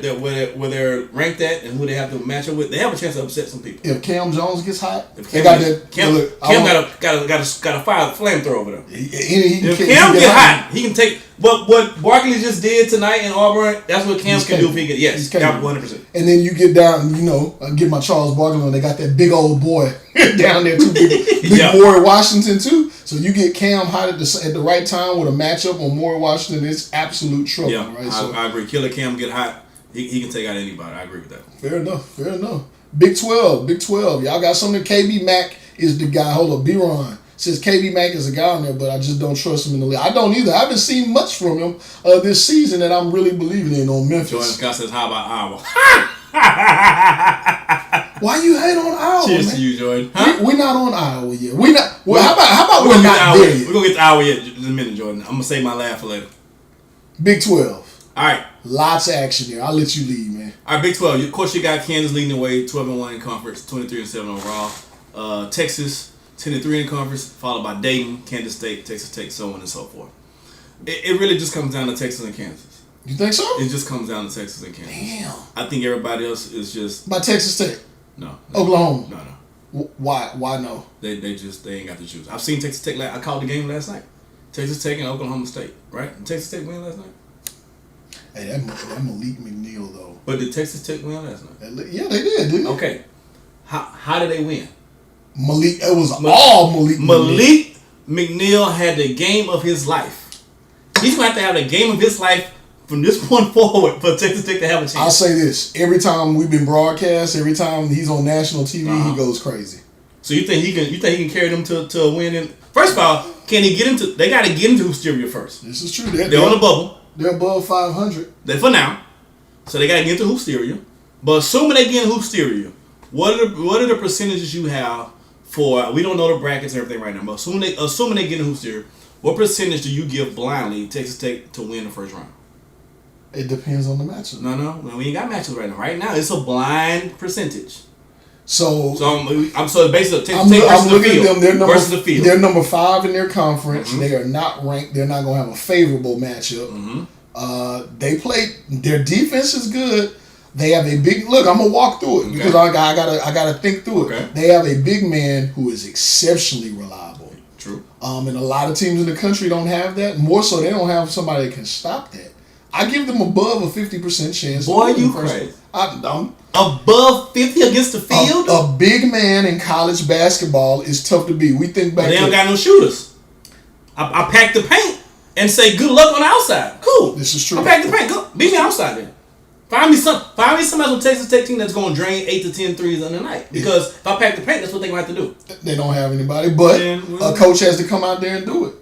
they're ranked at and who they have to match up with. They have a chance to upset some people. If Cam Jones gets hot, Cam got a fire flamethrower over there. If Cam get hot, he can take what Barkley just did tonight in Auburn. That's what Cam can do if he get 100%. And then you get down, I get my Charles Barkley on. They got that big old boy down there too, big Maury Washington too. So you get Cam hot at the right time with a matchup on Maury Washington. It's absolute trouble, right? So I agree. Killer Cam get hot, he can take out anybody. I agree with that. Fair enough. Big 12. Y'all got something. KB Mack is the guy. Hold up, B-Ron says KB Mack is a guy on there, but I just don't trust him in the league. I don't either. I haven't seen much from him this season that I'm really believing in on Memphis. Jordan Scott says, "How about Iowa?" Why you hate on Iowa? Cheers man? to you, Jordan. Huh? We're not on Iowa yet. We not. Well, how about we're not there yet? We're gonna get to Iowa yet in a minute, Jordan. I'm gonna save my laugh for later. Big 12. All right. Lots of action there. I'll let you lead, man. All right, Big 12. Of course, you got Kansas leading the way, 12-1 in conference, 23-7 overall. Texas, 10-3 in conference, followed by Dayton, Kansas State, Texas Tech, so on and so forth. It really just comes down to Texas and Kansas. You think so? It just comes down to Texas and Kansas. Damn. I think everybody else is just... By Texas Tech? No. Oklahoma? No. Why no? They ain't got to choose. I've seen Texas Tech. I called the game last night. Texas Tech and Oklahoma State, right? Did Texas Tech win last night? Hey, that Malik McNeil though. But did Texas Tech win last night? Yeah, they did, didn't they? Okay. How did they win? Malik. It was all Malik. Malik McNeil had the game of his life. He's going to have the game of his life from this point forward for Texas Tech to have a chance. I'll say this: every time we've been broadcast, every time he's on national TV, he goes crazy. So you think he can carry them to a win? And first of all, can he get into? They got to get into Hysteria first. This is true. They're on the bubble. They're above 500. They're for now. So they got to get into Hysteria. But assuming they get in Hysteria, what are the percentages you have for? We don't know the brackets and everything right now. But assuming they get in Hysteria, what percentage do you give blindly Texas Tech to win the first round? It depends on the matchup. No, we ain't got matchups right now. Right now, it's a blind percentage. So basically, Texas Tech I'm versus the looking field. at them. Versus the field. They're number 5 in their conference. Mm-hmm. They are not ranked. They're not going to have a favorable matchup. Mm-hmm. They play. Their defense is good. They have a big look. I'm gonna walk through it because I gotta think through it. Okay. They have a big man who is exceptionally reliable. True. And a lot of teams in the country don't have that. More so, they don't have somebody that can stop that. I give them above a 50% chance. Boy, you crazy. I'm above 50 against the field. A big man in college basketball is tough to beat. We think back. They don't got no shooters. I pack the paint and say good luck on the outside. Cool. This is true. I pack the paint. Go beat me outside then. Find me somebody on Texas Tech team that's going to drain 8 to 10 threes in the night. Because if I pack the paint, that's what they're going to have to do. They don't have anybody, but a coach has to come out there and do it.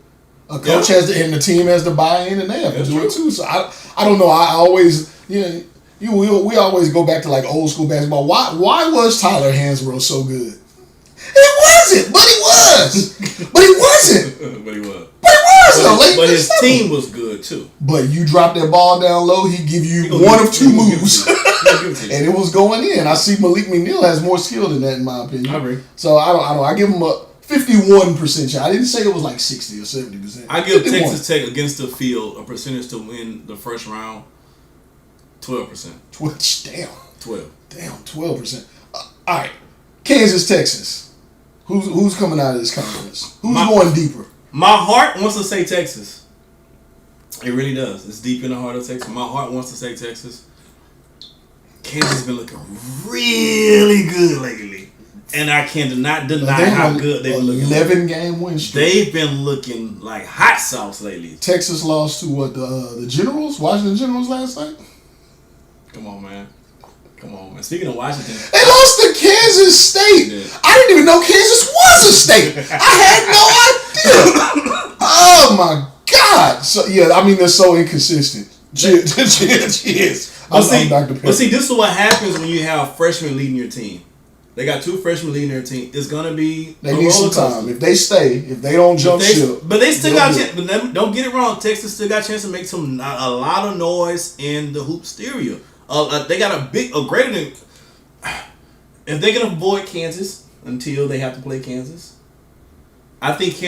A coach has to, and the team has to buy in, and they have to do it too. So I don't know. I always, we always go back to like old school basketball. Why was Tyler Hansbrough so good? He wasn't, but he was. But he wasn't. But he was. But his team was good too. But you drop that ball down low, he give you one of two moves, and it was going in. I see Malik McNeil has more skill than that in my opinion. I agree. So I don't. I give him a 51% chance. I didn't say it was like 60 or 70%. I give 51. Texas Tech against the field a percentage to win the first round. 12%. 12. Damn. 12. Damn. 12%. All right. Kansas, Texas. Who's coming out of this conference? Who's going deeper? My heart wants to say Texas. It really does. It's deep in the heart of Texas. My heart wants to say Texas. Kansas has been looking really good lately. And I cannot deny how good they've been looking. 11-game win streak. They've been looking like hot sauce lately. Texas lost to what, the Generals? Washington Generals last night? Come on, man. Speaking of Washington, they lost to Kansas State. I didn't even know Kansas was a state. I had no idea. Oh my God. So yeah, I mean they're so inconsistent. Cheers. But see, this is what happens when you have freshmen leading your team. They got 2 freshmen leading their team. It's gonna be they need some time. If they stay, if they don't jump ship, but they still got a chance. But don't get it wrong. Texas still got a chance to make a lot of noise in the hoop stereo. They got a greater than. If they can avoid Kansas until they have to play Kansas, I think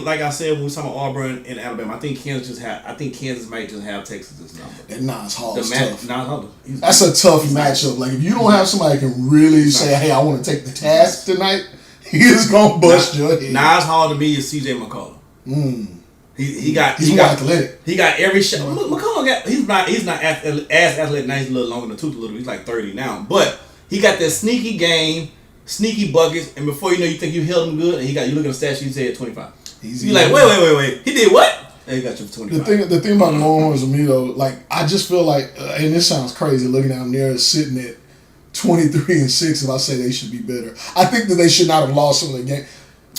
like I said when we were talking about Auburn and Alabama, I think Kansas might just have Texas's number. That Nas Hall is tough. Nas Hall, that's a tough matchup. Like if you don't have somebody that can really say, "Hey, I want to take the task tonight," he is gonna bust your head. Nas Hall to me is C.J. McCollum. He's more athletic. He got every shot. McCollum he's not as athletic now. He's a little longer in the tooth a little. He's like 30 now, but he got that sneaky game, sneaky buckets, and before you know, you think you held him good, and you look at the stat sheet, he said 25. You're like, wait, he did what? And he got you for 25. The thing about the Longhorns with me though, like I just feel like, and this sounds crazy looking at them there sitting at 23-6. If I say they should be better, I think that they should not have lost some of the game.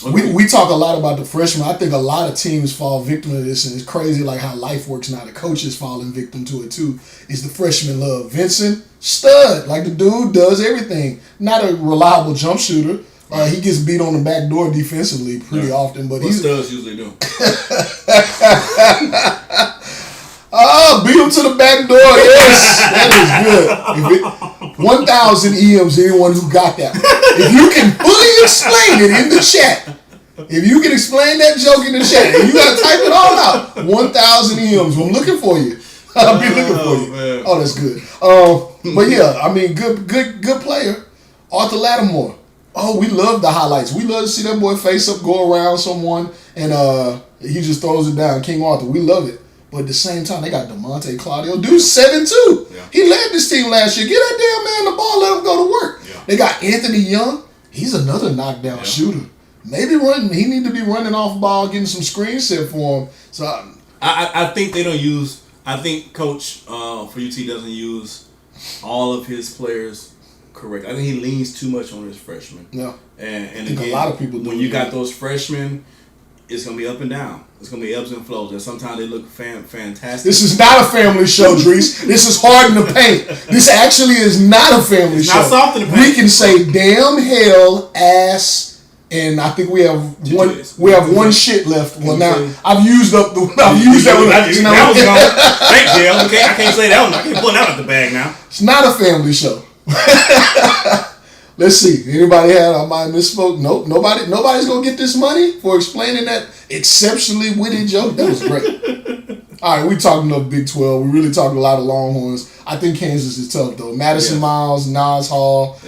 Okay. We talk a lot about the freshmen. I think a lot of teams fall victim to this, and it's crazy like how life works now. The coaches falling victim to it too. Is the freshman love. Vincent, stud. Like the dude does everything. Not a reliable jump shooter. He gets beat on the back door defensively pretty often, but studs usually do. Beat him to the back door. Yes, that is good. 1,000 EMs, anyone who got that. If you can fully explain it in the chat, if you can explain that joke in the chat, and you got to type it all out, 1,000 EMs. I'm looking for you. I'll be looking for you. Man. Oh, that's good. But yeah, I mean, good player. Arthur Lattimore. Oh, we love the highlights. We love to see that boy face up, go around someone, and he just throws it down. King Arthur, we love it. But at the same time, they got DeMonte Claudio. Dude's 7'2". Yeah. He led this team last year. Get that damn man the ball, let him go to work. Yeah. They got Anthony Young. He's another knockdown shooter. Maybe he need to be running off ball, getting some screens set for him. So I think they don't use. I think Coach for UT doesn't use all of his players correct. I think he leans too much on his freshmen. Yeah, and again, a lot of people do. When you got those freshmen, it's gonna be up and down. It's gonna be ebbs and flows, and sometimes they look fantastic. This is not a family show, Dries. This is hard in the paint. This actually is not a family show. Not soft in the paint. We can say damn, hell, ass, and I think we have one. We have one shit left. Well, now I've used up the. I've used that one. That was gone. Thanks, Dale. Okay, I can't say that one. I can't pull that out the bag now. It's not a family show. Let's see. Anybody had? I might misspoke. Nope. Nobody's gonna get this money for explaining that exceptionally witty joke. That was great. All right, we talking about Big 12. We really talking a lot of Longhorns. I think Kansas is tough though. Madison Miles, Nas Hall,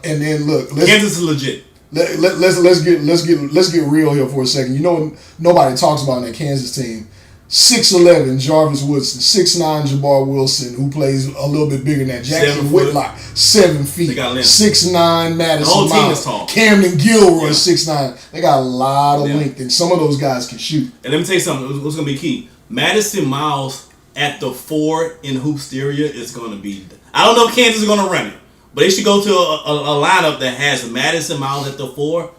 and then look. Kansas is legit. Let's get real here for a second. You know what nobody talks about in that Kansas team? 6'11" Jarvis Woodson, 6'9" Jabbar Wilson, who plays a little bit bigger than that. Jackson Whitlock, 7 feet. 6'9" Madison Miles. Camden Gilroy, 6'9". They got a lot of length, and some of those guys can shoot. And let me tell you something. What's going to be key? Madison Miles at the 4 in Hoopsteria is going to be. I don't know if Kansas is going to run it, but they should go to a lineup that has Madison Miles at the 4.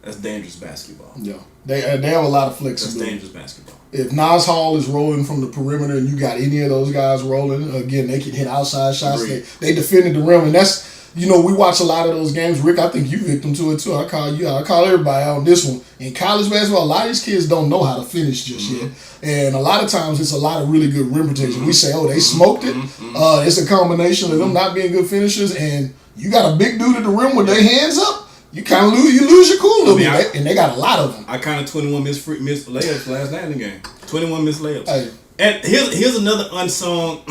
That's dangerous basketball. Yeah, they have a lot of flexibility. That's dangerous basketball. If Nas Hall is rolling from the perimeter and you got any of those guys rolling, again, they can hit outside shots. They defended the rim, and that's, we watch a lot of those games. Rick, I think you victim to it too. I call you out. I call everybody out on this one. In college basketball, a lot of these kids don't know how to finish just yet. And a lot of times it's a lot of really good rim protection. We say, they smoked it. It's a combination of them not being good finishers, and you got a big dude at the rim with their hands up. You kind of lose your cool a little bit, and they got a lot of them. I kind of 21 missed layups last night in the game. 21 missed layups. Hey. And here's another unsung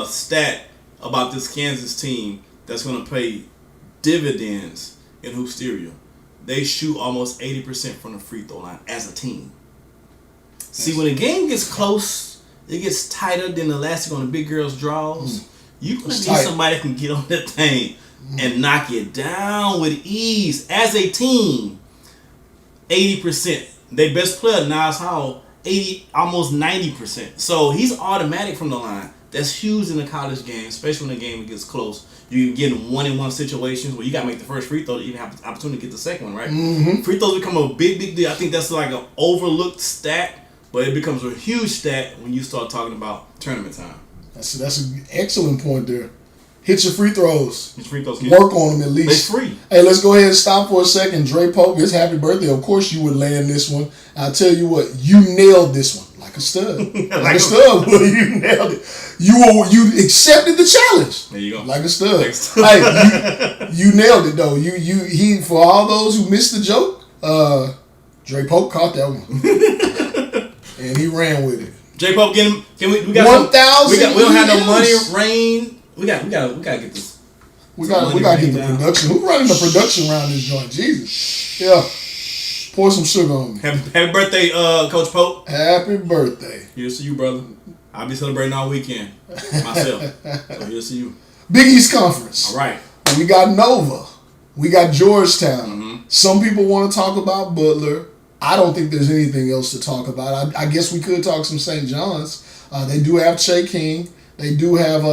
stat about this Kansas team that's going to pay dividends in Hoopsteria. they shoot almost 80% from the free throw line as a team. See, when the game gets close, it gets tighter than elastic on the big girls' draws. You can see somebody that can get on that thing and knock it down with ease. As a team, 80%. Their best player, Nas Howell, 80, almost 90%. So he's automatic from the line. That's huge in the college game, especially when the game gets close. You get in 1-on-1 situations where you got to make the first free throw to even have the opportunity to get the second one, right? Mm-hmm. Free throws become a big deal. I think that's like an overlooked stat, but it becomes a huge stat when you start talking about tournament time. That's an excellent point there. Hit your free throws. Hit your free throws. Work on them at least. They're free. Hey, let's go ahead and stop for a second. Dre Pope, it's happy birthday. Of course you would land this one. I'll tell you what, you nailed this one. Like a stud. like a stud, boy. You nailed it. You accepted the challenge. There you go. Like a stud. Hey, you nailed it though. He for all those who missed the joke, Dre Pope caught that one. And he ran with it. J Pope, we got 1,000. We don't have no money, rain. We got to get this. We got to get the production. Who's running the production around this joint? Jesus. Yeah. Pour some sugar on me. Happy birthday, Coach Pope. Happy birthday. Here's to you, brother. I'll be celebrating all weekend myself. So here's to you. Big East Conference. All right. We got Nova. We got Georgetown. Mm-hmm. Some people want to talk about Butler. I don't think there's anything else to talk about. I guess we could talk some St. John's. They do have Shea King. They do have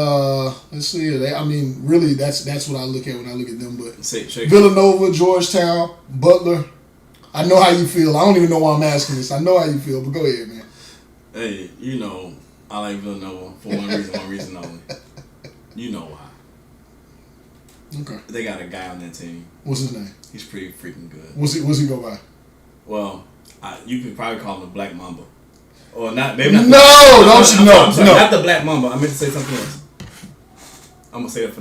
let's see. Really, that's what I look at when I look at them. But Villanova, Georgetown, Butler. I know how you feel. I don't even know why I'm asking this. I know how you feel, but go ahead, man. Hey, I like Villanova for one reason only. You know why. Okay. They got a guy on that team. What's his name? He's pretty freaking good. What's he go by? Well, you could probably call him the Black Mamba. Or not, maybe not. No, not the Black Mamba. I meant to say something else. I'm gonna say that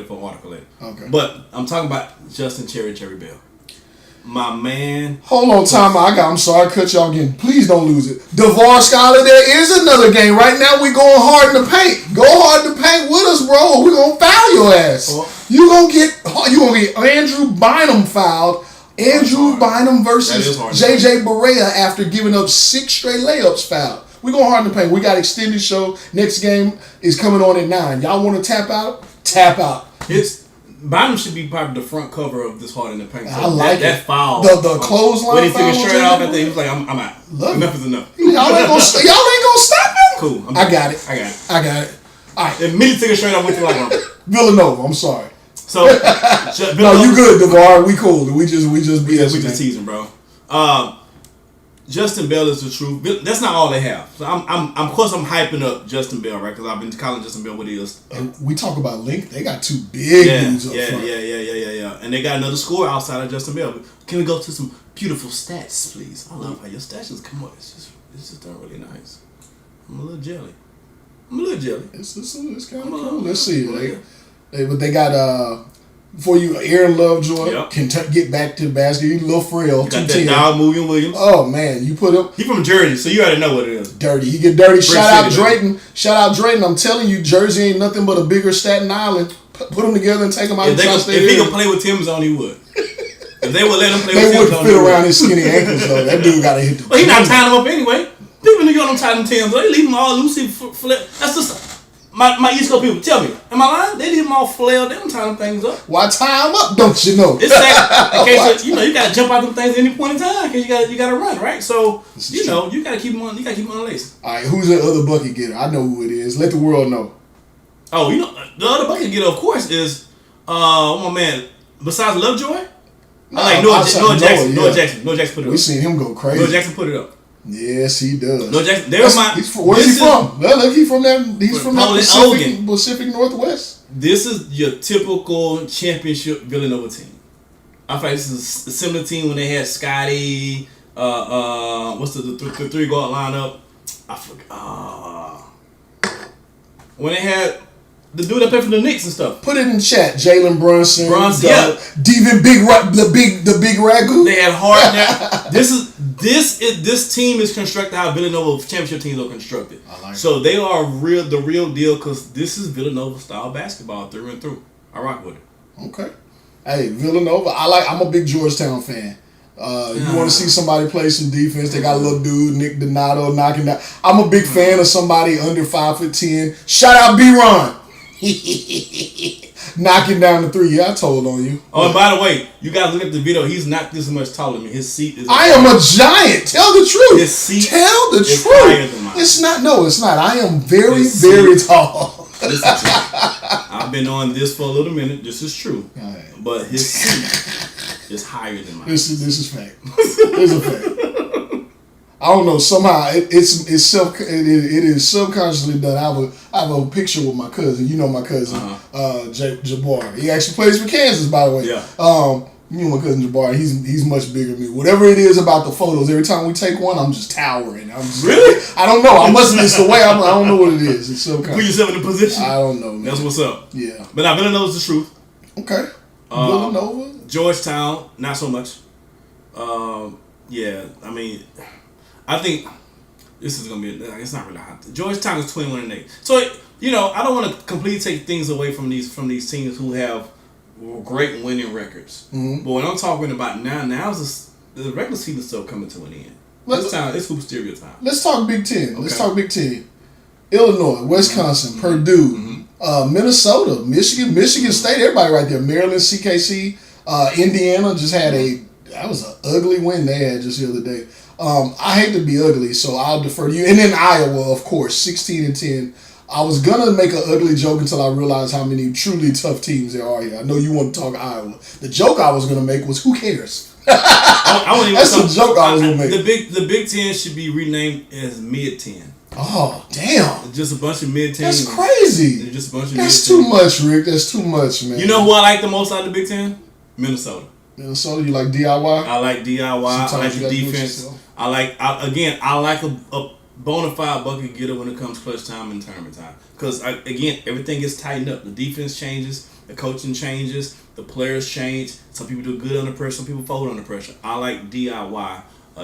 for an article later. Okay. But I'm talking about Justin Cherry Bell. My man. Hold on, time out. I'm sorry to cut y'all again. Please don't lose it. DeVar Scholar, there is another game. Right now we going hard in the paint. Go hard in the paint with us, bro. We're gonna foul your ass. You gonna get Andrew Bynum fouled. Andrew Bynum versus JJ Barea after giving up 6 straight layups fouled. We going hard in the paint. We got extended show. Next game is coming on at 9. Y'all want to tap out? Tap out. Bynum should be probably the front cover of this hard in the paint. So I like that foul. The clothesline. When he took it straight off, I think he was like, "I'm out. Enough is enough." Y'all ain't gonna stop him. Cool. I got it. All right. Immediately took it straight off with you like Villanova. I'm sorry. So no, you good, DeVar. We cool. We just teasing, bro. Justin Bell is the truth. That's not all they have. So of course I'm hyping up Justin Bell, right? Because I've been calling Justin Bell what he is. And we talk about length. They got 2 big dudes up front. Yeah. And they got another scorer outside of Justin Bell. Can we go to some beautiful stats, please? I love how your stats just come up. It's just done really nice. I'm a little jelly. It's kind of cool. Let's see. But they got for you, Aaron Lovejoy can get back to the basket. He's a little frail. You got that dog Williams. Oh man, you put him. He from Jersey, so you already know what it is. Dirty. He get dirty. Shout out Drayton. I'm telling you, Jersey ain't nothing but a bigger Staten Island. Put them together and take them out. If he could play with Tim's on, he would. If they would let him play with Tim's on, they wouldn't fit around his skinny ankles though. That dude got to hit the. Well, he not tying them up anyway. People in New York don't tie them Tim's. They leave them all loosey flip. That's just. My East Coast people, tell me, am I lying? They leave them all flailed. They don't tie them things up. Why tie them up? Don't you know? It's that in case you got to jump out them things at any point in time because you got to run, right? So you got to keep them on. You got to keep them unlaced. All right, who's the other bucket getter? I know who it is. Let the world know. Oh, the other bucket getter, of course, is my man. Besides Lovejoy, I like Noah Jackson. Noah Jackson put it up. We seen him go crazy. Noah Jackson put it up. Yes, he does. No, Jackson. Where's he from? Well, look, he's from that Pacific Northwest. This is your typical championship Villanova team. I feel like this is a similar team when they had Scotty. What's the 3-guard lineup? I forgot. When they had the dude that played for the Knicks and stuff. Put it in the chat. Jalen Brunson. Yeah. Devin the big ragu. They had hard. This team is constructed how Villanova championship teams are constructed. So they are the real deal because this is Villanova style basketball through and through. I rock with it. Okay. Hey, Villanova. I'm a big Georgetown fan. You want to see somebody play some defense? They got a little dude, Nick Donato, knocking down. I'm a big fan of somebody under 5'10". Shout out B-Ron. Knocking down the three. Yeah, I told on you. Oh, and by the way, you guys look at the video. He's not this much taller than me. His seat is. I am a giant. Tell the truth. His seat. Tell the is truth. higher than mine. It's not. No, it's not. I am very, very tall. Listen to me. I've been on this for a little minute. This is true. Right. But his seat is higher than mine. This is fact. It's a fact. I don't know. Somehow it is subconsciously done. I have a picture with my cousin. You know my cousin, Jabbar. He actually plays for Kansas, by the way. Yeah. You know my cousin Jabbar. He's much bigger than me. Whatever it is about the photos, every time we take one, I'm just towering. Really? I don't know. I must miss the way. I don't know what it is. It's subconscious. Put yourself in a position. I don't know, man. That's what's up. Yeah. But now Villanova's the truth. Okay. Villanova. Georgetown, not so much. Yeah. I mean, I think this is gonna be. It's not really hot. Georgetown is 21-8. So I don't want to completely take things away from these teams who have great winning records. Mm-hmm. But when I'm talking about now's the regular season still coming to an end. It's Hoopsteria time. Let's talk Big Ten. Okay. Let's talk Big Ten. Illinois, Wisconsin, Purdue, Minnesota, Michigan State. Everybody right there. Maryland, CKC, Indiana just had that was an ugly win they had just the other day. I hate to be ugly, so I'll defer to you. And then Iowa, of course, 16-10. I was gonna make an ugly joke until I realized how many truly tough teams there are here. I know you want to talk Iowa. The joke I was gonna make was, who cares? That's the joke I was gonna make. The Big Ten should be renamed as Mid 10. Oh damn! Just a bunch of Mid 10. That's crazy. Just a bunch of That's Mid 10. too much, Rick. That's too much, man. You know who I like the most out of the Big Ten? Minnesota. Minnesota, you like DIY? I like DIY. Sometimes I like you the gotta do it defense. yourself. I like a bona fide bucket getter when it comes clutch time and tournament time. Because again, everything gets tightened up. The defense changes, the coaching changes, the players change. Some people do good under pressure, some people fold under pressure. I like DIY.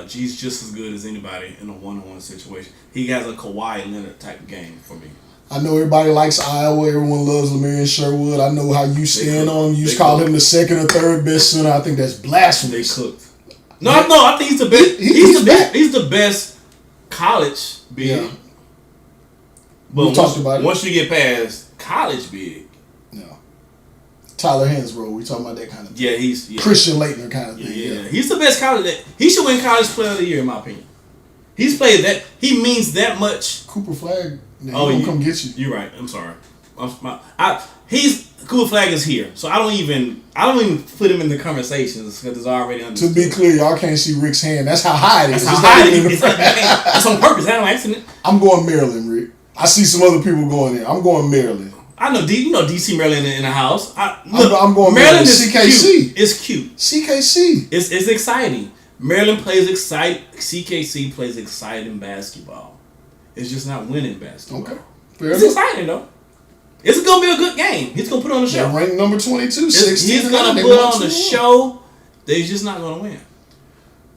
G's just as good as anybody in a one-on-one situation. He has a Kawhi Leonard type game for me. I know everybody likes Iowa. Everyone loves Lemarian Sherwood. I know how you stand on him. You call him the second or third best center. I think that's blasphemous. They cooked. No, I think he's the best. He's the best college big. Yeah. But we talked about it. Once you get past college big. No. Tyler Hansbrough. We talking about that kind of thing. Yeah, he's Christian Laettner kind of thing. Yeah. He's the best college. He should win College Player of the Year in my opinion. He's played that. He means that much. Cooper Flag. Now, he gonna come get you. You're right. I'm sorry. Cooper Flag is here, so I don't even put him in the conversations because it's already understood. To be clear, y'all can't see Rick's hand. That's how high it is. That's how high it is. That's on purpose. That's an accident. I'm going Maryland, Rick. I see some other people going there. I'm going Maryland. I know. DC Maryland in the house. I'm going Maryland. Is CKC. It's cute. CKC. It's exciting. Maryland plays exciting. CKC plays exciting basketball. It's just not winning basketball. Okay. It's exciting though. It's going to be a good game. He's going to put on the show. They're ranked number 22, 16. He's going to put on the show. They're just not going to win.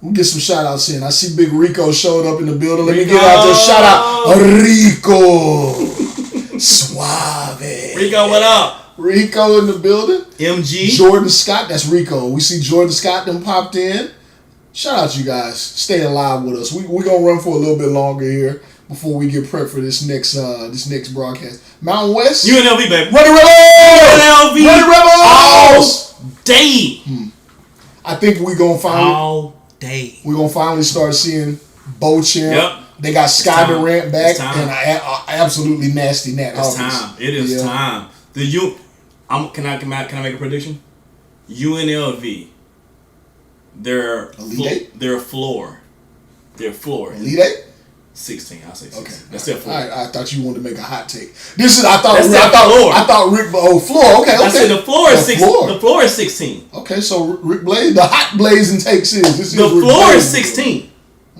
We'll get some shout outs in. I see Big Rico showed up in the building. Let me get out there. Shout out Rico. Suave. Rico, what up? Rico in the building. MG. Jordan Scott. That's Rico. We see Jordan Scott them popped in. Shout out you guys. Staying live with us. We're going to run for a little bit longer here before we get prepped for this next broadcast. Mountain West. UNLV, baby. Run the Rebels! UNLV. Run the Rebels! All day. I think we're going to finally... day. We're going to finally start seeing Beauchamp. Yep. They got Sky Durant back and absolutely nasty Nat It's Hawkins. time. It is time. Can I make a prediction? UNLV. Their floor. Elite Eight? 16. I'll say 16. Okay. That's their floor. I thought you wanted to make a hot take. I thought Rick. Oh, floor. Okay. I said the floor is 16. The floor is 16. Okay, so Rick Blaze, the hot blazing takes is the floor is 16.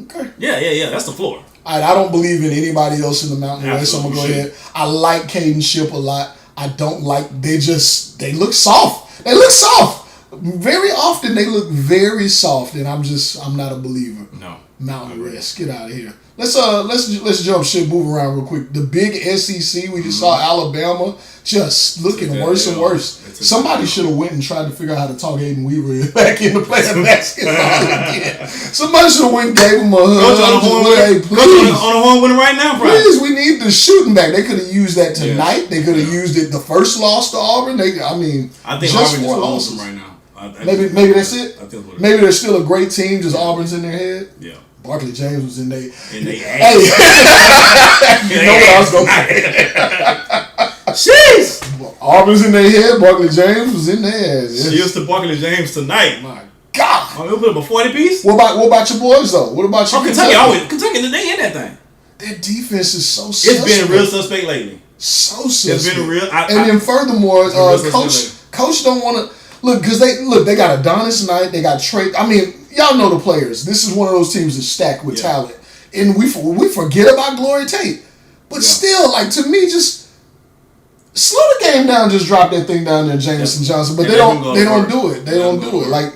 Okay. Yeah. That's the floor. All right, I don't believe in anybody else in the Mountain West, so I'm gonna go ahead. I like Caden Ship a lot. I don't like. They look soft. They look soft. Very often they look very soft, and I'm not a believer. No. Mountain West. Get out of here. Let's jump shit, move around real quick. The big SEC, we just saw Alabama just looking worse and worse. Somebody should have went and tried to figure out how to talk Aiden Weaver back into playing basketball again. Somebody should have went and gave him a hug. Coach on the horn winning right now, bro. Please, we need the shooting back. They could have used that tonight. Yeah. They could have used it the first loss to Auburn. I think Auburn is awesome right now. Maybe that's it. Maybe they're still a great team. Just Auburn's in their head. Yeah. Barkley James was in there. Hey, you know what I was gonna say. Jeez. Auburn's in their head. Barkley James was in there. Cheers to Barkley James tonight. My God. We'll put up a 40 piece. What about your boys though? What about your Kentucky, they in that thing. Their defense is so suspect. It's been real suspect lately. So suspect. It's been real. Then furthermore, coach don't want to look because they got Adonis Knight. They got Trey. I mean, y'all know the players. This is one of those teams that's stacked with talent, and we forget about Glory Tate. But still, like to me, just slow the game down. Just drop that thing down there, Jameson Johnson. But they don't do it. They don't do it. Like,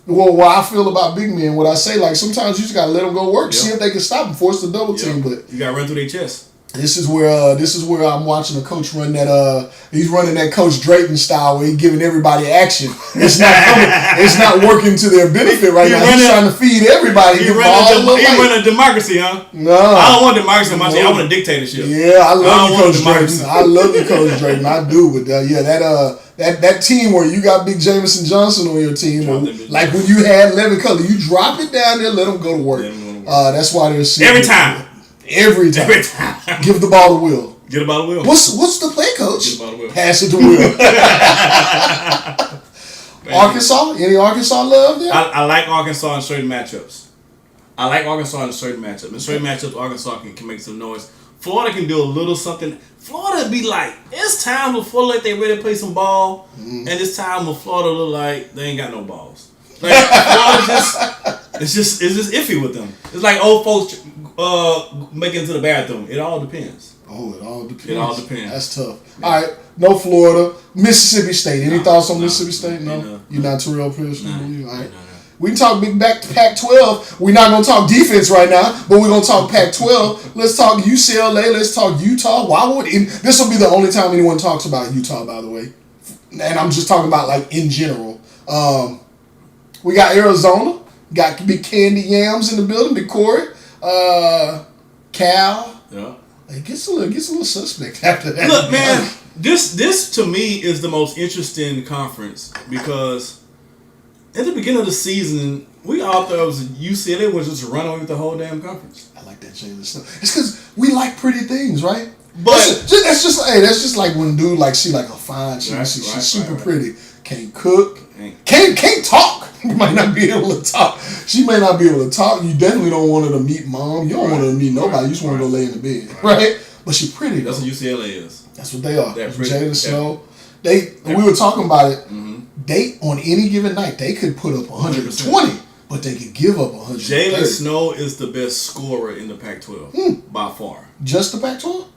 what I feel about big men, what I say, like sometimes you just gotta let them go work, see if they can stop them, force the double team. But you gotta run through their chest. This is where I'm watching a coach run that he's running that Coach Drayton style where he's giving everybody action. It's not working to their benefit right now. He's trying to feed everybody. He running a democracy, huh? No, I don't want democracy in my team. I want a dictatorship. Yeah, I love you, Coach Drayton. I love you, Coach Drayton. I do, but that team where you got Big Jameson Johnson on your team, like when you had Levin Cutler, you drop it down there, let them go to work. That's why they're every time. Every time. Give the ball to Will. Get the ball to Will. What's the play, coach? Get the ball to Will. Pass it to Will. Arkansas? Any Arkansas love there? I like Arkansas in certain matchups. In certain matchups, Arkansas can make some noise. Florida can do a little something. Florida be like, it's time with Florida like they ready to play some ball, and it's time with Florida look like they ain't got no balls. Like Florida it's just iffy with them. It's like old folks making it to the bathroom. It all depends. Oh, it all depends. It all depends. That's tough. Yeah. All right, no Florida. Mississippi State. Any thoughts on Mississippi State? No? You're not Terrell Pierce? No. All right. We can talk big back to Pac-12. We're not going to talk defense right now, but we're going to talk Pac-12. Let's talk UCLA. Let's talk Utah. This will be the only time anyone talks about Utah, by the way. And I'm just talking about, like, in general. We got Arizona. Got Big Candy Yams in the building. Big Corey. Cal. Yeah. It gets a little suspect after that. Look, man, this to me is the most interesting conference because at the beginning of the season, we all thought it was UCLA was just run over the whole damn conference. I like that Jalen Snow. It's because we like pretty things, right? But that's just like when dude like she like a fine she's super pretty, can't cook, can't talk. You might not be able to talk. She may not be able to talk. You definitely don't want her to meet mom. You don't want her to meet nobody. You just want her to go lay in the bed, right? But she's pretty. That's what UCLA is. That's what they are. Jalen Snow. We were talking about it. Mm-hmm. They on any given night they could put up 120, but they could give up 100. Jalen Snow is the best scorer in the Pac-12 by far. Just the Pac-12.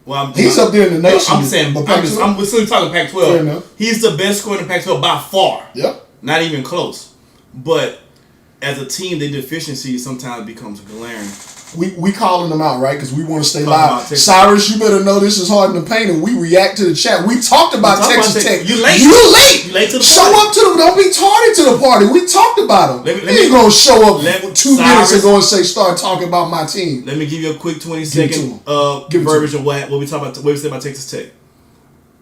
Well, he's up there in the nation. I'm saying, we're still talking Pac-12. He's the best scorer in the Pac-12 by far. Yep. Not even close. But as a team, their deficiency sometimes becomes glaring. We calling them out, right? Because we want to stay live. Cyrus, you better know this is hard in the paint, and we react to the chat. We talked about Texas Tech. You late. You late. You late to the party. Show up to them. Don't be tardy to the party. We talked about them. You ain't going to show up 2 minutes ago and start talking about my team. Let me give you a quick 20-second verbiage of what we talk about. What we say about Texas Tech.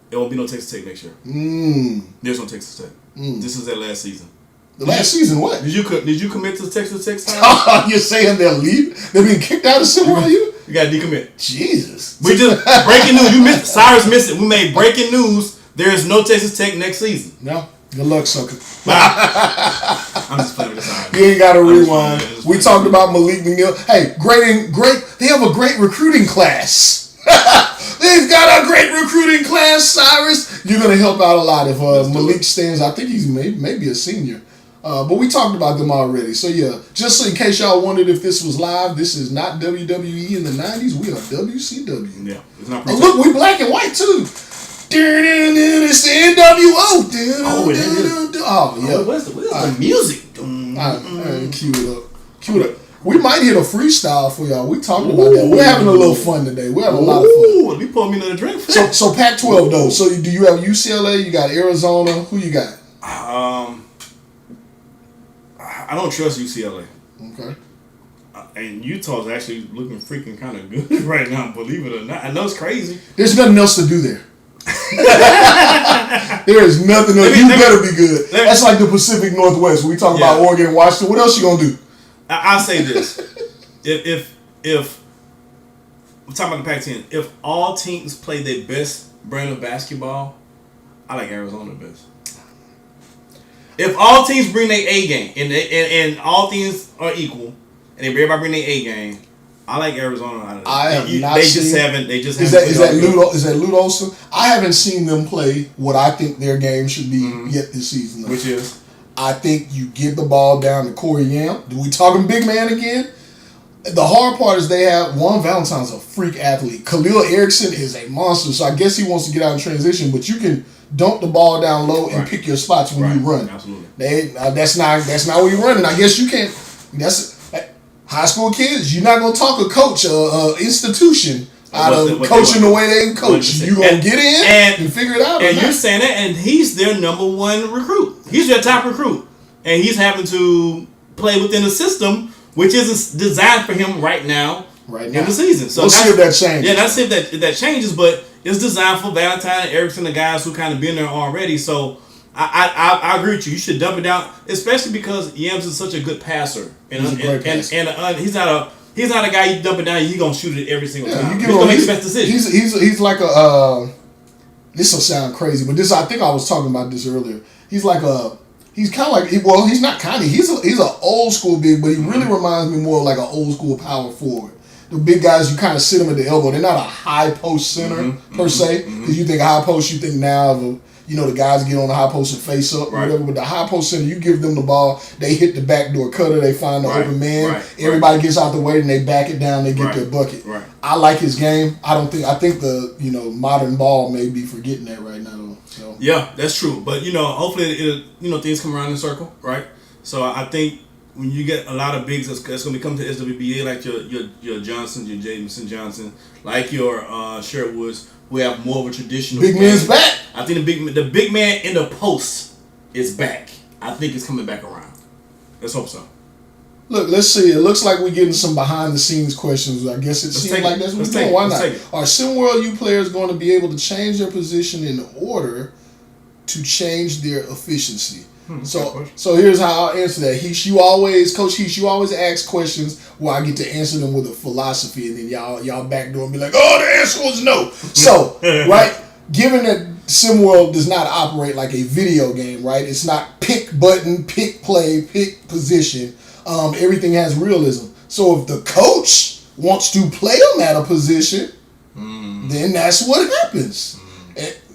There won't be no Texas Tech next year. There's no Texas Tech. This is their last season. The last season, what? Did you commit to Texas Tech time? You're saying they'll leave? They're being kicked out of SimWorld? You got to decommit. Jesus. We just breaking news. You missed. Cyrus missed it. We made breaking news. There is no Texas Tech next season. No. Good luck, sucker. I'm just playing with Cyrus. You ain't got to rewind. We talked about Malik McNeil. Hey, great. They have a great recruiting class. They've got a great recruiting class, Cyrus. You're going to help out a lot if Malik stands. I think he's maybe a senior. But we talked about them already. So, yeah, just in case y'all wondered if this was live, this is not WWE in the 90s. We are WCW. Yeah. It's not look, we black and white, too. It's the NWO. Oh, yeah. Where's the music? Cue it up. We might hit a freestyle for y'all. We talking about that. We're having a little fun today. We're having a lot of fun. Ooh, let me pour me another drink. So Pac-12 though. So do you have UCLA? You got Arizona. Who you got? I don't trust UCLA. Okay. And Utah's actually looking freaking kind of good right now, believe it or not. I know it's crazy. There's nothing else to do there. There is nothing else. You better be good. That's like the Pacific Northwest. When we talk about Oregon and Washington. What else you gonna do? I'll say this: if we're talking about the Pac-10, if all teams play their best brand of basketball, I like Arizona the best. If all teams bring their A game and all teams are equal, and everybody bring their A game, I like Arizona out of that. I have not they seen. Just haven't. They just is haven't. Is that Lute Olson? I haven't seen them play what I think their game should be yet this season. Which is, I think you give the ball down to Corey Yam. Do we talking big man again? The hard part is they have Juan Valentine's a freak athlete. Khalil Erickson is a monster, so I guess he wants to get out in transition. But you can dump the ball down low and pick your spots when you run. Absolutely. That's not where you're running. I guess you can't. That's high school kids. You're not gonna talk a coach, institution out of coaching the way they coach. You gonna get in and figure it out. And you're saying that, and he's their number one recruit. He's their top recruit, and he's having to play within a system which isn't designed for him right now in the season. So we'll see if that changes. Yeah, let's see if that changes. But it's designed for Valentine and Erickson, the guys who kind of been there already. So I agree with you. You should dump it down, especially because Yams is such a good passer, and he's a great passer. And he's not a guy you dump it down. He's gonna shoot it every single time. He's gonna make the best decision. He's like a. This will sound crazy, but I think I was talking about this earlier. He's like a. He's kind of like, well, he's not kind of. He's an old school big, but he really reminds me more of like an old school power forward. The big guys, you kind of sit them at the elbow. They're not a high post center per se. Because you think high post, you think now of the guys get on the high post and face up or whatever. But the high post center, you give them the ball, they hit the backdoor cutter, they find the open man. Everybody gets out the way and they back it down, they get their bucket. I like his game. I think the modern ball may be forgetting that right now. So. Yeah, that's true. But hopefully things come around in a circle, right? So I think when you get a lot of bigs that's going to come to SWBA, like your Johnson, your Jameson Johnson, like your Sherwoods, who have more of a traditional big man's back. I think the big man in the post is back. I think it's coming back around. Let's hope so. Look, let's see. It looks like we're getting some behind the scenes questions. I guess it seems like that's what we're doing. Why not? Are SimWorld U players going to be able to change their position in order to change their efficiency? So here's how I'll answer that. Coach Heath, you always ask questions where I get to answer them with a philosophy, and then y'all backdoor and be like, oh, the answer was no. So, right, given that SimWorld does not operate like a video game, right? It's not pick button, pick play, pick position. Everything has realism. So if the coach wants to play them at a position, then that's what happens.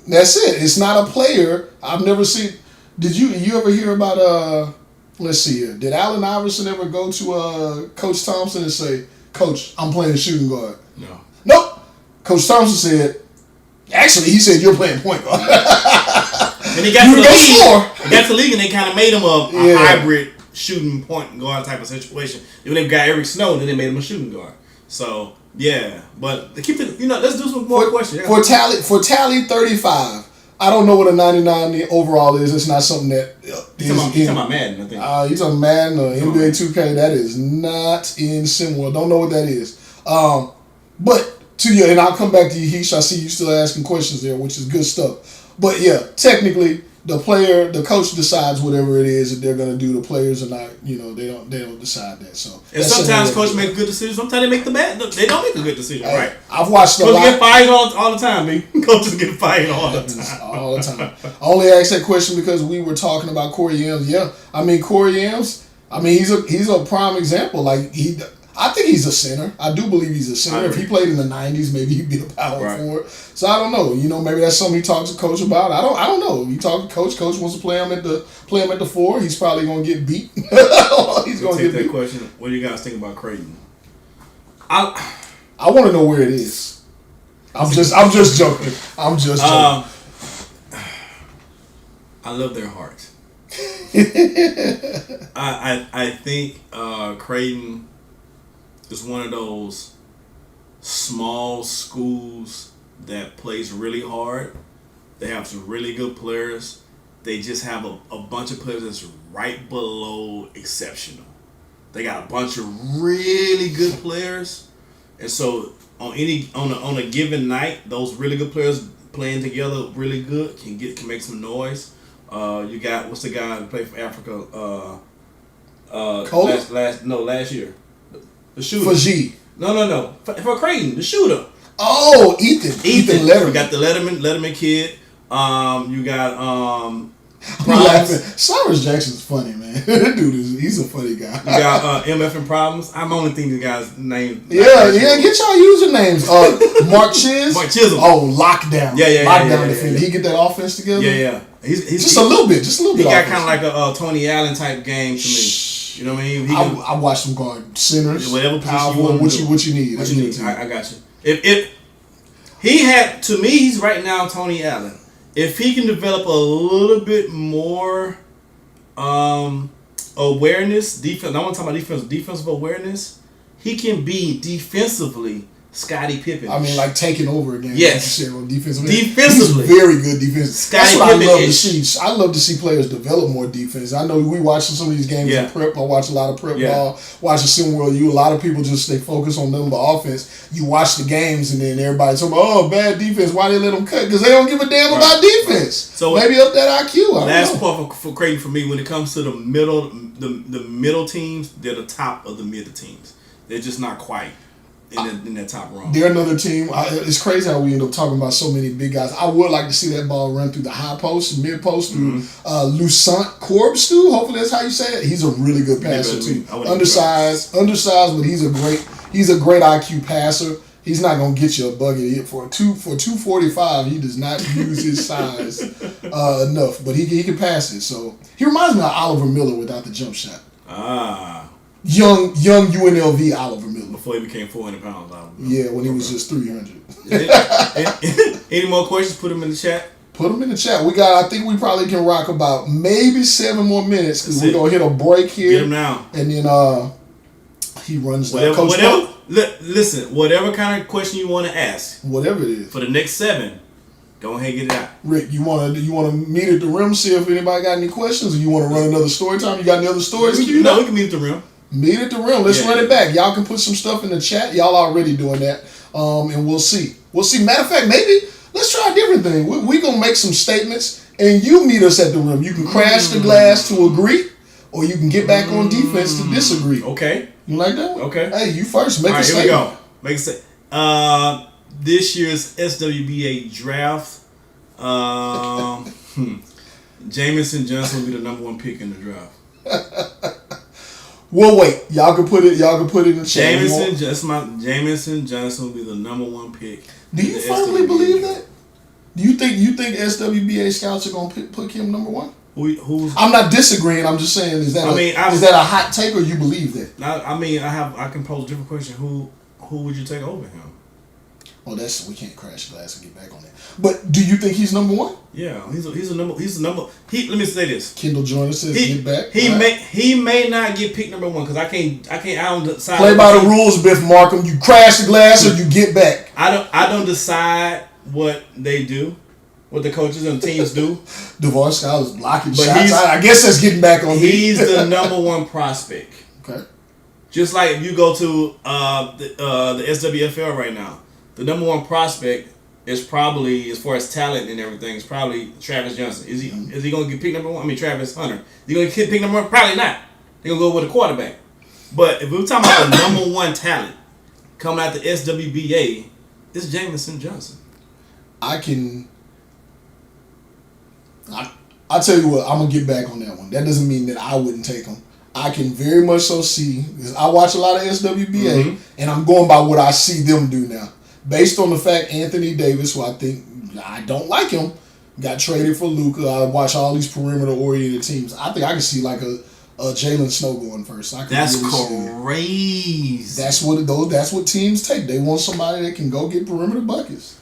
That's it. It's not a player. I've never seen. Did you ever hear about let's see here. Did Allen Iverson ever go to Coach Thompson and say, Coach, I'm playing shooting guard? No. Nope. Coach Thompson said, actually, he said, you're playing point guard. And he got to the league. He got to the league and they kind of made him a hybrid shooting point guard type of situation. When they got Eric Snow, then they made him a shooting guard. So, yeah. But keep it, let's do some more questions. For tally 35. I don't know what a 99 overall is. It's not something that You're talking about Madden, I think. You're talking Madden or NBA 2K. That is not in SimWorld. Don't know what that is. But to you, and I'll come back to you, Heesh. I see you still asking questions there, which is good stuff. But yeah, technically, the coach decides whatever it is that they're going to do. The players are not, they don't decide that. So and sometimes coaches make a good decision. Sometimes they make they don't make a good decision, right? I've watched a lot. Coaches get fired all the time, man. Coaches get fired all the time. All the time. I only asked that question because we were talking about Corey Yams. Yeah, Corey Yams. He's a prime example. Like I think he's a center. I do believe he's a center. If he played in the 90s, maybe he'd be a power forward. So I don't know. Maybe that's something he talks to coach about. I don't know. He talks to coach. Coach wants to play him at the 4. He's probably gonna get beat. He's gonna get beat. Question. What do you guys think about Creighton? I want to know where it is. I'm just joking. I'm just joking. I love their heart. I think Creighton is one of those small schools that plays really hard. They have some really good players. They just have a bunch of players that's right below exceptional. They got a bunch of really good players, and so on a given night, those really good players playing together really good can make some noise. You got what's the guy who played for Africa? Last year, the shooter. Fajee. No. For Creighton, the shooter. Oh, Ethan Letterman. You got the Letterman kid. You got Cyrus Jackson's funny, man. That dude he's a funny guy. You got MF and Problems. I'm only thinking the guy's name. Yeah, get y'all usernames. Mark Chisholm. Oh, Lockdown. Lockdown defender. He get that offense together. Yeah. He's just a little bit. He got kind of like a Tony Allen type game to me. You know what I mean? I watched him guard centers, whatever powerful. What you need? I got you. If he had, to me, he's right now Tony Allen. If he can develop a little bit more awareness, defense. I want to talk about defensive awareness. He can be defensively Scottie Pippen. I mean, like taking over again. Yes. Defensively. He's very good defense. That's what Pippen I love to see. I love to see players develop more defense. I know we watching some of these games in prep. I watch a lot of prep ball. Watch the SimWorld U. A lot of people just stay focused on them, the offense. You watch the games and then everybody talking about, oh, bad defense. Why they let them cut? Because they don't give a damn about defense. So maybe up that IQ. Last part for Creighton for me, when it comes to the middle teams, they're the top of the middle teams. They're just not quite in that top run. They're another team. It's crazy how we end up talking about so many big guys. I would like to see that ball run through the high post, mid post, through Lucent Corbs, too. Hopefully that's how you say it. He's a really good passer too. Undersized, but he's a great IQ passer. He's not gonna get you a bucket for 245. He does not use his size enough, but he can pass it. So he reminds me of Oliver Miller without the jump shot. Young UNLV Oliver Miller. Before he became 400 pounds. Yeah, when he was just 300. Any more questions? Put them in the chat. Put them in the chat. I think we probably can rock about maybe 7 more minutes because we're going to hit a break here. Get him now. And then he runs that. Coach listen, whatever kind of question you want to ask. Whatever it is. For the next 7, go ahead and get it out. Rick, you want to meet at the rim, see if anybody got any questions, or you want to run another story time? You got any other stories? No, we can meet at the rim. Meet at the rim. Let's run it back. Y'all can put some stuff in the chat. Y'all already doing that. And we'll see. Matter of fact, maybe let's try a different thing. We're going to make some statements, and you meet us at the rim. You can crash the glass to agree, or you can get back on defense to disagree. Okay. You like that? Okay. Hey, you first. Make a statement. Here we go. Make a statement. This year's SWBA draft, Jamison Johnson will be the number 1 pick in the draft. We'll wait. Y'all can put it in the chat. Jamison Johnson will be the number 1 pick. Do you firmly believe that? Do you think SWBA scouts are gonna put him number 1? I'm not disagreeing. I'm just saying, is that a hot take, or you believe that? I can pose a different question. Who would you take over him? Well, we can't crash the glass and get back on that. But do you think he's number 1? Yeah, he's a number. Let me say this. Kendall Joyner says get back. He may not get picked number 1 because I don't decide. Play by the rules, Biff Markham. You crash the glass or you get back. I don't decide what they do, what the coaches and teams do. DeVar Scott is blocking shots. I guess that's getting back on me. He's the number 1 prospect. Okay. Just like if you go to the SWFL right now, the number 1 prospect is probably, as far as talent and everything, is probably Travis Johnson. Is he going to get picked number 1? I mean, Travis Hunter. Is he going to get picked number 1? Probably not. They're going to go with a quarterback. But if we're talking about the number 1 talent coming out the SWBA, it's Jamison Johnson. I'll tell you what, I'm going to get back on that one. That doesn't mean that I wouldn't take him. I can very much so see, because I watch a lot of SWBA, and I'm going by what I see them do now. Based on the fact Anthony Davis, who I don't like him, got traded for Luka. I watch all these perimeter-oriented teams. I think I can see like a Jalen Snow going first. That's crazy. That's what teams take. They want somebody that can go get perimeter buckets.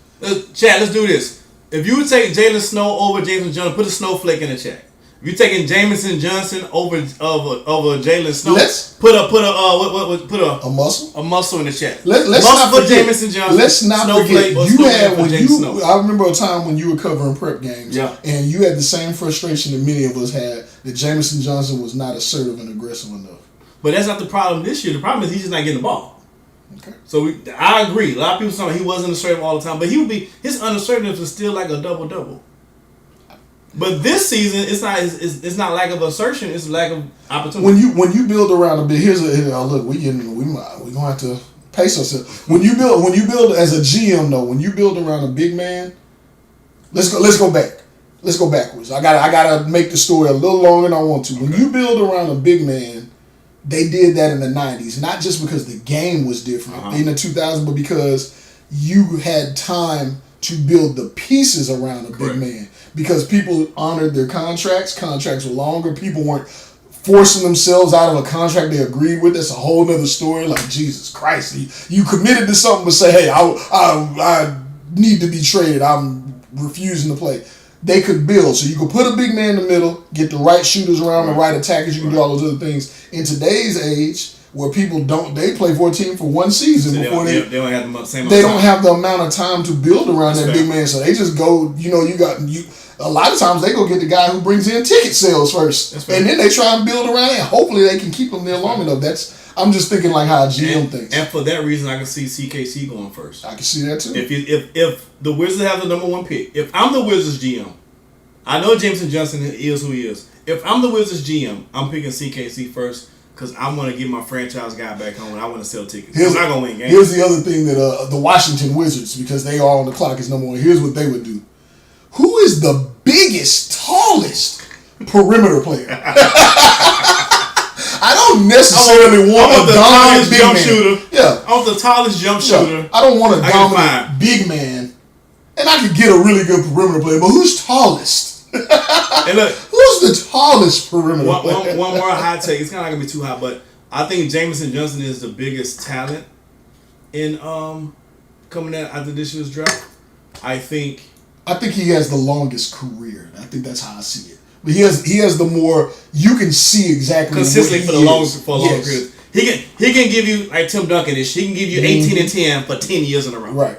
Chat, let's do this. If you would take Jalen Snow over James Jones, put a snowflake in the chat. You taking Jamison Johnson over Jalen Snow? Put a muscle in the chat. Let's not forget Jamison Johnson. Let's not forget I remember a time when you were covering prep games, and you had the same frustration that many of us had that Jamison Johnson was not assertive and aggressive enough. But that's not the problem this year. The problem is he's just not getting the ball. Okay. So I agree. A lot of people say he wasn't assertive all the time, but his unassertiveness is still like a double. But this season, it's not lack of assertion; it's lack of opportunity. When you build around a big, look, we gonna have to pace ourselves. When you build as a GM though, when you build around a big man, let's go back. Let's go backwards. I gotta make the story a little longer than I want to. When you build around a big man, they did that in the 90s, not just because the game was different in the 2000s, but because you had time to build the pieces around a big man. Because people honored their contracts. Contracts were longer. People weren't forcing themselves out of a contract they agreed with. That's a whole nother story. Like, Jesus Christ. You committed to something but say, hey, I need to be traded. I'm refusing to play. They could build. So you could put a big man in the middle, get the right shooters around, the right attackers. You can do all those other things. In today's age, where people they play for a team for one season before they don't have the same. They don't have the amount of time to build around that big man, so they just go. A lot of times they go get the guy who brings in ticket sales first, and then they try and build around it. And hopefully they can keep them there long enough. I'm just thinking like how a GM thinks. And for that reason, I can see CKC going first. I can see that too. If the Wizards have the number one pick, if I'm the Wizards GM, I know Jameson Johnson is who he is. If I'm the Wizards GM, I'm picking CKC first. Because I want to get my franchise guy back home and I want to sell tickets. I'm not going to win games. Here's the other thing that the Washington Wizards, because they are on the clock as number one, here's what they would do. Who is the biggest, tallest perimeter player? I don't necessarily want a dominant big jump man. Shooter. Yeah. I want the tallest jump shooter. I don't want a dominant big man. And I could get a really good perimeter player, but who's tallest? And look, who's the tallest perimeter player? One more hot take. It's kind of not gonna be too hot, but I think Jamison Johnson is the biggest talent in coming out after this year's draft. I think he has the longest career. I think that's how I see it. But he has the more you can see exactly consistently for a long period. He can give you like Tim Duncan-ish. He can give you 18 and 10 for 10 years in a row. Right.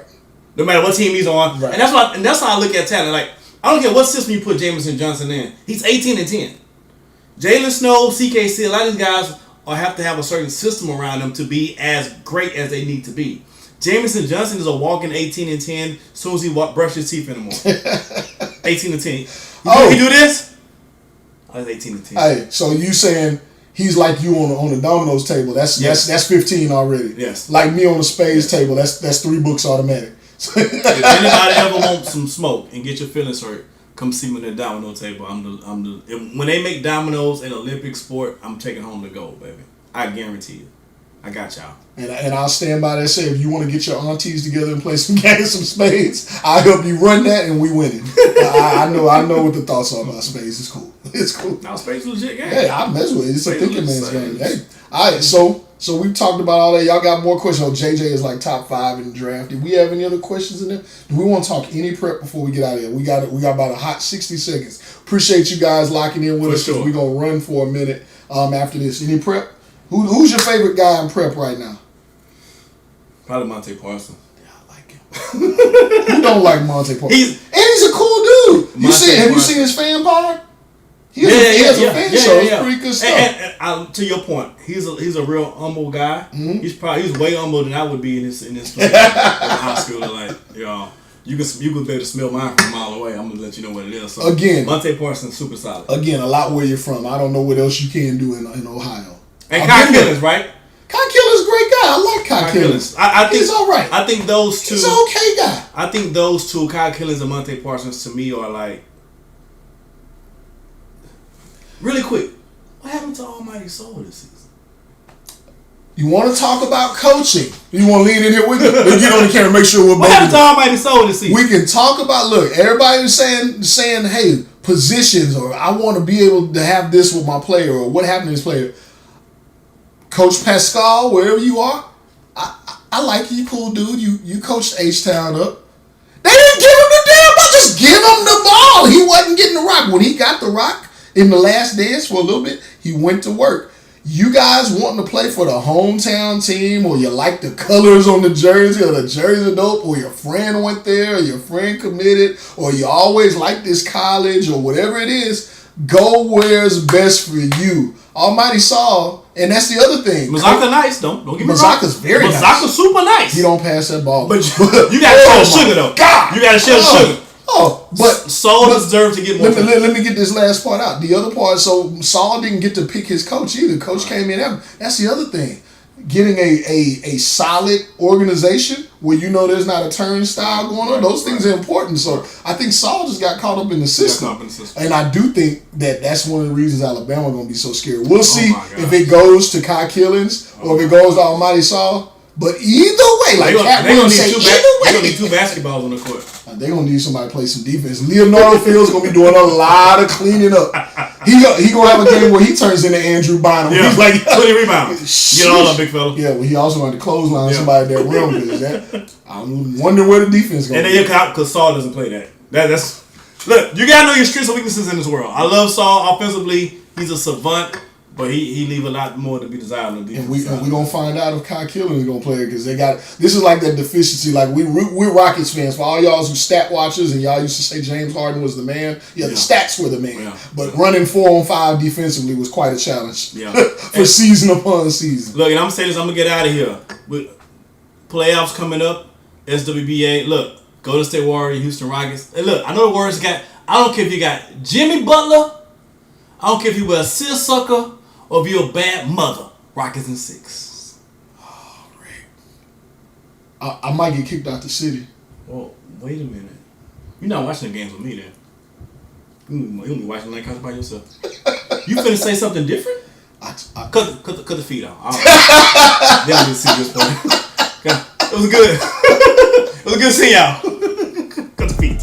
No matter what team he's on, right. And that's how I look at talent. Like, I don't care what system you put Jamison Johnson in. He's 18 and 10. Jalen Snow, CKC, a lot of these guys have to have a certain system around them to be as great as they need to be. Jamison Johnson is a walking 18 and 10 as soon as he brushes his teeth in the morning. 18 and 10. You think he do this? Oh, it's 18 and 10. Hey, so you saying he's like you on the dominoes table? That's 15 already. Yes. Like me on the spades table. That's 3 books automatic. If anybody ever wants some smoke and get your feelings hurt, come see me on the domino table. When they make dominoes an Olympic sport, I'm taking home the gold, baby. I guarantee you. I got y'all. And I'll stand by that. Say if you want to get your aunties together and play some games, some spades, I'll help you run that and we win it. I know what the thoughts are about spades. It's cool. It's cool. Now spades legit game. Hey, I mess with it. It's a thinking man's game. Hey, all right. So we've talked about all that. Y'all got more questions? Oh, JJ is like top 5 in the draft. Did we have any other questions in there? Do we want to talk any prep before we get out of here? We got about a hot 60 seconds. Appreciate you guys locking in with us. Sure. We're gonna run for a minute after this. Any prep? Who's your favorite guy in prep right now? Probably Monte Parson. Yeah, I like him. Who don't like Monte Parson? He's a cool dude. Have you seen his fan pod? He has a fan show. It's pretty good stuff. And to your point, he's a real humble guy. Mm-hmm. He's way humble than I would be in this place in high school. Like, you could be able to smell mine from a mile away. I'm gonna let you know what it is. So again, Monte Parson's super solid. Again, a lot where you're from. I don't know what else you can do in Ohio. And Kai Killens, right? Kai Killens, great guy. I like Kai Killens. I think he's all right. I think those two. He's an okay guy. I think those two, Kai Killens and Monte Parsons, to me are like. Really quick, what happened to Almighty Soul this season? You want to talk about coaching? You want to lean in here with me? Let's get on the camera, make sure we're. What happened to Almighty Soul this season? We can talk about. Look, everybody is saying, hey, positions, or I want to be able to have this with my player, or what happened to this player. Coach Pascal, wherever you are, I like you, cool dude. You coached H-Town up. They didn't give him the damn ball. Just give him the ball. He wasn't getting the rock. When he got the rock, In The Last Dance for a little bit, he went to work. You guys wanting to play for the hometown team, or you like the colors on the jersey, or the jersey are dope, or your friend went there, or your friend committed, or you always like this college, or whatever it is, go where's best for you. Almighty Saul, and that's the other thing. Mazaka nice, don't get me wrong. Mazaka's very nice. Mazaka's super nice. He don't pass that ball. But you got to share the sugar, though. God. You got to share the sugar. Oh, but Saul deserves to get more. Let me get this last part out. The other part, so Saul didn't get to pick his coach either. Coach came in after. That's the other thing. Getting a solid organization where you know there's not a turnstile going on. Those things are important. So I think Saul just got caught up in the system. And I do think that that's one of the reasons Alabama going to be so scared. We'll see if it goes to Kai Killings or if it goes to Almighty Saul. But either way, like Cat Williams say, either way. They're going to need 2 basketballs on the court. They're going to need somebody to play some defense. Leonardo Field's going to be doing a lot of cleaning up. He going to have a game where he turns into Andrew Bynum. Yeah. He's like 20 rebounds. Get all up, big fella. Yeah, well, he also going to clothesline somebody at that rim. I'm wondering where the defense is going to be. And then because Saul doesn't play that. That's look, you got to know your strengths and weaknesses in this world. I love Saul. Offensively, he's a savant. But he leave a lot more to be desired on the defense. And we're going to find out if Kai Killings is going to play it because they got this is like that deficiency. Like we're Rockets fans. For all y'all who stat watchers and y'all used to say James Harden was the man. Yeah, the stats were the man. Yeah. But running 4-on-5 defensively was quite a challenge for season upon season. Look, and I'm saying this, I'm going to get out of here. With playoffs coming up, SWBA, look, Golden State Warriors, Houston Rockets. And look, I know the Warriors I don't care if you got Jimmy Butler. I don't care if you were a sis sucker. Or if you're a bad mother, Rockets in 6. Oh, Rick. I might get kicked out the city. Well, wait a minute. You're not watching the games with me then. You'll be watching the couch by yourself. You finna say something different? Cut the feed out. They don't need to see this point. It was good. It was good seeing y'all. Cut the feed.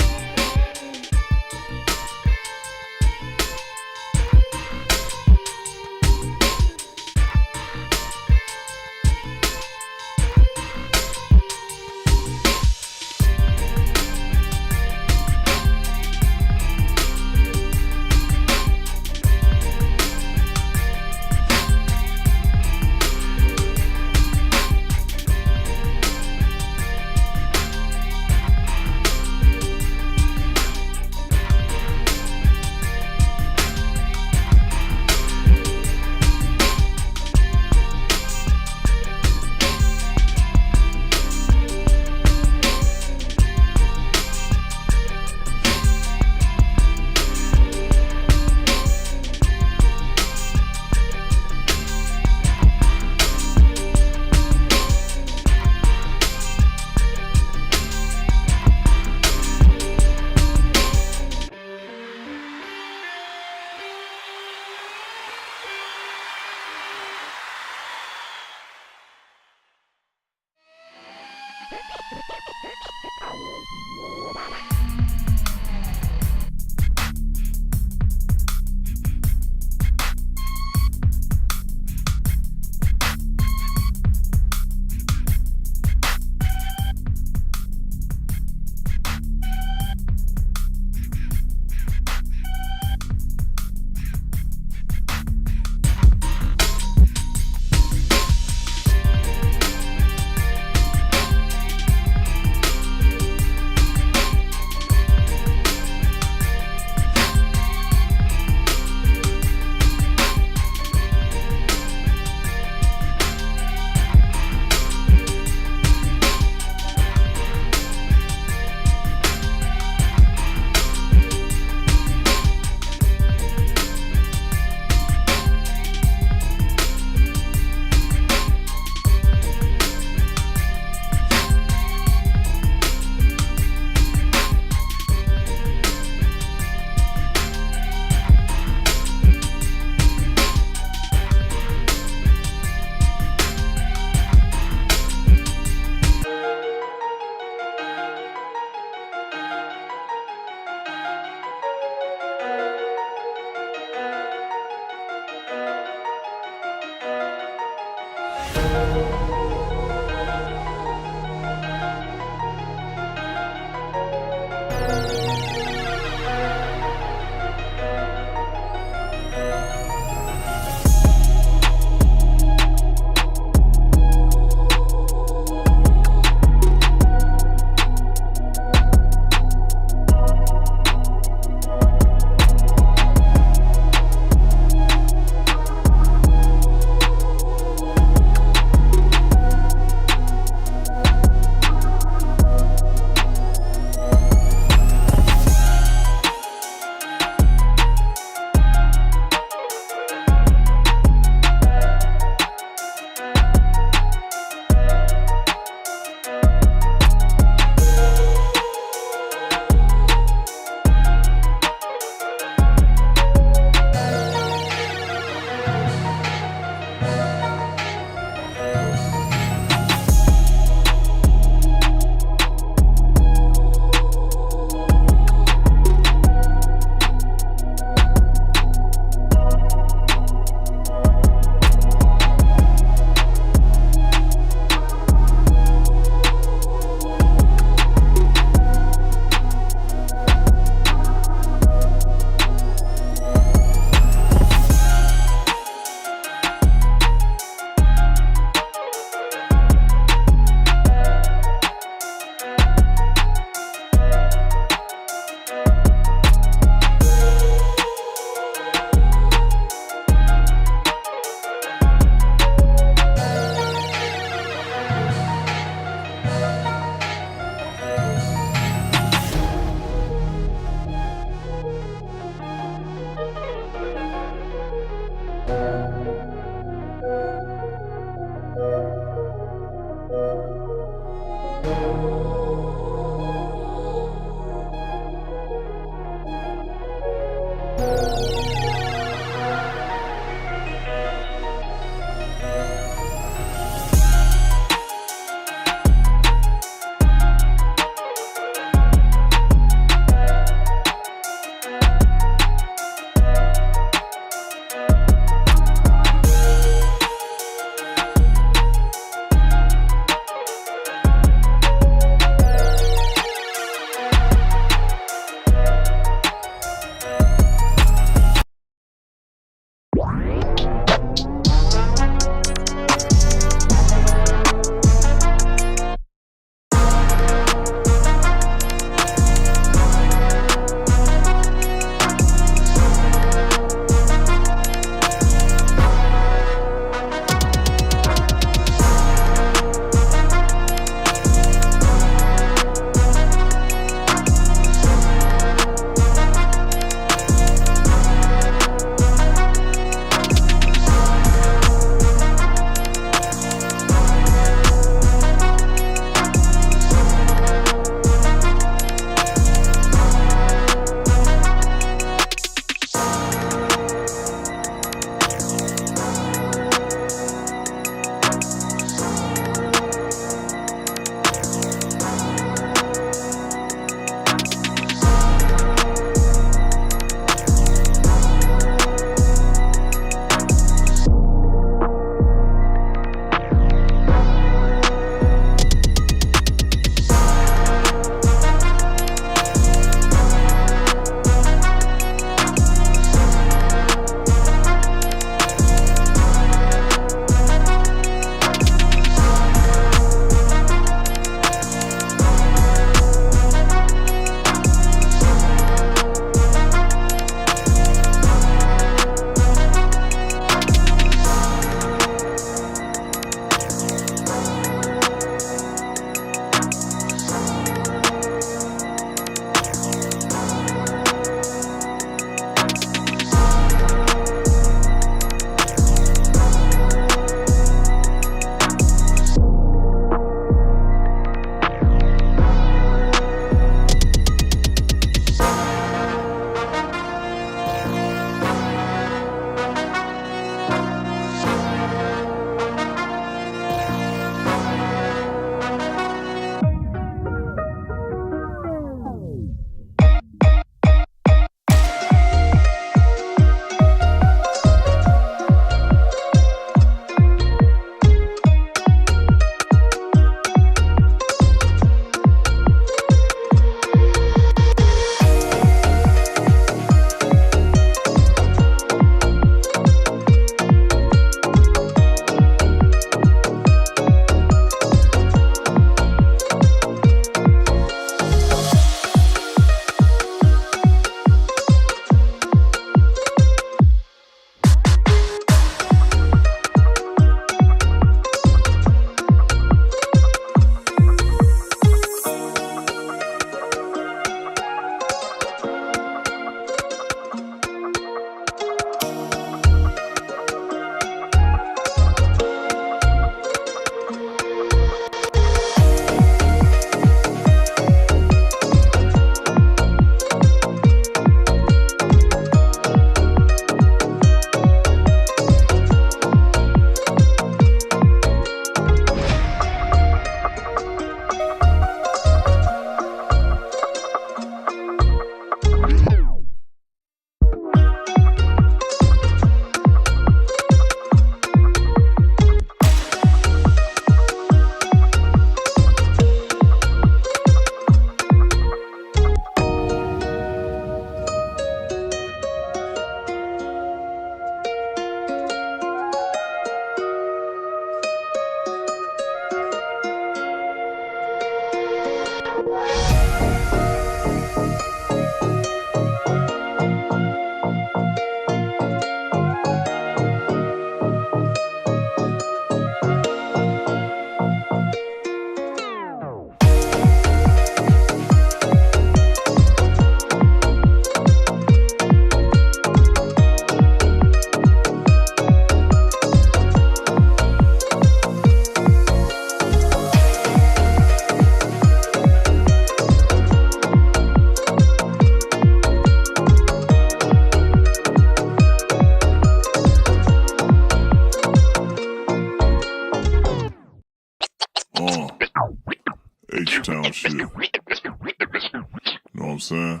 saying?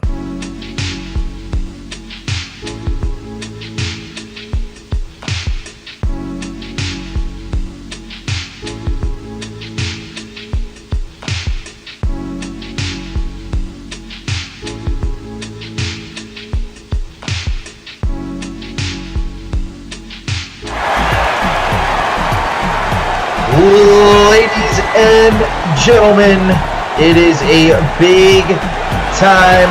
Ladies and gentlemen, it is a big time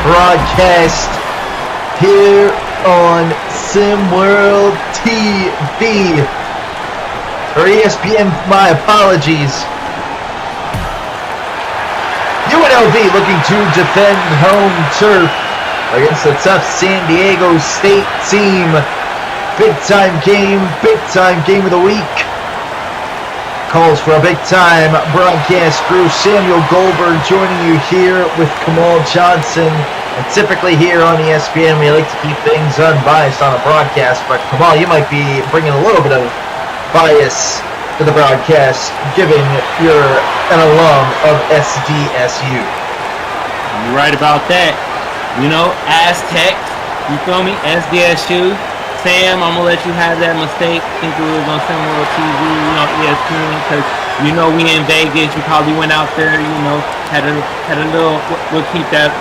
broadcast here on SimWorld TV. Or ESPN, my apologies. UNLV looking to defend home turf against the tough San Diego State team. Big time game of the week. Calls for a big-time broadcast crew. Samuel Goldberg joining you here with Kamal Johnson. And typically here on ESPN, we like to keep things unbiased on a broadcast. But Kamal, you might be bringing a little bit of bias to the broadcast, given you're an alum of SDSU. You're right about that. You know, Aztecs, you feel me? SDSU. Sam, I'm going to let you have that mistake. Think it was on SimWorld TV, on ESPN, because you know we in Vegas. You probably went out there, had a little. We'll keep that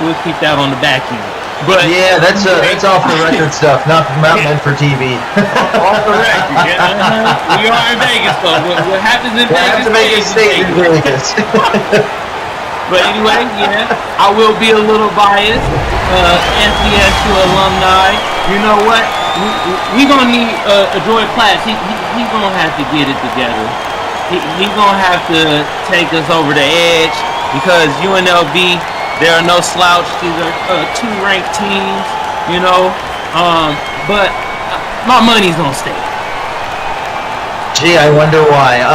on the back end. But yeah, that's off the record stuff, not meant for TV. Off the record. Yeah. We are in Vegas, though. What happens in Vegas? Have to make a statement in Vegas. But anyway, yeah, I will be a little biased. SDSU alumni. You know what? We gonna need Joy Platts. He's gonna have to get it together. He's gonna have to take us over the edge because UNLV, there are no slouch. These are two ranked teams, but my money's on State. Gee, I wonder why.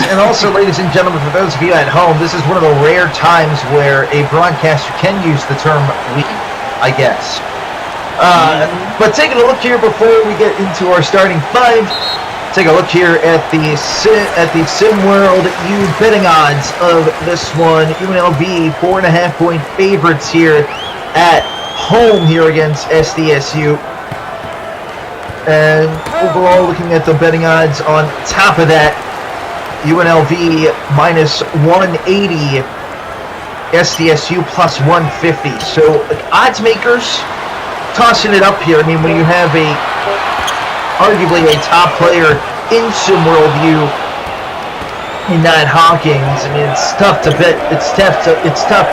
And also, ladies and gentlemen, for those of you at home, this is one of the rare times where a broadcaster can use the term "we," I guess. But taking a look here before we get into our starting five, take a look here at the SimWorld U betting odds of this one. UNLV 4.5-point favorites here at home here against SDSU. And overall, looking at the betting odds on top of that, UNLV minus 180, SDSU plus 150. So odds makers tossing it up here. I mean, when you have arguably a top player in SimWorld U in Nat Hawkins, I mean, it's tough to bet. It's tough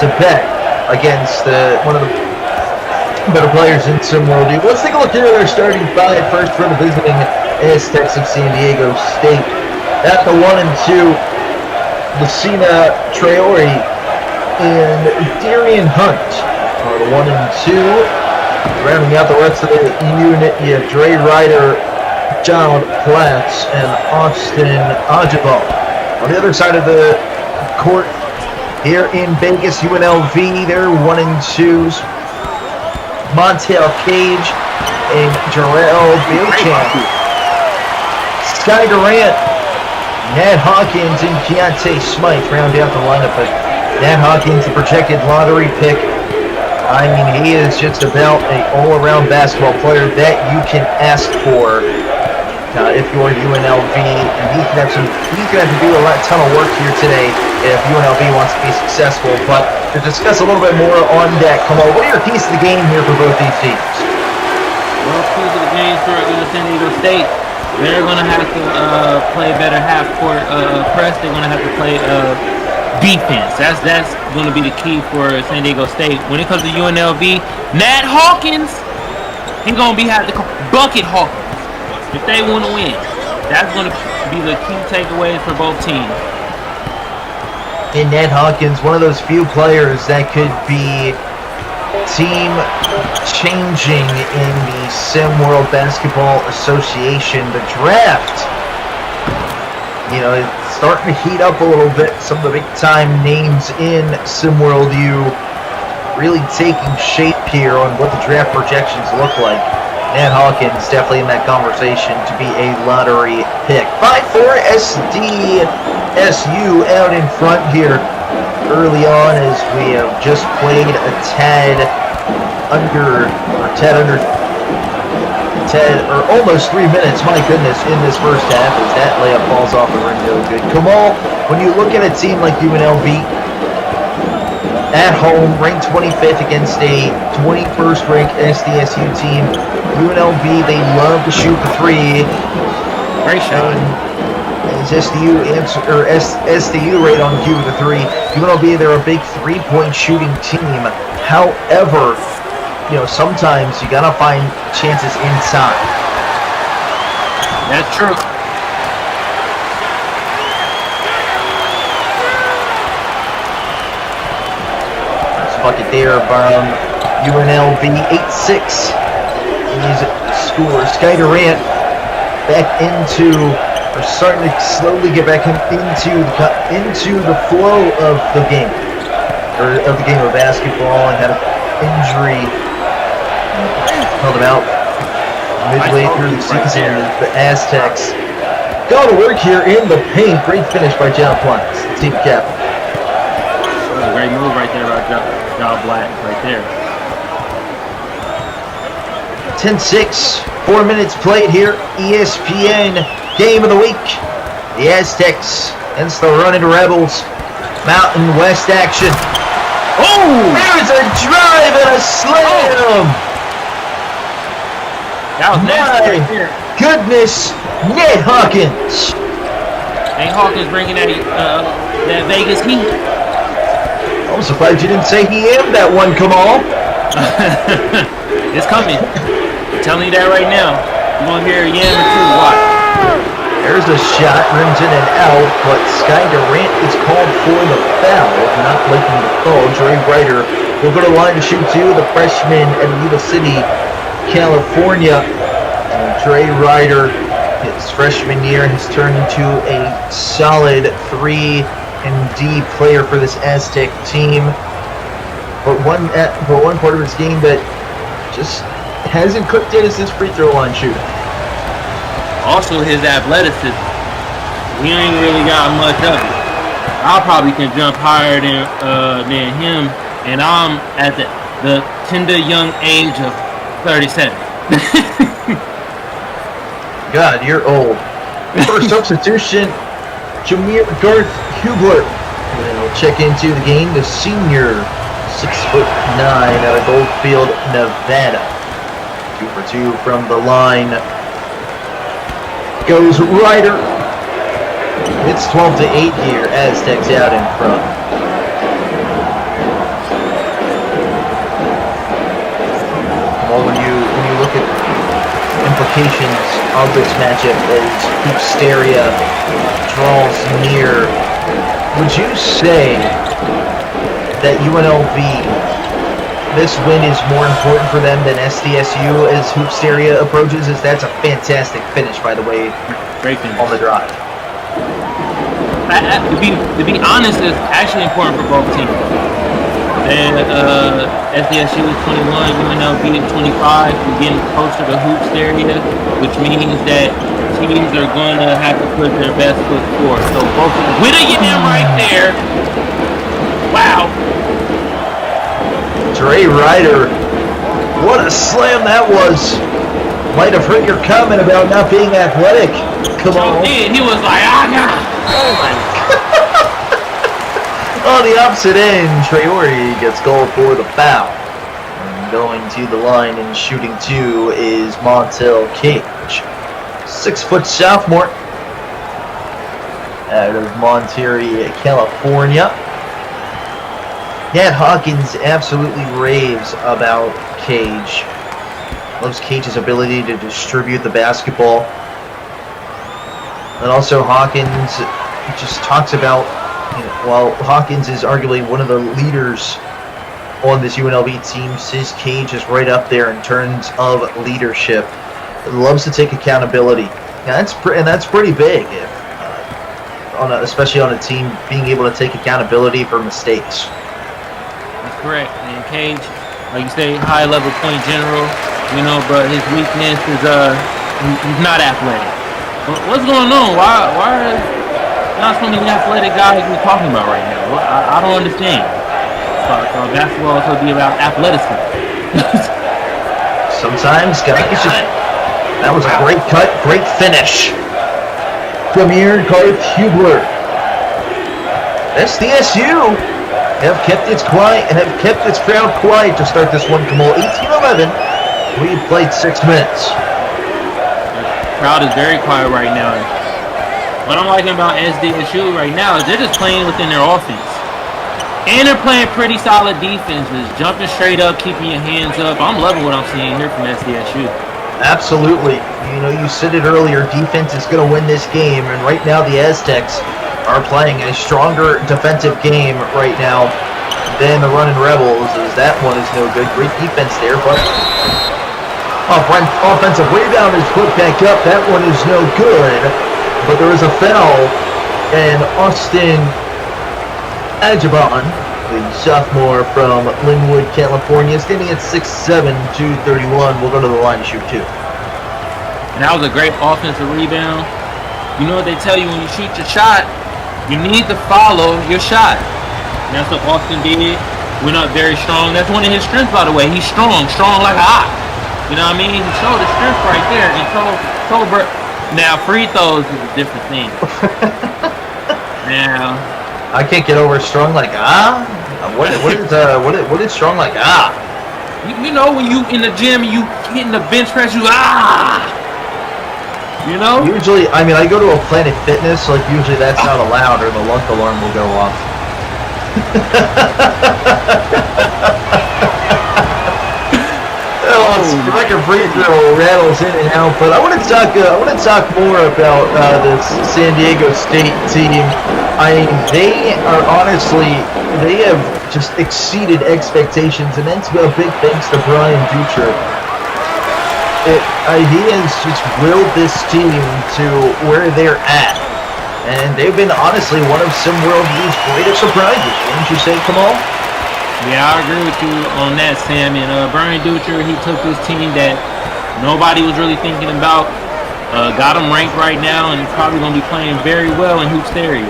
to bet against one of the better players in SimWorld U. Let's take a look here at our starting five. First for the visiting Aztecs of San Diego State. At the 1 and 2, Lucina Traore and Darian Hunt are the 1 and 2. Rounding out the rest of the unit, you have Dre Ryder, John Platts, and Austin Ajibal. On the other side of the court, here in Vegas, UNLV, they're 1 and 2s. Montel Cage and Jarrell Beauchamp. Sky Durant, Nat Hawkins, and Keontae Smythe round out the lineup. But Nat Hawkins, the projected lottery pick. I mean, he is just about an all-around basketball player that you can ask for if you're UNLV, and he's gonna have to do a ton of work here today if UNLV wants to be successful. But to discuss a little bit more on that, Kamal, what are your keys to the game here for both these teams? Well, keys to the game for San Diego State, they're gonna have to play better half-court press. They're gonna have to play defense. That's going to be the key for San Diego State. When it comes to UNLV, Nat Hawkins, he's going to have to bucket Hawkins if they want to win. That's going to be the key takeaways for both teams. And Nat Hawkins, one of those few players that could be team changing in the SimWorld Basketball Association. The draft, it's starting to heat up a little bit. Some of the big-time names in SimWorld U really taking shape here on what the draft projections look like. Nat Hawkins definitely in that conversation to be a lottery pick. 5-4 SDSU out in front here. early on as we have just played a tad under, almost 3 minutes, my goodness, in this first half as that layup falls off the rim no good. Kamal, when you look at a team like UNLV, at home, ranked 25th against a 21st ranked SDSU team, UNLV, they love to shoot the three. Great shot. As SDU rate on cue with the three, UNLV, they're a big three-point shooting team. However, sometimes you gotta find chances inside. That's true. Nice bucket there from UNLV, 8-6. He's scores. Sky Durant back starting to slowly get back into the flow of the game, or of the game of basketball, and had an injury held him out midway through the season. The Aztecs got to work here in the paint. Great finish by John Black, the team captain. That was a great move right there by John Black, right there. 10-6, 4 minutes played here. ESPN Game of the Week. The Aztecs against the Running Rebels. Mountain West action. Oh! There's a drive and a slam! That was nasty right there. Goodness, Ned Hawkins. Ned Hawkins bringing that Vegas heat. I'm surprised you didn't say he aimed that one, Kamal. It's coming. I'm telling you that right now. You're going to hear a yam or two. Watch. There's a shot, rims in and out, but Sky Durant is called for the foul. Not liking the call. Dre Ryder will go to the line to shoot two. The freshman at Yuba City, California. Dre Ryder, his freshman year, has turned into a solid 3-and-D player for this Aztec team. But one part of his game that just hasn't clicked in is his free throw line shooting. Also, his athleticism. We ain't really got much of it. I probably can jump higher than him, and I'm at the tender young age of 37. God, you're old. First substitution, Jameer Garth Hubler. We'll check into the game. The senior, 6'9", out of Goldfield, Nevada. 2 for 2 from the line. Goes Ryder. It's 12-8 here. Aztecs out in front. Well, when you look at implications of this matchup as Hoopsteria draws near, would you say that UNLV, this win is more important for them than SDSU as Hoopsteria approaches? That's a fantastic finish, by the way, great finish on the drive. To be honest, it's actually important for both teams. SDSU is 21, UNLV is 25. We're getting closer to Hoopsteria, which means that teams are going to have to put their best foot forward. So both of them, with a yam right there. Wow. Dre Ryder, what a slam that was. Might have hurt your comment about not being athletic. Come on. He was like, nah. Oh my God. On the opposite end, Traore gets called for the foul. And going to the line and shooting two is Montel Cage. 6-foot sophomore out of Monterey, California. Ned Hawkins absolutely raves about Cage. Loves Cage's ability to distribute the basketball. And also Hawkins just talks about, while Hawkins is arguably one of the leaders on this UNLV team, says Cage is right up there in terms of leadership. Loves to take accountability. And that's pretty big, especially on a team being able to take accountability for mistakes. That's correct. And Cage, like you say, high-level point general, but his weakness is he's not athletic. What's going on? Why not so many athletic guys we're talking about right now. I don't understand. So basketball should be about athleticism. Sometimes guys just. That was a great cut, great finish. From here, Garth Hubler. SDSU have kept its crowd quiet to start this one. Kamal 18-11. We played 6 minutes. The crowd is very quiet right now. What I'm liking about SDSU right now is they're just playing within their offense. And they're playing pretty solid defenses, jumping straight up, keeping your hands up. I'm loving what I'm seeing here from SDSU. Absolutely. You know, you said it earlier, defense is going to win this game, and right now the Aztecs are playing a stronger defensive game right now than the Running Rebels, as that one is no good. Great defense there, but offensive rebound is put back up. That one is no good, but there is a foul, and Austin Ajaban, the sophomore from Linwood, California, standing at 6'7", 231, will go to the line to shoot 2. And that was a great offensive rebound. You know what they tell you when you shoot your shot? You need to follow your shot. And that's what Austin did. Went up very strong. That's one of his strengths, by the way. He's strong like a ox. You know what I mean? He showed his strength right there. And now, free throws is a different thing. Now, I can't get over strong like What is strong like You know when you in the gym and you hitting the bench press, you You know? Usually, I mean, I go to a Planet Fitness, like usually that's not allowed, or the lunch alarm will go off. Like a free throw rattles in and out, but I want to talk more about this San Diego State team. I mean, they have just exceeded expectations, and that's a big thanks to Brian Dutra. He has just willed this team to where they're at, and they've been honestly one of SimWorld Hoops' greatest surprises. Wouldn't you say, Kamal? Yeah, I agree with you on that, Sam. And Brian Dutra, he took this team that nobody was really thinking about, got them ranked right now, and probably going to be playing very well in Hoops area.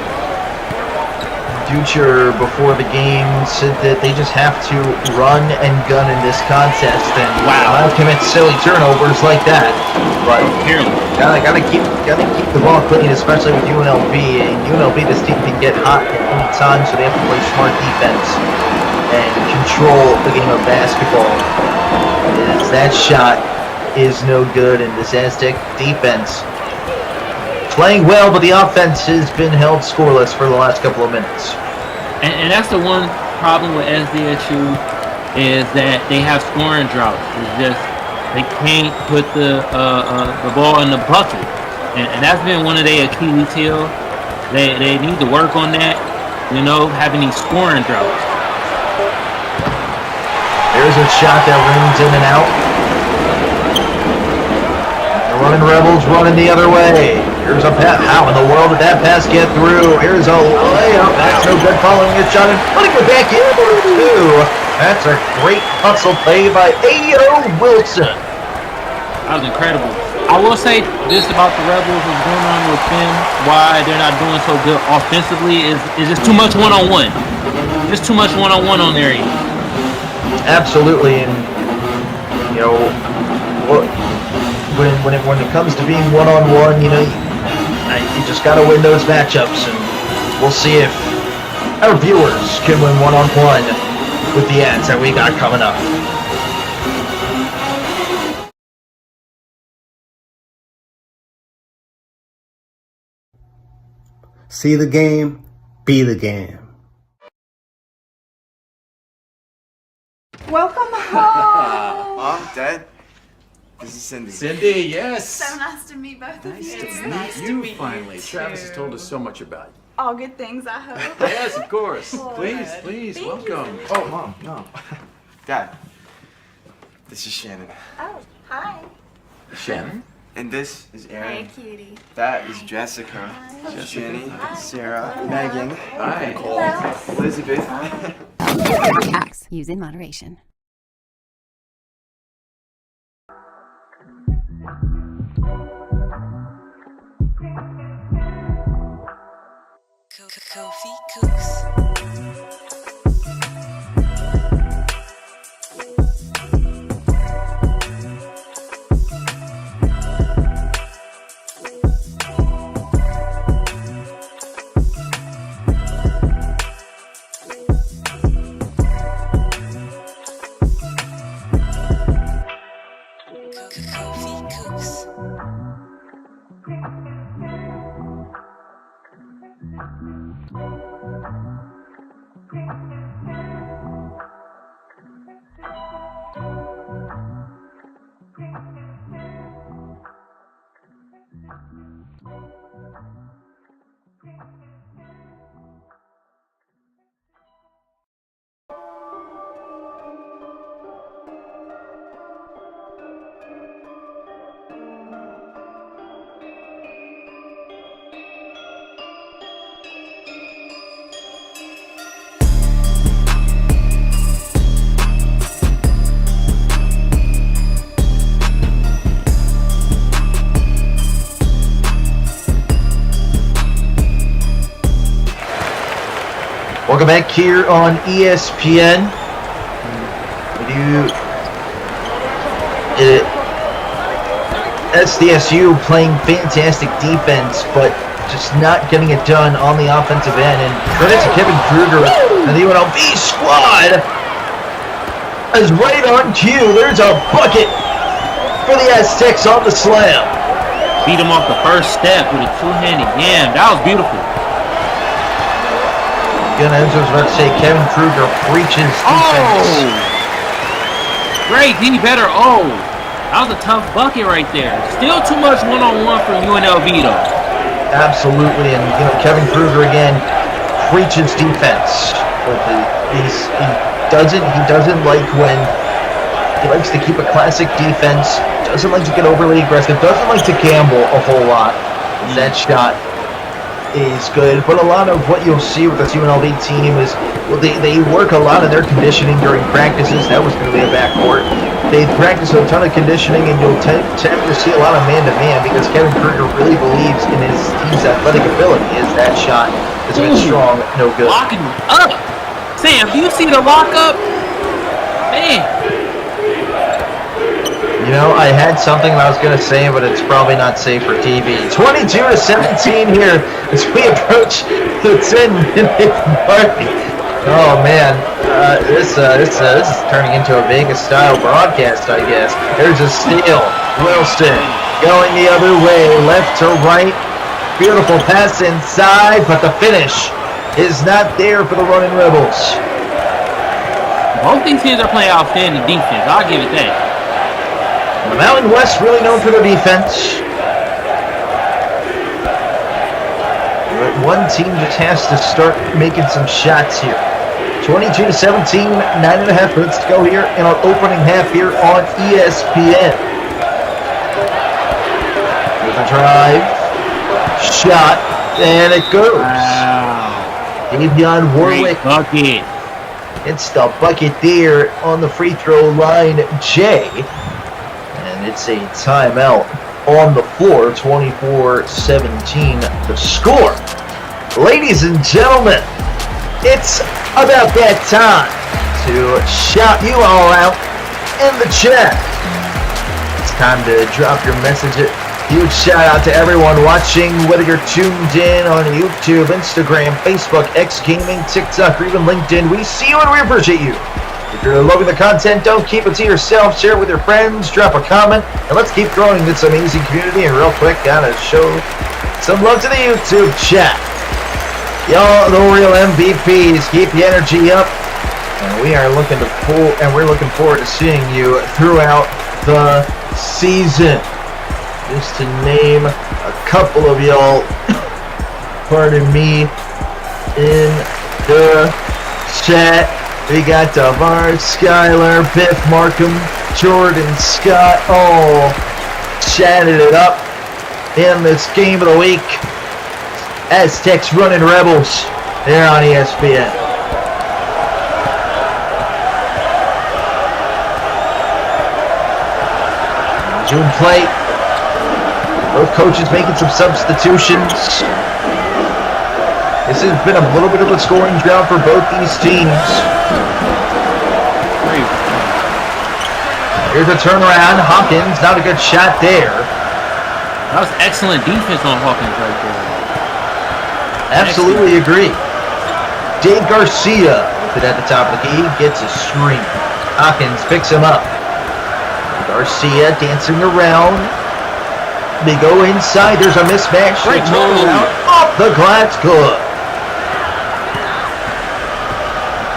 Dutra, before the game, said that they just have to run and gun in this contest and not commit silly turnovers like that. But gotta keep the ball clean, especially with UNLV. And UNLV, this team can get hot at any time, so they have to play smart defense and control the game of basketball. As that shot is no good, and this Aztec defense playing well, but the offense has been held scoreless for the last couple of minutes. And that's the one problem with SDSU is that they have scoring drought. It's just they can't put the ball in the bucket, and that's been one of their Achilles heel. They need to work on that, you know, having these scoring droughts. There's a shot that rings in and out. The Running Rebels running the other way. Here's a pass. How in the world did that pass get through? Here's a layup. That's no good, following a shot and putting it back in for 2. That's a great hustle play by A.O. Wilson. That was incredible. I will say this about the Rebels, what's going on with them, why they're not doing so good offensively is just too much one-on-one. Just too much one-on-one on their end. Absolutely, and you know, when it comes to being one-on-one, you know, you just got to win those matchups, and we'll see if our viewers can win one-on-one with the ads that we got coming up. See the game, be the game. Welcome home. Mom, Dad, this is Cindy. Cindy, yes. So nice to meet both of you. It's nice to meet you finally. Travis has told us so much about you. All good things, I hope. Yes, of course. Good. Please, Thank welcome. you. Oh, Mom, no. Dad, this is Shannon. Oh, hi. Shannon? And this is Aaron. Hey, cutie. That is Jessica. Jenny, Sarah, Megan, Hi. Nicole, Elizabeth. Acts. Use in moderation. Kofi Cooks. Welcome back here on ESPN. SDSU playing fantastic defense, but just not getting it done on the offensive end. And credit to Kevin Kruger and the UNLV squad is right on cue. There's a bucket for the Aztecs on the slam. Beat him off the first step with a two-handed yam. That was beautiful. Again, as I was about to say, Kevin Kruger preaches defense. Great, D better. Oh, that was a tough bucket right there. Still too much one-on-one from UNLV though. Absolutely, and Kevin Kruger again preaches defense. But he doesn't like when he likes to keep a classic defense. Doesn't like to get overly aggressive. Doesn't like to gamble a whole lot. That shot is good, but a lot of what you'll see with this UNLV team is, well, they work a lot of their conditioning during practices. That was going to be a backcourt. They practice a ton of conditioning, and you'll tend to see a lot of man-to-man because Kevin Kruger really believes in his team's athletic ability. As that shot has been strong, no good. Locking up. Sam, do you see the lockup? Man. I had something I was going to say, but it's probably not safe for TV. 22-17 here as we approach the 10-minute mark. Oh man, this is turning into a Vegas-style broadcast, I guess. There's a steal. Wilson going the other way, left to right. Beautiful pass inside, but the finish is not there for the running Rebels. Both these teams are playing outstanding defense. I'll give it that. The Mountain West really known for their defense. But one team just has to start making some shots here. 22-17, 9.5 minutes to go here in our opening half here on ESPN. With a drive, shot, and it goes. Wow. Davion Warwick. Great bucket. It's the bucket there on the free throw line, Jay. And it's a timeout on the floor, 24-17 the score. Ladies and gentlemen, it's about that time to shout you all out in the chat. It's time to drop your message. Huge shout out to everyone watching, whether you're tuned in on YouTube, Instagram, Facebook, X Gaming, TikTok, or even LinkedIn. We see you and we appreciate you. If you're loving the content, don't keep it to yourself. Share it with your friends, drop a comment, and let's keep growing this amazing community. And real quick, gotta show some love to the YouTube chat. Y'all, the real MVPs, keep the energy up. And we're looking forward to seeing you throughout the season. Just to name a couple of y'all, pardon me, in the chat. We got Tavares, Skylar, Biff Markham, Jordan Scott, all chatted it up in this game of the week. Aztecs running Rebels there on ESPN. June play. Both coaches making some substitutions. This has been a little bit of a scoring drought for both these teams. Here's a turnaround. Hawkins, not a good shot there. That was excellent defense on Hawkins right there. Absolutely agree. Dave Garcia at the top of the key gets a screen. Hawkins picks him up. Garcia dancing around. They go inside. There's a mismatch. Great Turn move. around. Off the glass. Good.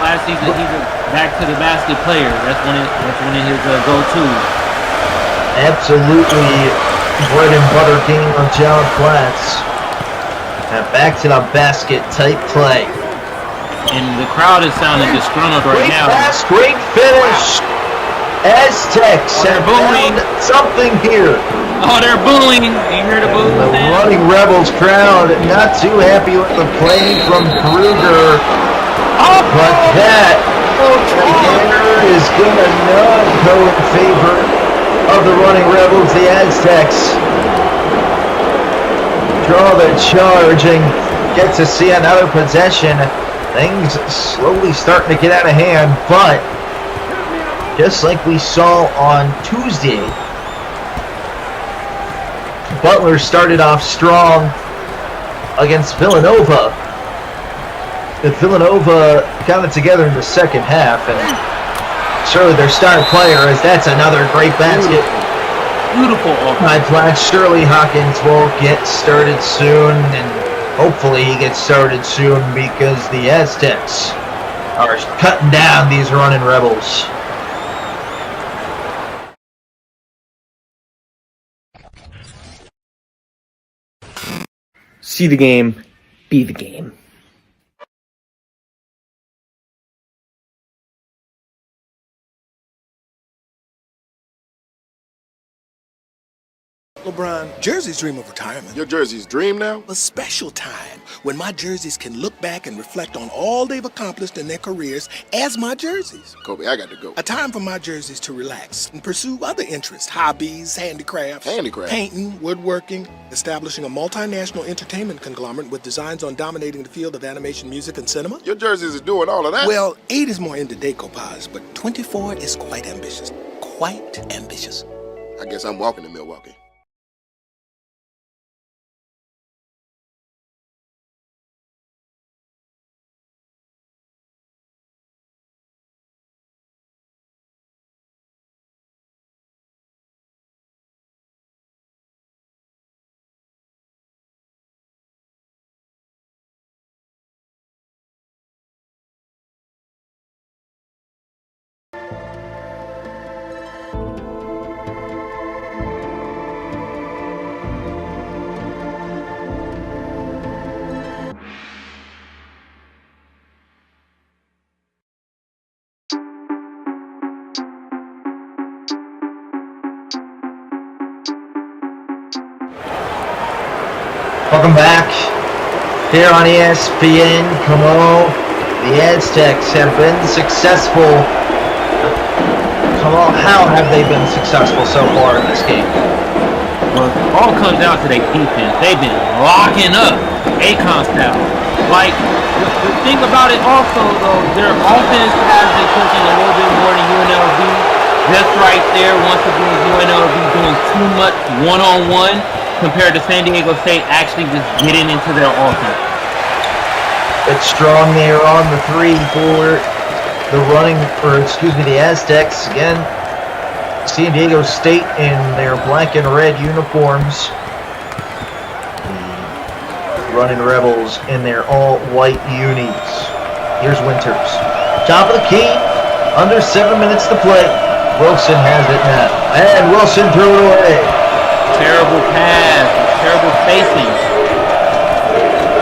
Last season, he's a back to the basket player. That's one of his go-tos. Absolutely bread and butter game of John Platts. And back to the basket type play. And the crowd is sounding disgruntled right now. Great pass, great finish. Aztecs have found something here. Oh, they're booing. You hear the boos? The Running Rebels crowd not too happy with the play from Kruger. But that there is going to not go in favor of the Running Rebels. The Aztecs draw the charge and get to see another possession. Things slowly starting to get out of hand, but just like we saw on Tuesday, Butler started off strong against Villanova. And Villanova got it together in the second half, and surely their star player, as that's another great basket. Beautiful. Surely Hawkins will get started soon, and hopefully he gets started soon because the Aztecs are cutting down these Running Rebels. See the game, be the game. LeBron, jerseys dream of retirement. Your jersey's dream now? A special time when my jerseys can look back and reflect on all they've accomplished in their careers as my jerseys. Kobe, I got to go. A time for my jerseys to relax and pursue other interests, hobbies, handicrafts, painting, woodworking, establishing a multinational entertainment conglomerate with designs on dominating the field of animation, music, and cinema. Your jerseys is doing all of that? Well, 8 is more into decoupage, but 24 is quite ambitious. Quite ambitious. I guess I'm walking to Milwaukee. Welcome back here on ESPN. Come on. The Aztecs have been successful. Come on, how have they been successful so far in this game? Well, it all comes down to their defense. They've been locking up Akon style. Like, the thing about it also, though, their offense has been cooking a little bit more than UNLV. Just right there, once again, UNLV doing too much one-on-one compared to San Diego State actually just getting into their offense. It's strong there on the three for the Aztecs. Again, San Diego State in their black and red uniforms. The Running Rebels in their all-white unis. Here's Winters. Top of the key, under 7 minutes to play. Wilson has it now. And Wilson threw it away. Terrible pass, terrible spacing.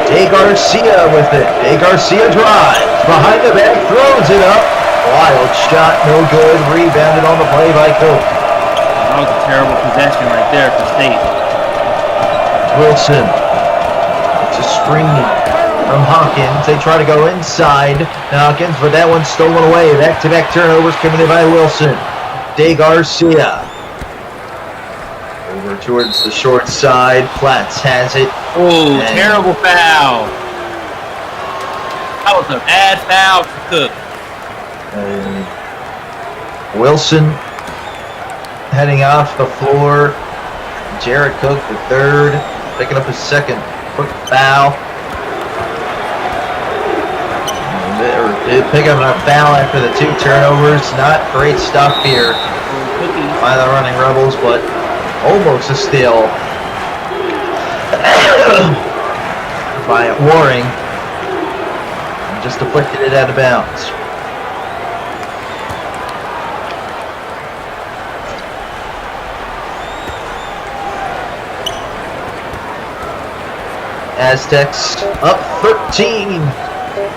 De Garcia with it. De Garcia drives. Behind the back, throws it up. Wild shot, no good. Rebounded on the play by Cope. That was a terrible possession right there for State. Wilson. It's a screen from Hawkins. They try to go inside Hawkins, but that one's stolen away. Back-to-back turnovers committed by Wilson. De Garcia. Over towards the short side. Platts has it. Oh, terrible foul. That was a bad foul to Cook. Wilson heading off the floor. Jared Cook, the third, picking up his second quick foul. Pick up a foul after the 2 turnovers. Not great stuff here by the running Rebels, but almost a steal by Waring. Just deflected it out of bounds. Aztecs up 13.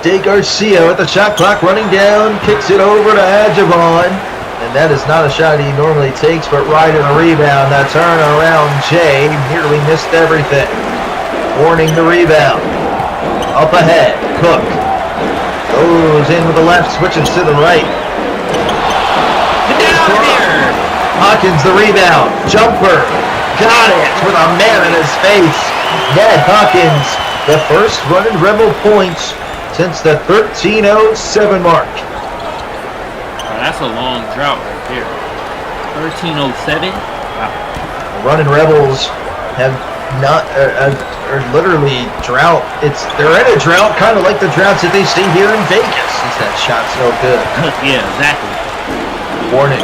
De Garcia with the shot clock running down, kicks it over to Adjavon, and that is not a shot he normally takes, but right in the rebound. That turnaround, Jay nearly missed everything. Warning the rebound. Up ahead, Cook goes in with the left, switches to the right. Down here. Hawkins the rebound, jumper, got it with a man in his face. Ned Hawkins, the first running Rebel points since the 13:07 mark. Oh, that's a long drought right there. 13:07. Wow. Running Rebels have not are literally drought. They're in a drought, kind of like the droughts that they see here in Vegas. Since that shot's no good. Yeah, exactly. Warning.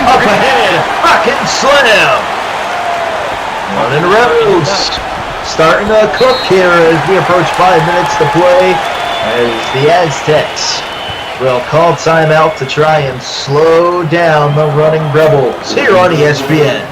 Up ahead, Hawkins slam. Running Rebels starting to cook here as we approach 5 minutes to play, as the Aztecs will call timeout to try and slow down the running Rebels here on ESPN.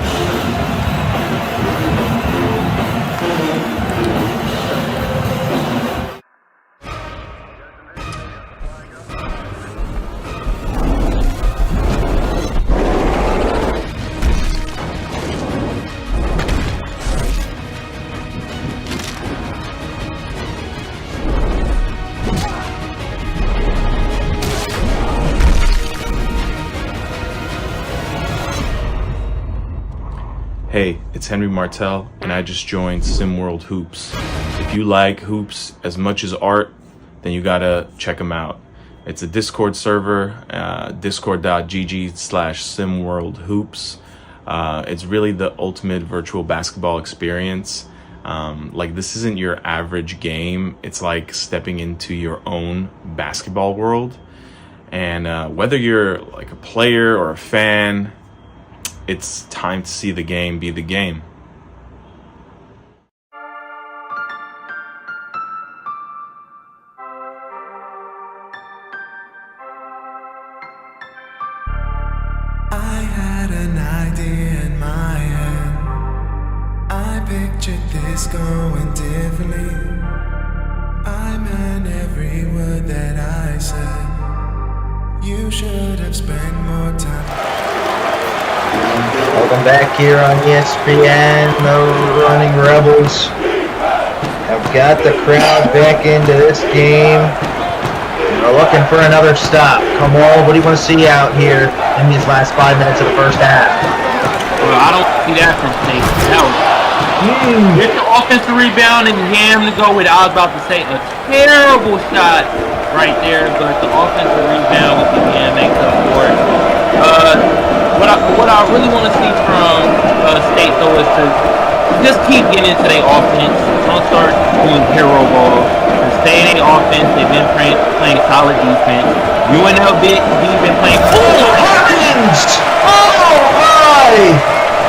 Hey, it's Henry Martell, and I just joined SimWorld Hoops. If you like hoops as much as art, then you gotta check them out. It's a Discord server, discord.gg/SimWorld Hoops. It's really the ultimate virtual basketball experience. Like, this isn't your average game. It's like stepping into your own basketball world. And whether you're like a player or a fan, it's time to see the game be the game. I had an idea in my head. I pictured this going differently. I meant every word that I said. You should have spent more time. Welcome back here on ESPN. The running Rebels have got the crowd back into this game. They're looking for another stop. Kamal, what do you want to see out here in these last 5 minutes of the first half? Well, I don't see that from State. Get the offensive rebound and jam to go with, I was about to say, a terrible shot right there, but the offensive rebound with the jam makes up for it. What I really want to see from State, though, is to just keep getting into their offense. Don't start doing hero ball. Stay in their offense. They've been playing solid defense. UNLV been playing. Oh, Hawkins! Oh, my!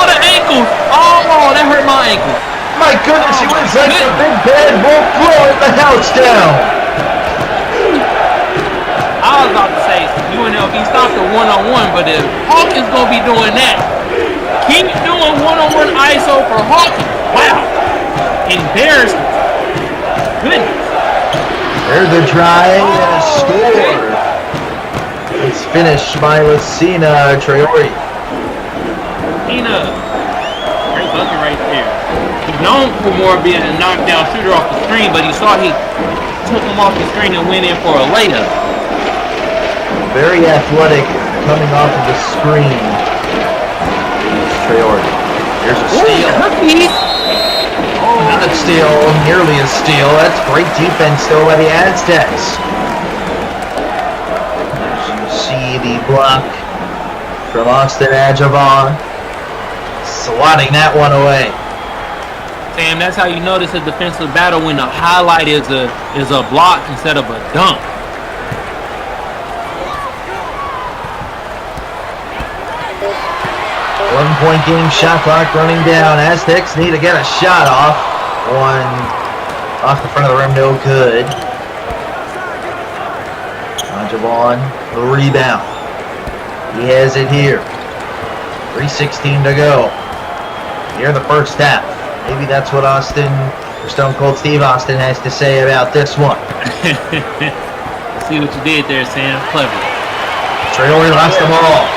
Oh, the ankles! Oh, that hurt my ankle. My goodness, he was like a big bad wolf blowing the house down. I was about to say UNLV stopped the one-on-one, but if Hawkins gonna be doing that, keep doing one-on-one ISO for Hawkins. Wow, embarrassment. Goodness. There's a drive and a score. It's finished by Lucina Traore. Lucina, great bucket right there. He's known for more being a knockdown shooter off the screen, but you saw he took him off the screen and went in for a layup. Very athletic coming off of the screen. Traore. There's a steal. Oh, Not a steal, nearly a steal. That's great defense still by the Aztecs. As you see the block from Austin Adjavon, swatting that one away. Sam, that's how you notice a defensive battle when the highlight is a block instead of a dunk. One-point game, shot clock running down. Aztecs need to get a shot off. One off the front of the rim, no good. Javon, the rebound. He has it here. 3:16 to go. Here in the first half. Maybe that's what Austin, or Stone Cold Steve Austin, has to say about this one. See what you did there, Sam. Clever. Traore lost the ball.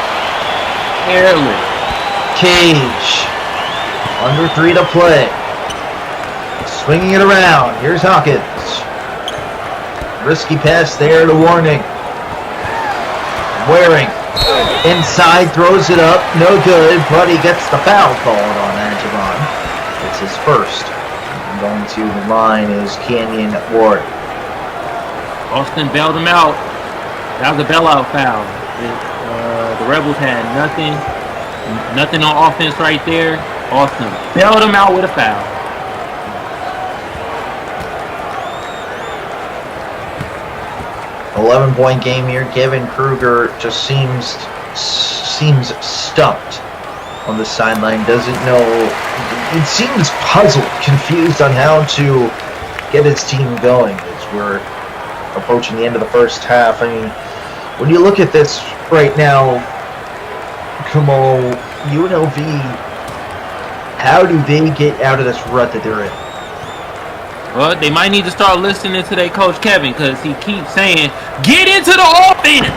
Careless. Cage. Under 3 to play. Swinging it around. Here's Hawkins. Risky pass there to Warning. Waring. Inside, throws it up. No good, but he gets the foul called on Adjavon. It's his first. And going to the line is Canyon Ward. Austin bailed him out. That was a bailout foul. The Rebels had nothing on offense right there. Austin bailed him out with a foul. $11-point game here. Kevin Kruger just seems stumped on the sideline. Doesn't know. It seems puzzled, confused on how to get his team going as we're approaching the end of the first half. I mean, when you look at this right now, Kamal, UNLV, how do they get out of this rut that they're in? Well, they might need to start listening to their coach Kevin, because he keeps saying, "Get into the offense."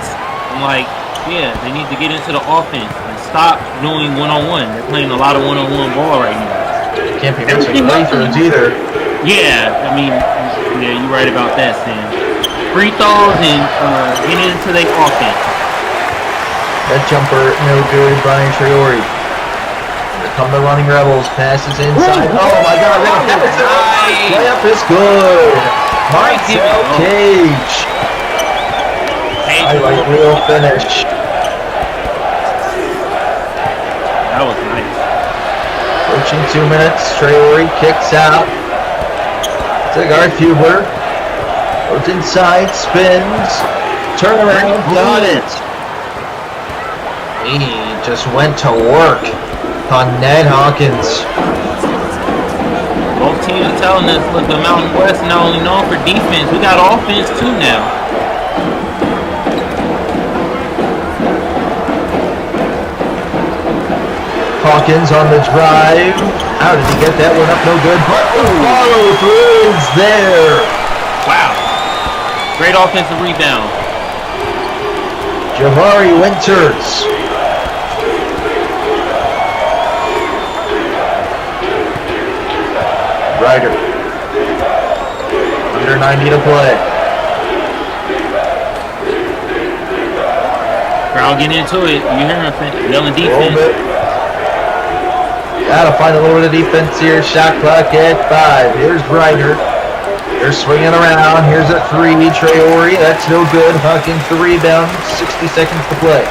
I'm like, yeah, they need to get into the offense and stop doing one-on-one. They're playing a lot of one-on-one ball right now. Can't be missing free throws either. Yeah, I mean, yeah, you're right about that, Sam. Free throws and getting into their offense. That jumper, no good by Traore. Here come the running Rebels. Passes inside. Oh my God! Layup is good. Marcel Cage. Highlight reel finish. That was nice. Approaching 2 minutes. Traore kicks out to Garth Hubler. Goes inside, spins, turn around, got it. He just went to work on Ned Hawkins. Both teams are telling us, look, the Mountain West not only known for defense, we got offense too now. Hawkins on the drive. How did he get that one up? No good. But follow through is there. Wow. Great offensive rebound. Javari Winters. Ryder. Under 90 to play. Crowd getting into it. You hear him yelling defense. Gotta find a little bit of defense here. Shot clock at 5. Here's Ryder. They're swinging around. Here's a 3. Traore. That's no good. Hawkins the rebound. 60 seconds to play.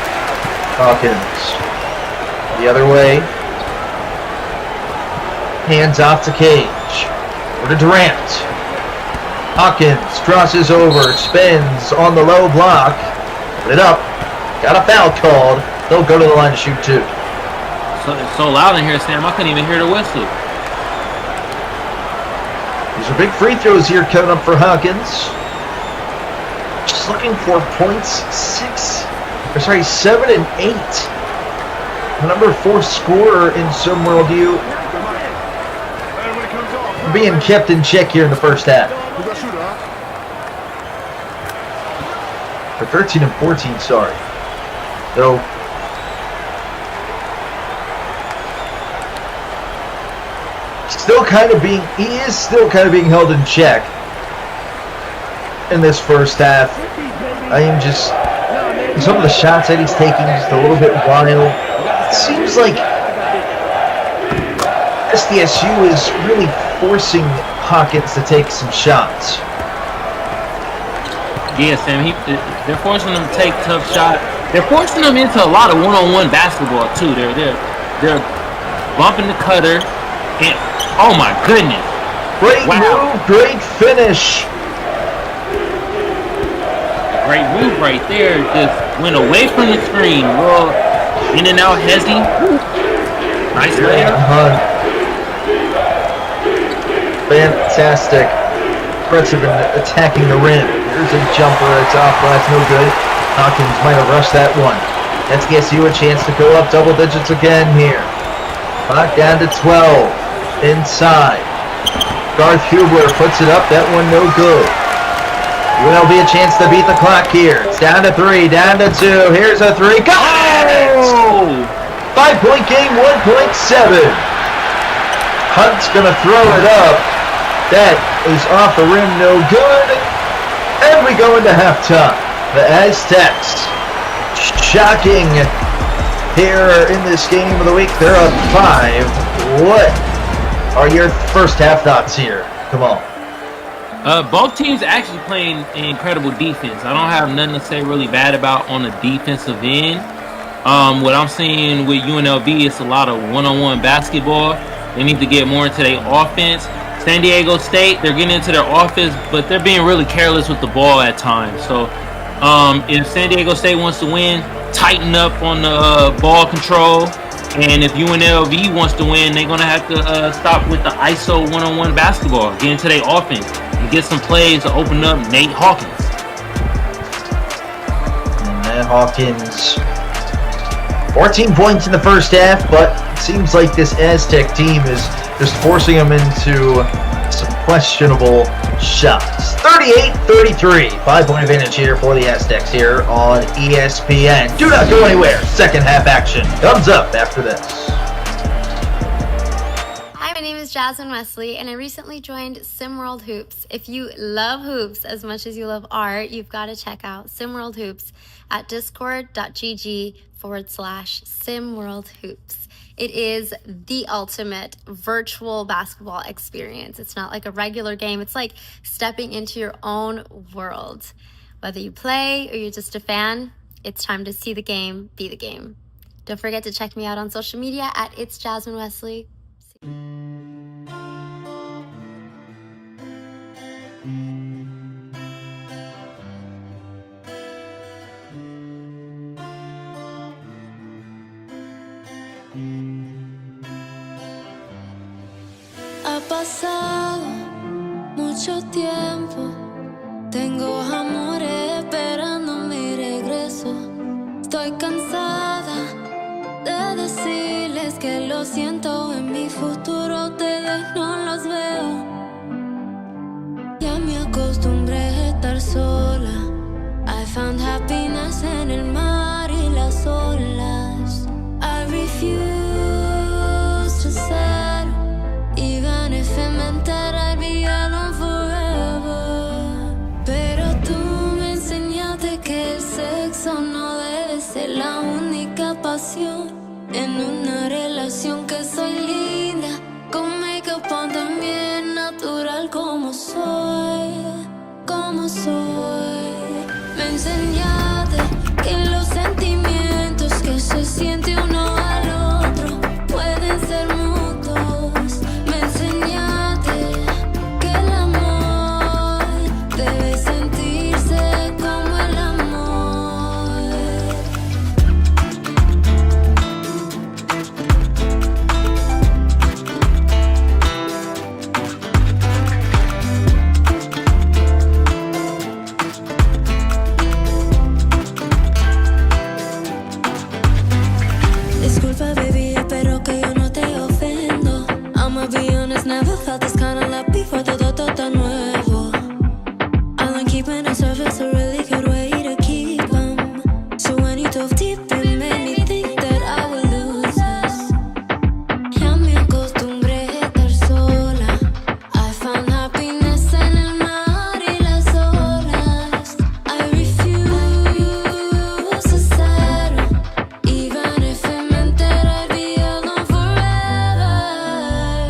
Hawkins. The other way. Hands off to Cage. Over to Durant. Hawkins crosses over. Spins on the low block. Put it up. Got a foul called. They'll go to the line to shoot 2. So it's so loud in here, Sam. I couldn't even hear the whistle. These are big free throws here coming up for Hawkins. Just looking for points 7 and 8. Number 4 scorer in SimWorld U. Being kept in check here in the first half. For 13 and 14, sorry. Though he is still kind of being held in check in this first half. I am just, some of the shots that he's taking just a little bit wild. It seems like SDSU is really forcing Hawkins to take some shots. Yeah, Sam, they're forcing them to take tough shots. They're forcing them into a lot of one-on-one basketball too. They're bumping the cutter, and oh my goodness, great move, great finish. Great move right there. Just went away from the screen. Well, in and out, Hezzy. Nice layup. Fantastic. Impressive in attacking the rim. Here's a jumper. It's off glass. No good. Hawkins might have rushed that one. Let's get you a chance to go up double digits again here. Clock down to 12. Inside. Garth Hubler puts it up. That one no good. UNLV a chance to beat the clock here. It's down to 3. Down to 2. Here's a 3. Got it! 5-point game. 1.7. Hunt's going to throw it up. That is off the rim, no good. And we go into halftime. The Aztecs, shocking here in this game of the week. They're up 5. What are your first half thoughts here? Come on. Both teams actually playing incredible defense. I don't have nothing to say really bad about on the defensive end. What I'm seeing with UNLV is a lot of one-on-one basketball. They need to get more into their offense. San Diego State, they're getting into their offense, but they're being really careless with the ball at times. So if San Diego State wants to win, tighten up on the ball control. And if UNLV wants to win, they're going to have to stop with the ISO one-on-one basketball, get into their offense, and get some plays to open up Nate Hawkins. Nate Hawkins, 14 points in the first half, but it seems like this Aztec team is just forcing them into some questionable shots. 38-33. 5-point advantage here for the Aztecs here on ESPN. Do not go anywhere. Second half action comes up after this. Hi, my name is Jasmine Wesley, and I recently joined SimWorld Hoops. If you love hoops as much as you love art, you've got to check out SimWorld Hoops at discord.gg/SimWorld Hoops. It is the ultimate virtual basketball experience. It's not like a regular game. It's like stepping into your own world. Whether you play or you're just a fan, it's time to see the game, be the game. Don't forget to check me out on social media at It's Jasmine Wesley. Ha pasado mucho tiempo, tengo amores esperando mi regreso. Estoy cansada de decirles que lo siento, en mi futuro ustedes no los veo. Ya me acostumbré a estar sola. I found happiness en el mar y las olas. I refuse to settle. Even if it meant that I'd be alone forever. Pero tú me enseñaste que el sexo no debe ser la única pasión en una relación, que soy linda con make-up on, también natural como soy, como soy. Me enseñaste que los sentimientos que se siente uno al otro pueden ser mutuos. Me enseñaste que el amor debe sentirse como el amor. Disculpa, baby, espero que yo no te ofendo. I'ma be honest, never felt this kind of love before. Todo tan nuevo. I like keeping a surface, a really good way to keep 'em. So when you dove deep, it made me think that I would lose us. Ya me acostumbré a estar sola. I found happiness en el mar y las olas. I refuse to settle. Even if it meant that I'd be alone forever.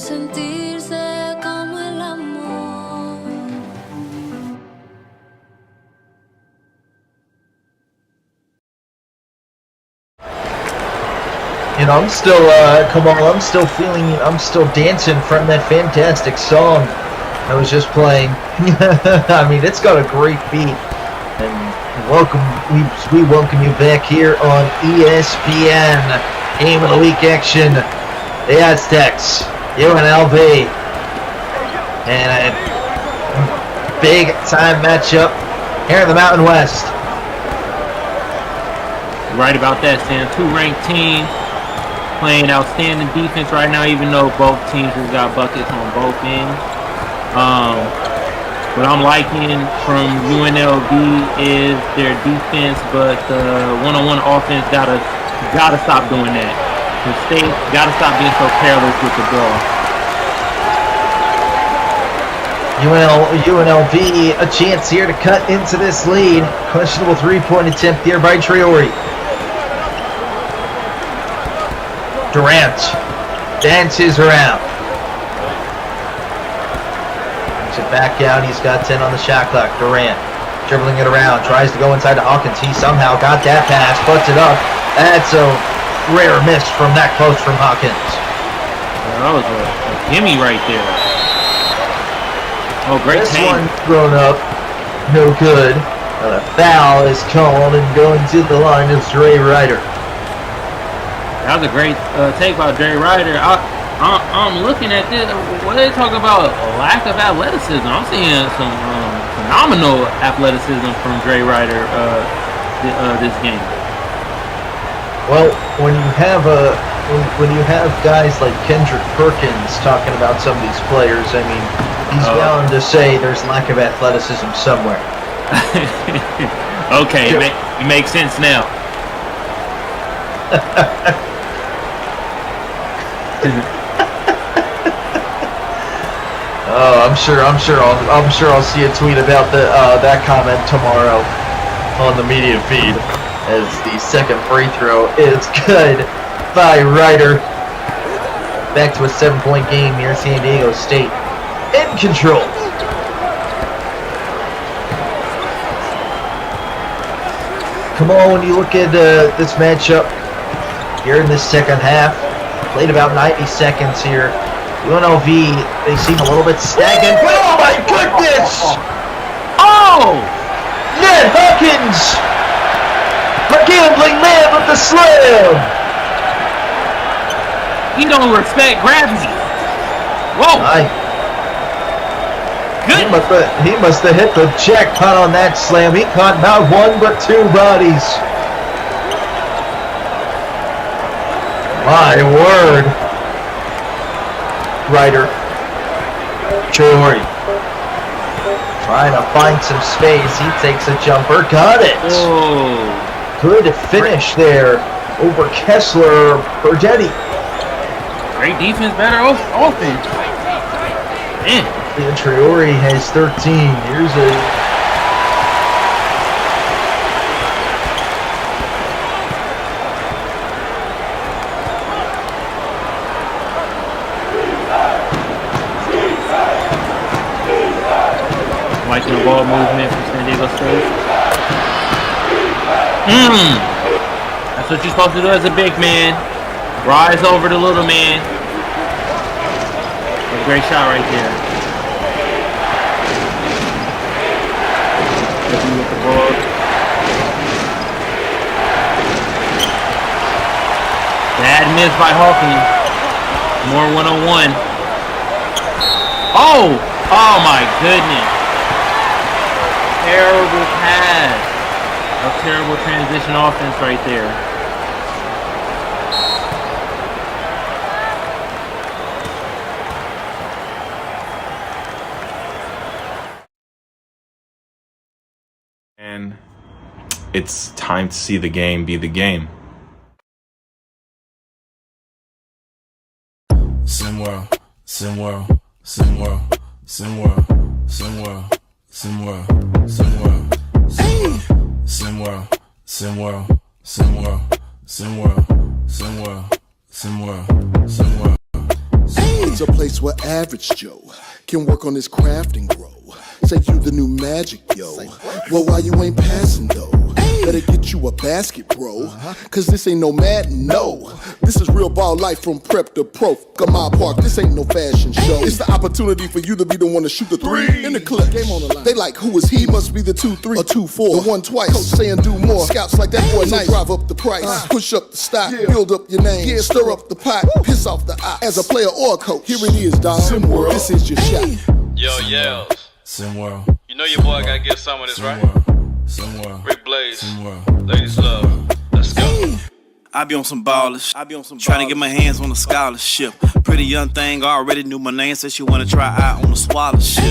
sentirse como el amor. You know, I'm still, I'm still feeling, I'm still dancing from that fantastic song I was just playing. I mean, it's got a great beat. And we welcome you back here on ESPN. Game of the week action. The Aztecs, UNLV. And a big time matchup here in the Mountain West. Right about that, Sam. Two ranked teams playing outstanding defense right now, even though both teams have got buckets on both ends. What I'm liking from UNLV is their defense, but the one-on-one offense gotta stop doing that. The state gotta stop being so careless with the ball. UNLV a chance here to cut into this lead. Questionable three-point attempt here by Traore. Durant dances around. Brings it back out. He's got 10 on the shot clock. Durant dribbling it around. Tries to go inside to Hawkins. He somehow got that pass. Puts it up. That's a rare miss from that close from Hawkins. That was a gimme right there. Oh, great this take. One thrown up. No good. A foul is called, and going to the line is Dre Ryder. That was a great take by Dre Ryder. I'm looking at this. What are they talking about? A lack of athleticism. I'm seeing some phenomenal athleticism from Dre Ryder this game. Well, when you have guys like Kendrick Perkins talking about some of these players, I mean, he's bound to say there's lack of athleticism somewhere. Okay, it makes sense now. Oh, I'm sure I'll see a tweet about that comment tomorrow on the media feed, as the second free throw is good by Ryder. Back to a 7-point game here, San Diego State in control. Come on, when you look at this matchup here in this second half, played about 90 seconds here. UNLV, they seem a little bit stagnant. Oh my goodness! Oh! Ned Hawkins! The gambling man with the slam! He don't respect gravity. Whoa! He must have hit the jackpot on that slam. He caught not one but two bodies. My word. Ryder. Traore. Trying to find some space. He takes a jumper. Got it. Oh. Good finish there over Kessler. Bergetti. Great defense, better offense. Man. And Traore has 13. Here's a... Liking the ball movement from San Diego State. That's what you're supposed to do as a big man. Rise over the little man. A great shot right there. With the ball. Bad miss by Hawkins. More one-on-one. Oh! Oh my goodness. Terrible pass. A terrible transition offense right there. And it's time to see the game be the game. SimWorld, SimWorld, SimWorld, SimWorld, SimWorld, SimWorld, SimWorld, SimWorld, SimWorld, SimWorld, SimWorld, SimWorld, SimWorld, SimWorld, SimWorld. a place where average Joe can work on his craft and grow. Say you the new magic, yo. Well, why you ain't passing though? Better get you a basket, bro. Cause this ain't no Madden, no. This is real ball life from prep to pro. Gamma Park, this ain't no fashion show. It's the opportunity for you to be the one to shoot the three. In the clip, game on the line. They like, who is he? Must be the 2-3 or 2-4. The one twice. Coach saying do more. Scouts like that boy nice. Drive up the price. Push up the stock. Build up your name. Stir up the pot. Piss off the eye. As a player or a coach, here it is, dog. SimWorld, this is your shot. Yo, yells. SimWorld. You know your boy gotta get some of this, right? SimWorld. Rick Blaze. SimWorld. Ladies love. Let's go. I be on some ballers, trying to get my hands on a scholarship. Pretty young thing already knew my name, said she wanna try out on a scholarship.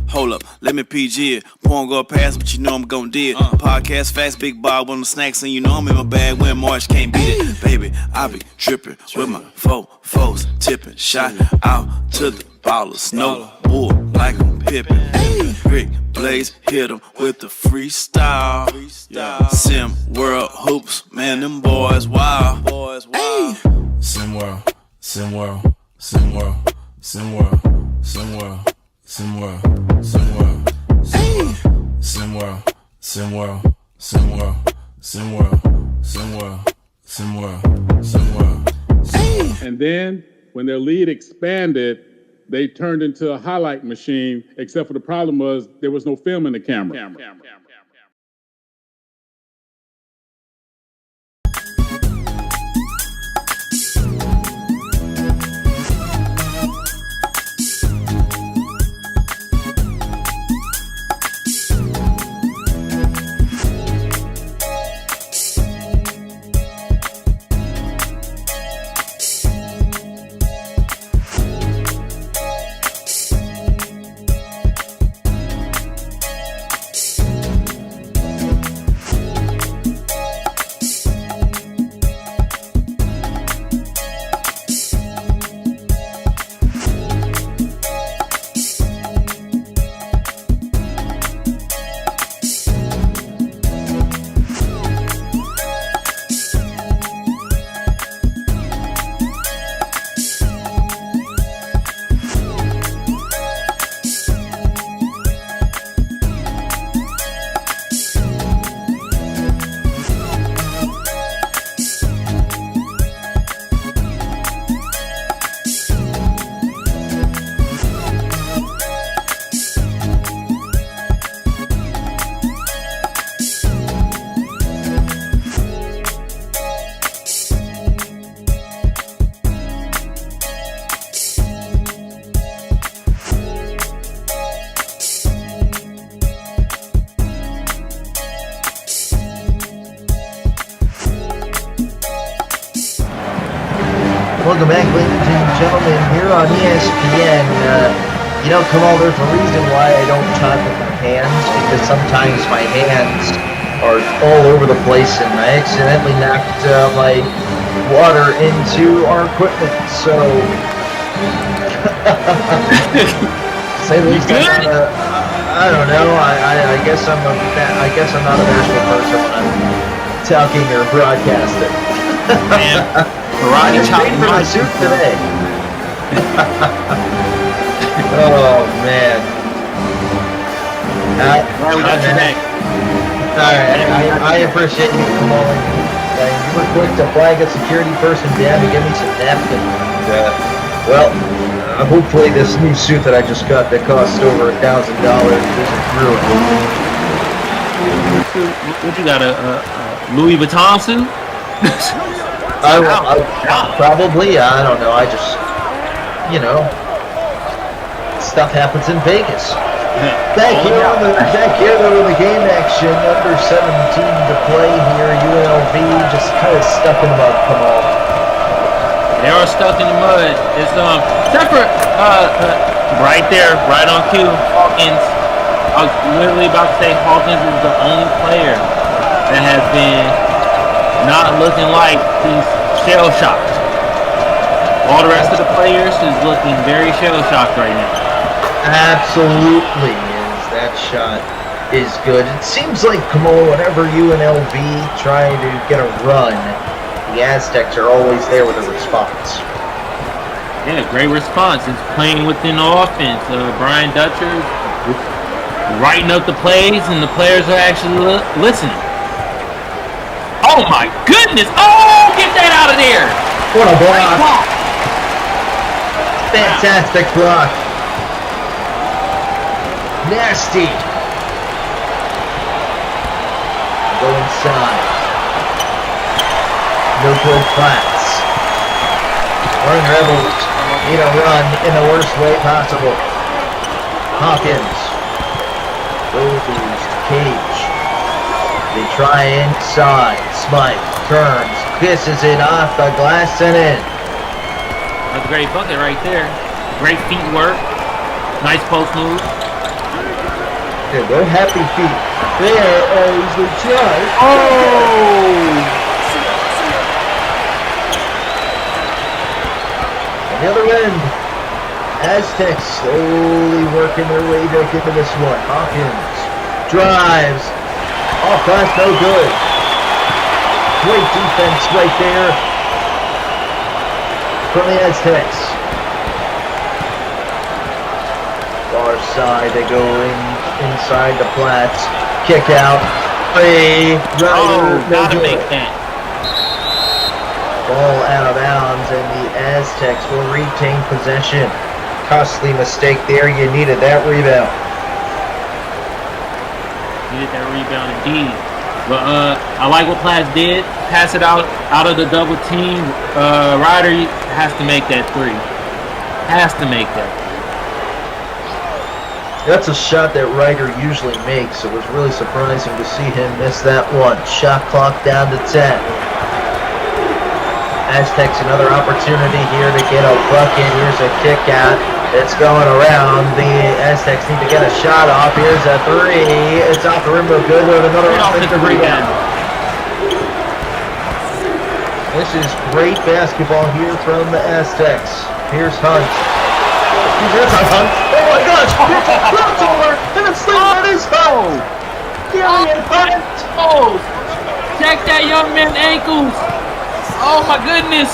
Hold up, let me PG it. Porn go past, but you know I'm gon' do it. Podcast fast, big Bob with my snacks, and you know I'm in my bag when March can't beat it. Baby, I be trippin' with my foes, tippin', shot out to the ballers. No bull like I'm Pippin'. Rick Blaze hit him with the freestyle. SimWorld Hoops, man, them boys wild. SimWorld. SimWorld. SimWorld. SimWorld. SimWorld. SimWorld. SimWorld. SimWorld. SimWorld. SimWorld. SimWorld. SimWorld. SimWorld. SimWorld. And then when their lead expanded, they turned into a highlight machine, except for the problem was there was no film in the camera. Welcome back, ladies and gentlemen, here on ESPN. Kamal, there's a reason why I don't talk with my hands, because sometimes my hands are all over the place, and I accidentally knocked my water into our equipment, so... Say the least, I don't know, I guess I'm not a bashful person when I'm talking or broadcasting. Karate chop for my suit today. Oh man. We got your neck. Alright, I appreciate you calling. You were quick to flag a security person down and give me some napkins. Hopefully this new suit that I just got that cost over $1,000 isn't ruined. What you got, a Louis Vuitton suit? Probably, I don't know, stuff happens in Vegas. Back here in the game action, under 17 to play here, UNLV just kind of stuck in the mud, come on. They are stuck in the mud. It's, except for, right there, right on cue, Hawkins. I was literally about to say Hawkins is the only player that has been not looking like he's shell-shocked. All the rest of the players is looking very shell-shocked right now. Absolutely, that shot is good. It seems like, Kamal, whenever UNLV try to get a run, the Aztecs are always there with a response. Yeah, great response. It's playing within the offense. Brian Dutcher writing up the plays, and the players are actually listening. Oh my goodness! Oh, get that out of there! What a block! Fantastic block. Nasty. Go inside. No good flats. Run Rebels need a run in the worst way possible. Hawkins goes to Cage. They try inside. Smite turns, kisses it off the glass and in. That's a great bucket right there. Great feet work. Nice post move. Yeah, they're happy feet. There is the try. Oh! On the other end, Aztecs slowly working their way back into this one. Hawkins drives. Off glass, no good. Great defense right there from the Aztecs. Far side, they go inside the flats. Kick out. Three. Gotta make that. Ball out of bounds, and the Aztecs will retain possession. Costly mistake there. You needed that rebound. Needed that rebound indeed. But I like what Platts did. Pass it out of the double team. Ryder has to make that three. Has to make that. That's a shot that Ryder usually makes. It was really surprising to see him miss that one. Shot clock down to 10. Aztecs another opportunity here to get a bucket. Here's a kick out. It's going around. The Aztecs need to get a shot off. Here's a three. It's off the rim, no good. With another offensive rebound. This is great basketball here from the Aztecs. Here's Hunt. Here's Hunt. Oh my gosh! It's a crossover and a slam on his toe. Gillian Hunt. Oh! Check that young man's ankles. Oh my goodness!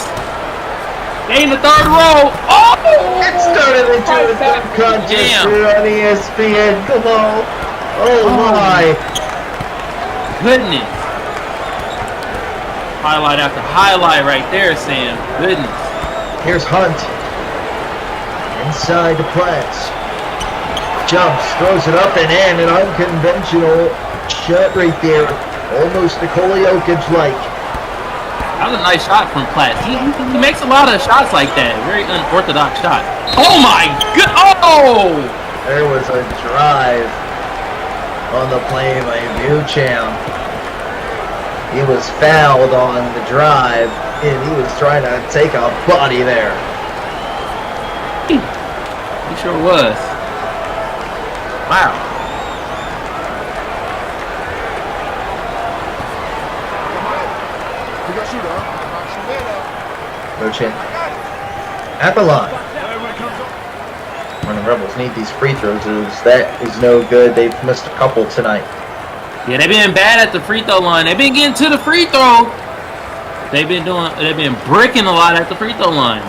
They in the third row. Oh! It started into a dunk contest here on ESPN. Come on. Oh my. Goodness. Highlight after highlight right there, Sam. Goodness. Here's Hunt. Inside the Platts. Jumps, throws it up and in. An unconventional shot right there. Almost Nikola Jokic-like. That was a nice shot from Platts. He makes a lot of shots like that. Very unorthodox shot. Oh my good! Oh! There was a drive on the play by Bucham. He was fouled on the drive, and he was trying to take a body there. He sure was. Wow. Bucham at the line. When the Rebels need these free throws, that is no good. They've missed a couple tonight. Yeah, they've been bad at the free throw line. They've been getting to the free throw. They've been bricking a lot at the free throw line.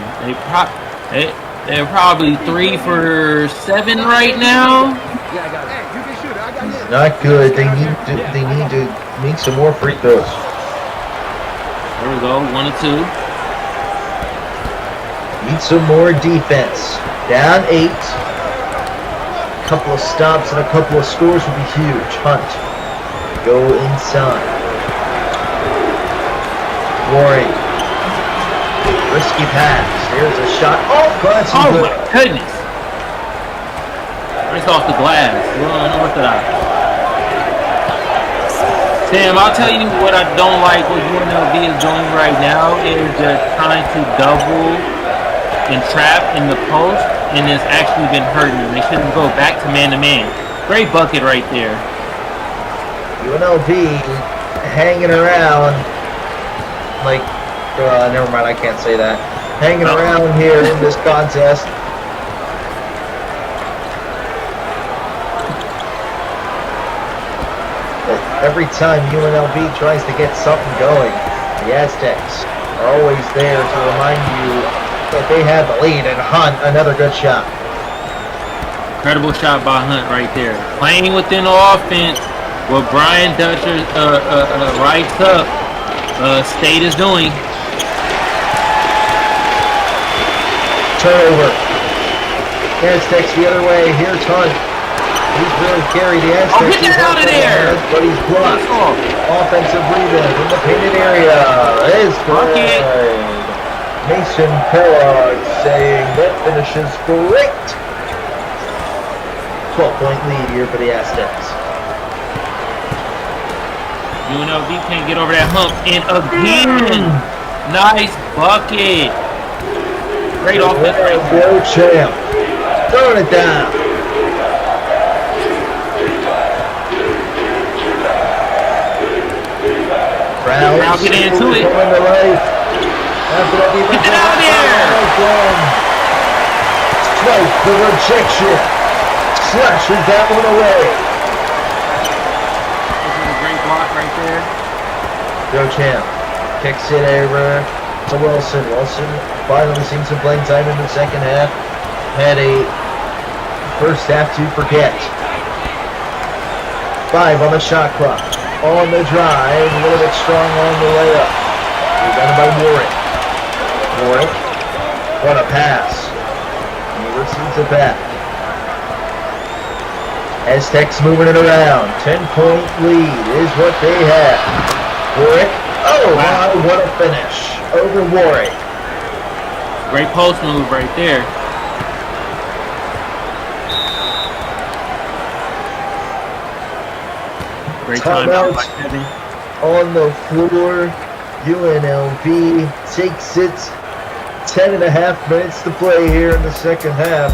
They're probably 3 for 7 right now. Not good. They need to make some more free throws. There we go. 1 or 2. Need some more defense. Down 8. A couple of stops and a couple of scores would be huge. Hunt. Go inside. Warren. Risky pass. Here's a shot. Oh, glass. Oh my goodness. Right off the glass. Unorthodox. Sam, I'll tell you what I don't like what UNLV is doing right now is just trying to double and trap in the post, and it's actually been hurting them. They shouldn't go back to man-to-man. Great bucket right there. UNLV hanging around like, never mind, I can't say that. Hanging around here in this contest. Every time UNLV tries to get something going, the Aztecs are always there to remind you But they have the lead, and Hunt, another good shot. Incredible shot by Hunt right there. Playing within the offense, what Brian Dutcher writes up, State is doing. Turnover. Aztecs the other way. Here's Hunt. He's really carried the Aztecs. Get out of there! But he's blocked. Offensive rebound in the painted area. Is good. Mason Kellogg saying that finishes great. 12-point lead here for the Aztecs. UNLV can't get over that hump. And again, nice bucket. Great offense. Go champ. Throwing it down. Brown get into it. After that, get it out of here. Strike the rejection. Slashes that one away. This is a great block right there. Go champ. Kicks it over to Wilson. Wilson finally seeing some playing time in the second half. Had a first half to forget. 5 on the shot clock. On the drive, a little bit strong on the layup. Rebounded by Warwick. Warwick, what a pass. He receives it back. Aztecs moving it around. 10-point lead is what they have. Warwick, oh wow, what a finish over Warwick. Great post move right there. Great timeout by Kevin. On the floor, UNLV takes it. 10.5 minutes to play here in the second half.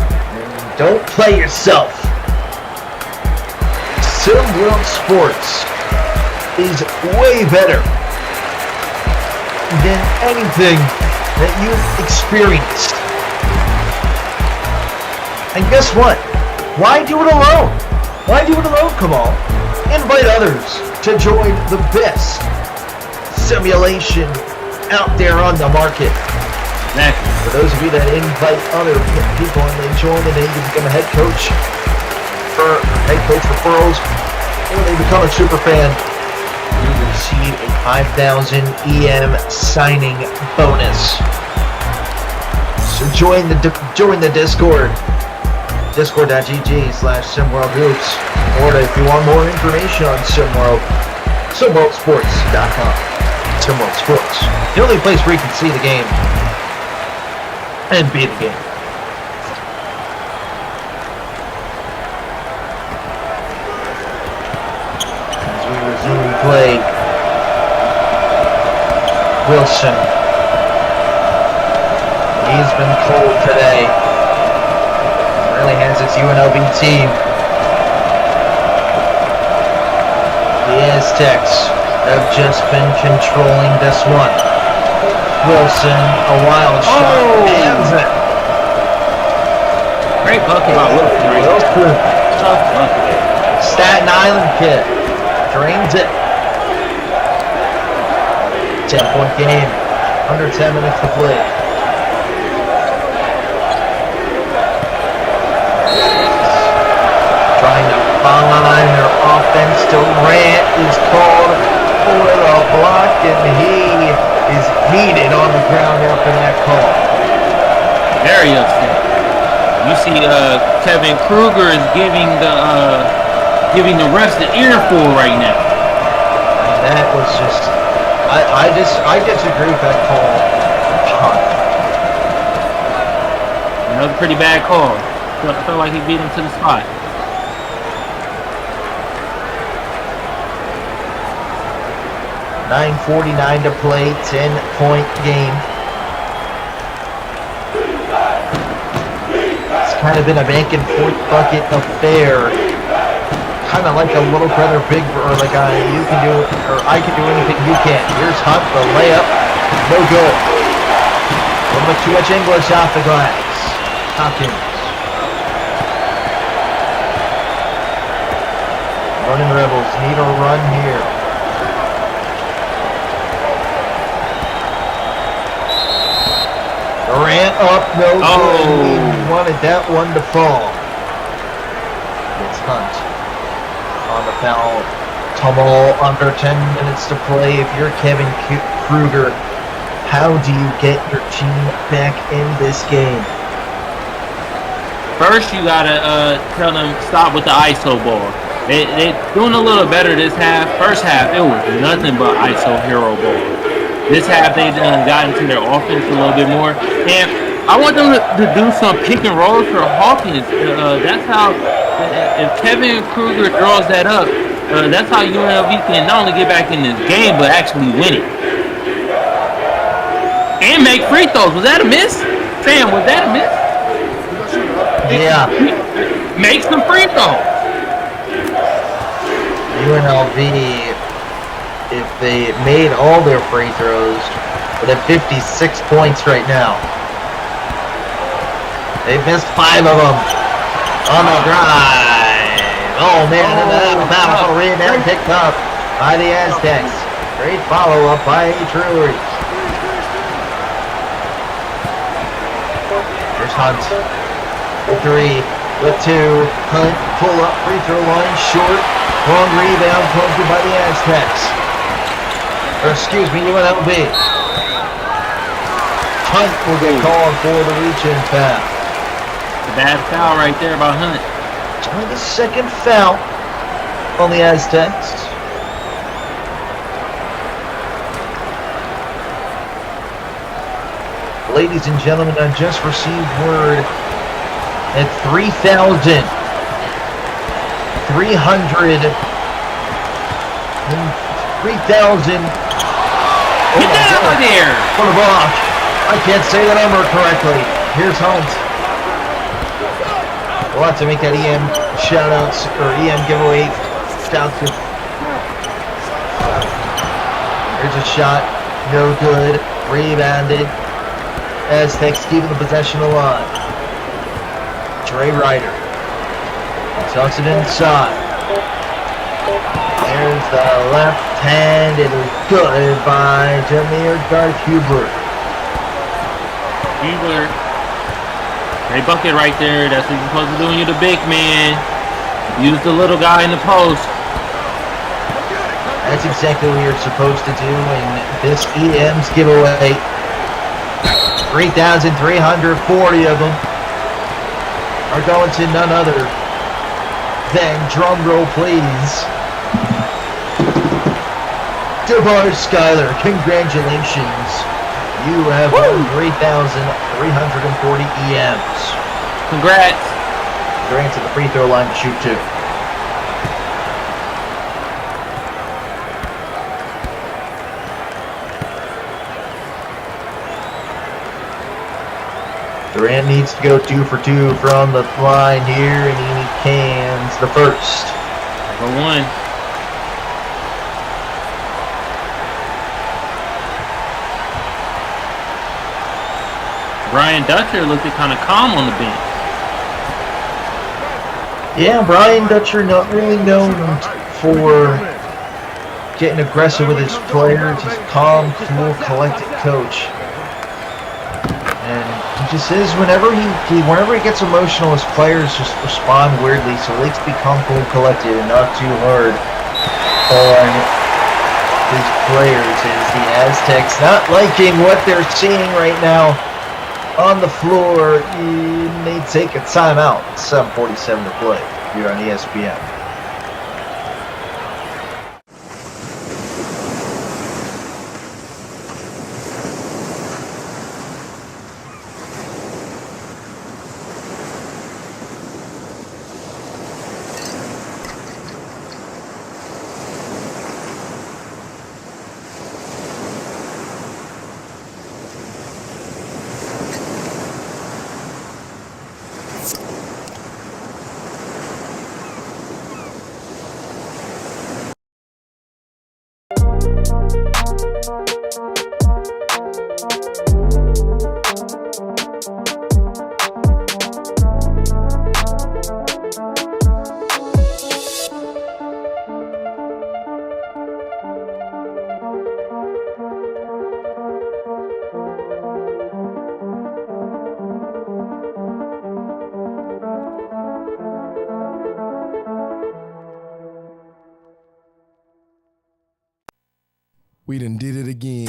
And don't play yourself. SimWorld Sports is way better than anything that you've experienced. And guess what? Why do it alone? Why do it alone, Kamal? Invite others to join the best simulation out there on the market. Exactly. For those of you that invite other people and they join and they become a head coach referrals, or they become a super fan, you will receive a 5,000 EM signing bonus. So join the Discord. Discord.gg/SimWorld Hoops. Or if you want more information on SimWorld, SimWorldSports.com. SimWorld Sports, the only place where you can see the game and be the game. As we resume play, Wilson. He's been cold today. Really has its UNLV team. The Aztecs have just been controlling this one. Wilson, a wild shot, lands it. Great bucket by Wilson right there. Tough bucket. Staten Island kid drains it. 10-point game. Under 10 minutes to play. Trying to find their offense. Durant is called for a block, and he is heated on the ground after that call. Very upset. You see, Kevin Kruger is giving the refs the earful right now. And that was just, I disagree with that call. Another pretty bad call. I felt like he beat him to the spot. $9:49 to play, 10-point game. It's kind of been a back and forth bucket affair. Kind of like a little brother, big, or like you can do, or I can do anything you can. Here's Hunt, the layup, no good. A little bit too much English off the glass. Hopkins. Running Rebels need a run here. Durant up, no good. He wanted that one to fall. It's Hunt on the foul. Tummel under 10 minutes to play. If you're Kevin Kruger, how do you get your team back in this game? First, you gotta tell them stop with the ISO ball. They doing a little better this half. First half, it was nothing but ISO hero ball. This half, they got into their offense a little bit more. And I want them to do some pick and rolls for Hawkins. That's how, if Kevin Kruger draws that up, that's how UNLV can not only get back in this game, but actually win it. And make free throws. Was that a miss? Sam, was that a miss? Yeah. Make some free throws. UNLV, if they made all their free throws, would have 56 points right now. They missed 5 of them on the drive. Oh man, and then a powerful rebound picked up by the Aztecs. Great follow-up by Drury. Here's Hunt. 3 with 2. Hunt pull up free throw line short. Long rebound collected by the Aztecs. Or excuse me, UNLV. Hunt will get called for the reach-in foul. A bad foul right there by Hunt. It's only the second foul on the Aztecs. Ladies and gentlemen, I just received word at 3,300 Get that out of there! For the block. I can't say the number correctly. Here's Hunt. We'll have to make that EM shoutouts or EM giveaway. Shout to. Here's a shot. No good. Rebounded. Aztecs keeping the possession alive. Dre Ryder. Tucks it inside. There's the left hand. It is good by Jameer Garth-Huber. Huber. Great bucket right there. That's what you're supposed to do when you're the big man. Use the little guy in the post. That's exactly what you're supposed to do in this EM's giveaway. 3,340 of them are going to none other than, drum roll please, DeVar Schuyler. Congratulations. You have won 3,340 EMs. Congrats. Durant to the free throw line to shoot 2. Durant needs to go 2 for 2 from the line here, and he cans the first. For 1. Brian Dutcher looked kind of calm on the bench. Yeah, Brian Dutcher not really known for getting aggressive with his players. He's a calm, cool, collected coach. And he just is, whenever he gets emotional, his players just respond weirdly. So he likes to be calm, cool, collected, and not too hard on his players. As the Aztecs not liking what they're seeing right now on the floor, they take a timeout. 7:47 to play here on ESPN. We done did it again.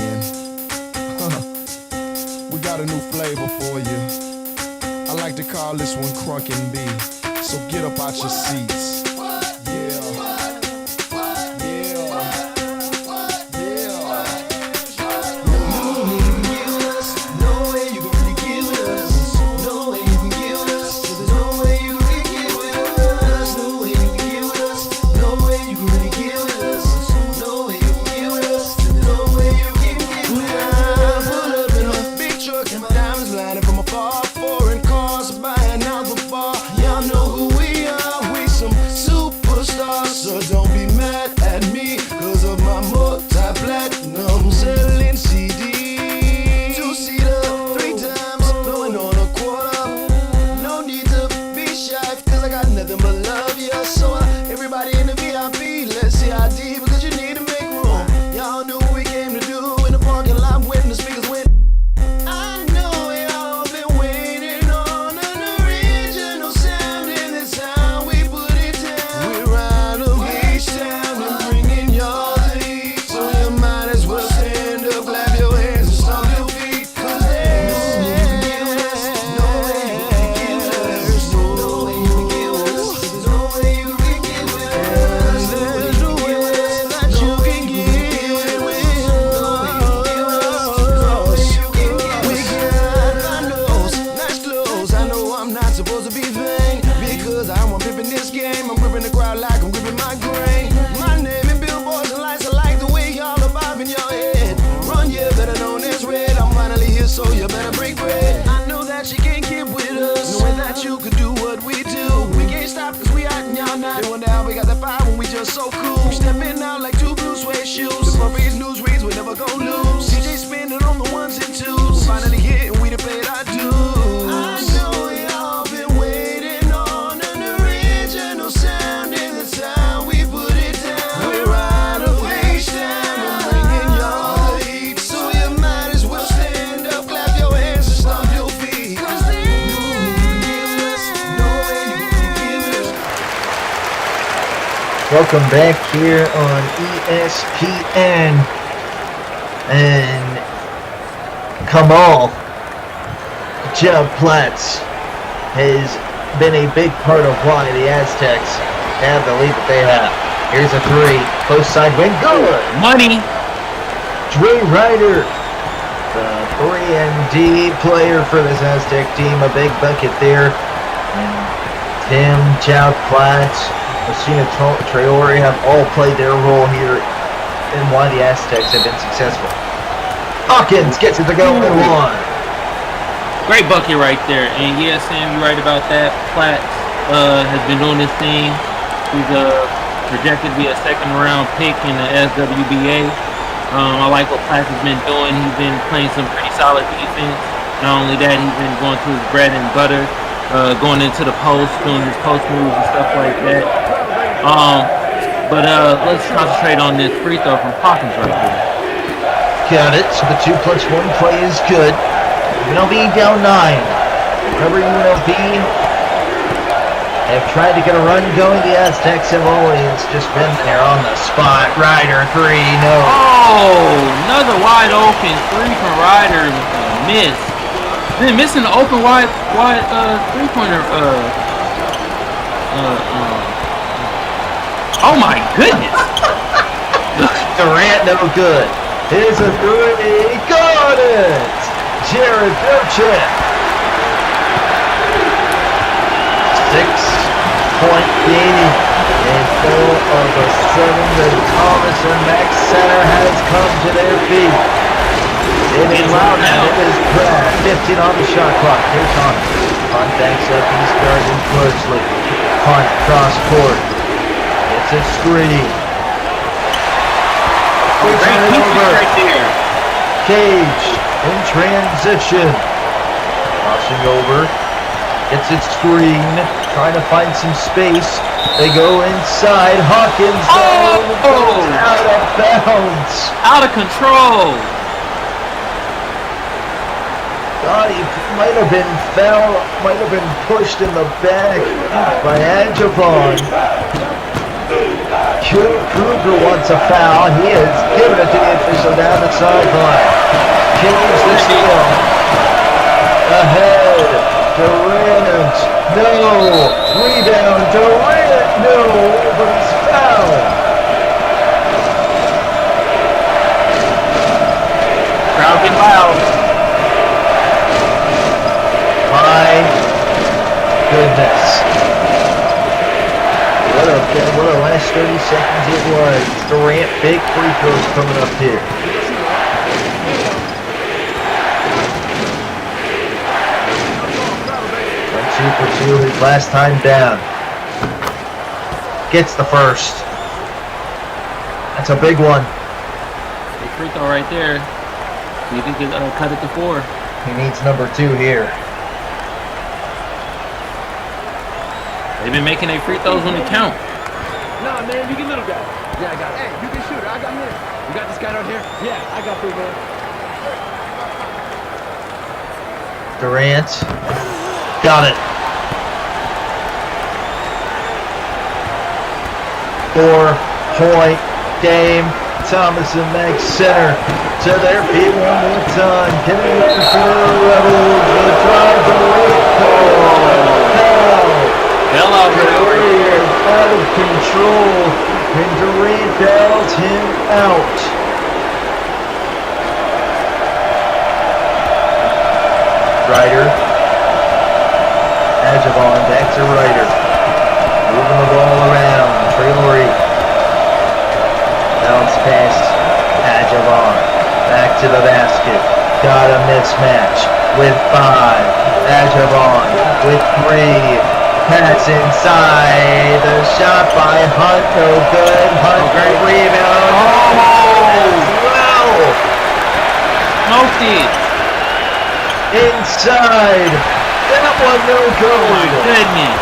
We got a new flavor for you. I like to call this one Crunkin' B. So get up out your seats. Welcome back here on ESPN. And Kamal Platz has been a big part of why the Aztecs have the lead that they have. Here's a three. Close side win. Good. Money. Dre Ryder, the 3-and-D player for this Aztec team. A big bucket there. And Tim Platz, Messina Traore have all played their role here in why the Aztecs have been successful. Hawkins gets it to go in one. Great bucket right there. And yeah, Sam, you're right about that. Platz has been doing this thing. He's projected to be a second-round pick in the SWBA. I like what Platz has been doing. He's been playing some pretty solid defense. Not only that, he's been going to his bread and butter, going into the post, doing his post moves and stuff like that. But let's concentrate on this free throw from Hawkins right here. Got it. So the 2+1 play is good. UNLV down 9. Remember, UNLV have tried to get a run going. The Aztecs have always just been there on the spot. Ryder, three, no. Oh, another wide open three from Ryder. Miss. Then missing the open wide three-pointer. Oh my goodness! Durant, no good. Here's a three. Got it! Jared Durchek. 6-point game. And all of a sudden, the Thomas and Max Center has come to their feet. It is loud now. It is Pratt. 15 on the shot clock. Here's Thomas. Contacts up East Garden closely. Punt cross court. It's a screen. Right there. Cage in transition. Crossing over. Gets it screen. Trying to find some space. They go inside. Hawkins out of bounds. Out of control. Thought he might have been pushed in the back by Adjabon. Kruger wants a foul. He has given it to the official down the sideline. Cage the steal. Ahead. Durant. No. Rebound. Durant. No. But he's fouled. Crowd get loud. My goodness. What a last 30 seconds it was. Durant, big free throws coming up here. Two for two, his last time down. Gets the first. That's a big one. Big free throw right there. You think he can cut it to 4? He needs number 2 here. They've been making their free throws when they count. Nah, man, you get little guy. Yeah, I got it. Hey, you can shoot it. I got him. You got this guy right here? Yeah, I got big man. Durant. Got it. 4-point game. Thomas and Meg center to their feet one more time. Getting ready for the Rebels. The drive to Hello, Durant out of control, and Durant bails him out. Ryder. Adjavon back to Ryder. Moving the ball around. Traylori. Bounce pass. Adjavon. Back to the basket. Got a mismatch with 5. Adjavon with 3. Pass inside. The shot by Hunt. No good. Hunt, great rebound. Well. Smoked it. Inside. That one no good. Oh my goodness.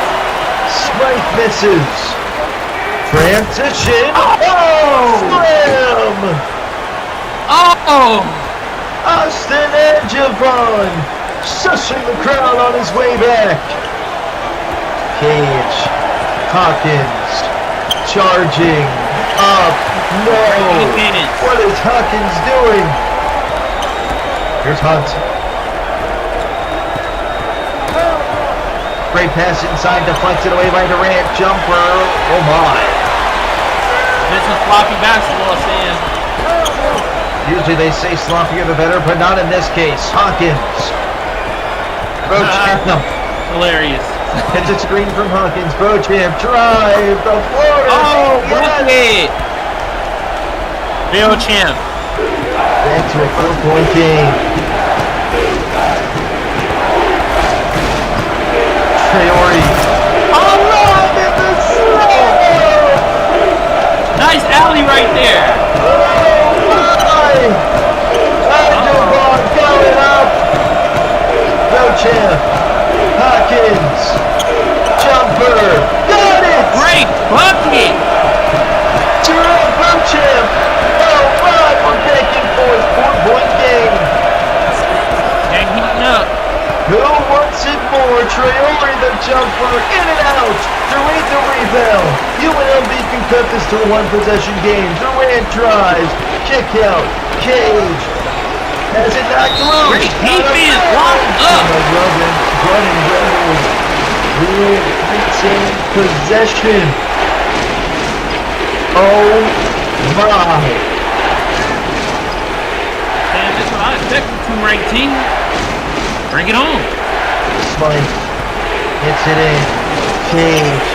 Smythe misses. Transition. Slam. Oh. Austin Adjavon shushing the crowd on his way back. Cage, Hawkins, charging up, no, what is Hawkins doing? Here's Hunt. Great pass inside, deflected away by Durant, jumper, oh my. This is sloppy basketball, Sam. Usually they say sloppier the better, but not in this case. Hawkins. Hilarious. It's a screen from Hawkins. Beauchamp drive. The floater. Oh, bucket. Beauchamp. Back to a 4-point game. Traore. Oh, love in the slow. Nice alley right there. Oh, my. Adjavon going up. Beauchamp. Hawkins. Jumper. Got it. Great bucket. Jerome Beauchamp. Oh, my. We're taking for his 4-point game. And heating up. Who wants it more? Traore the jumper, in and out. Durant the rebound. UNLV can cut this to a 1-possession game. Durant drives. Kick out. Cage. Has it knocked loose? Great defense. Locked up. Running Rebels. Will retain possession. Oh my. And that's what I expected from ranked team. Bring it on. Smythe hits it in. Cage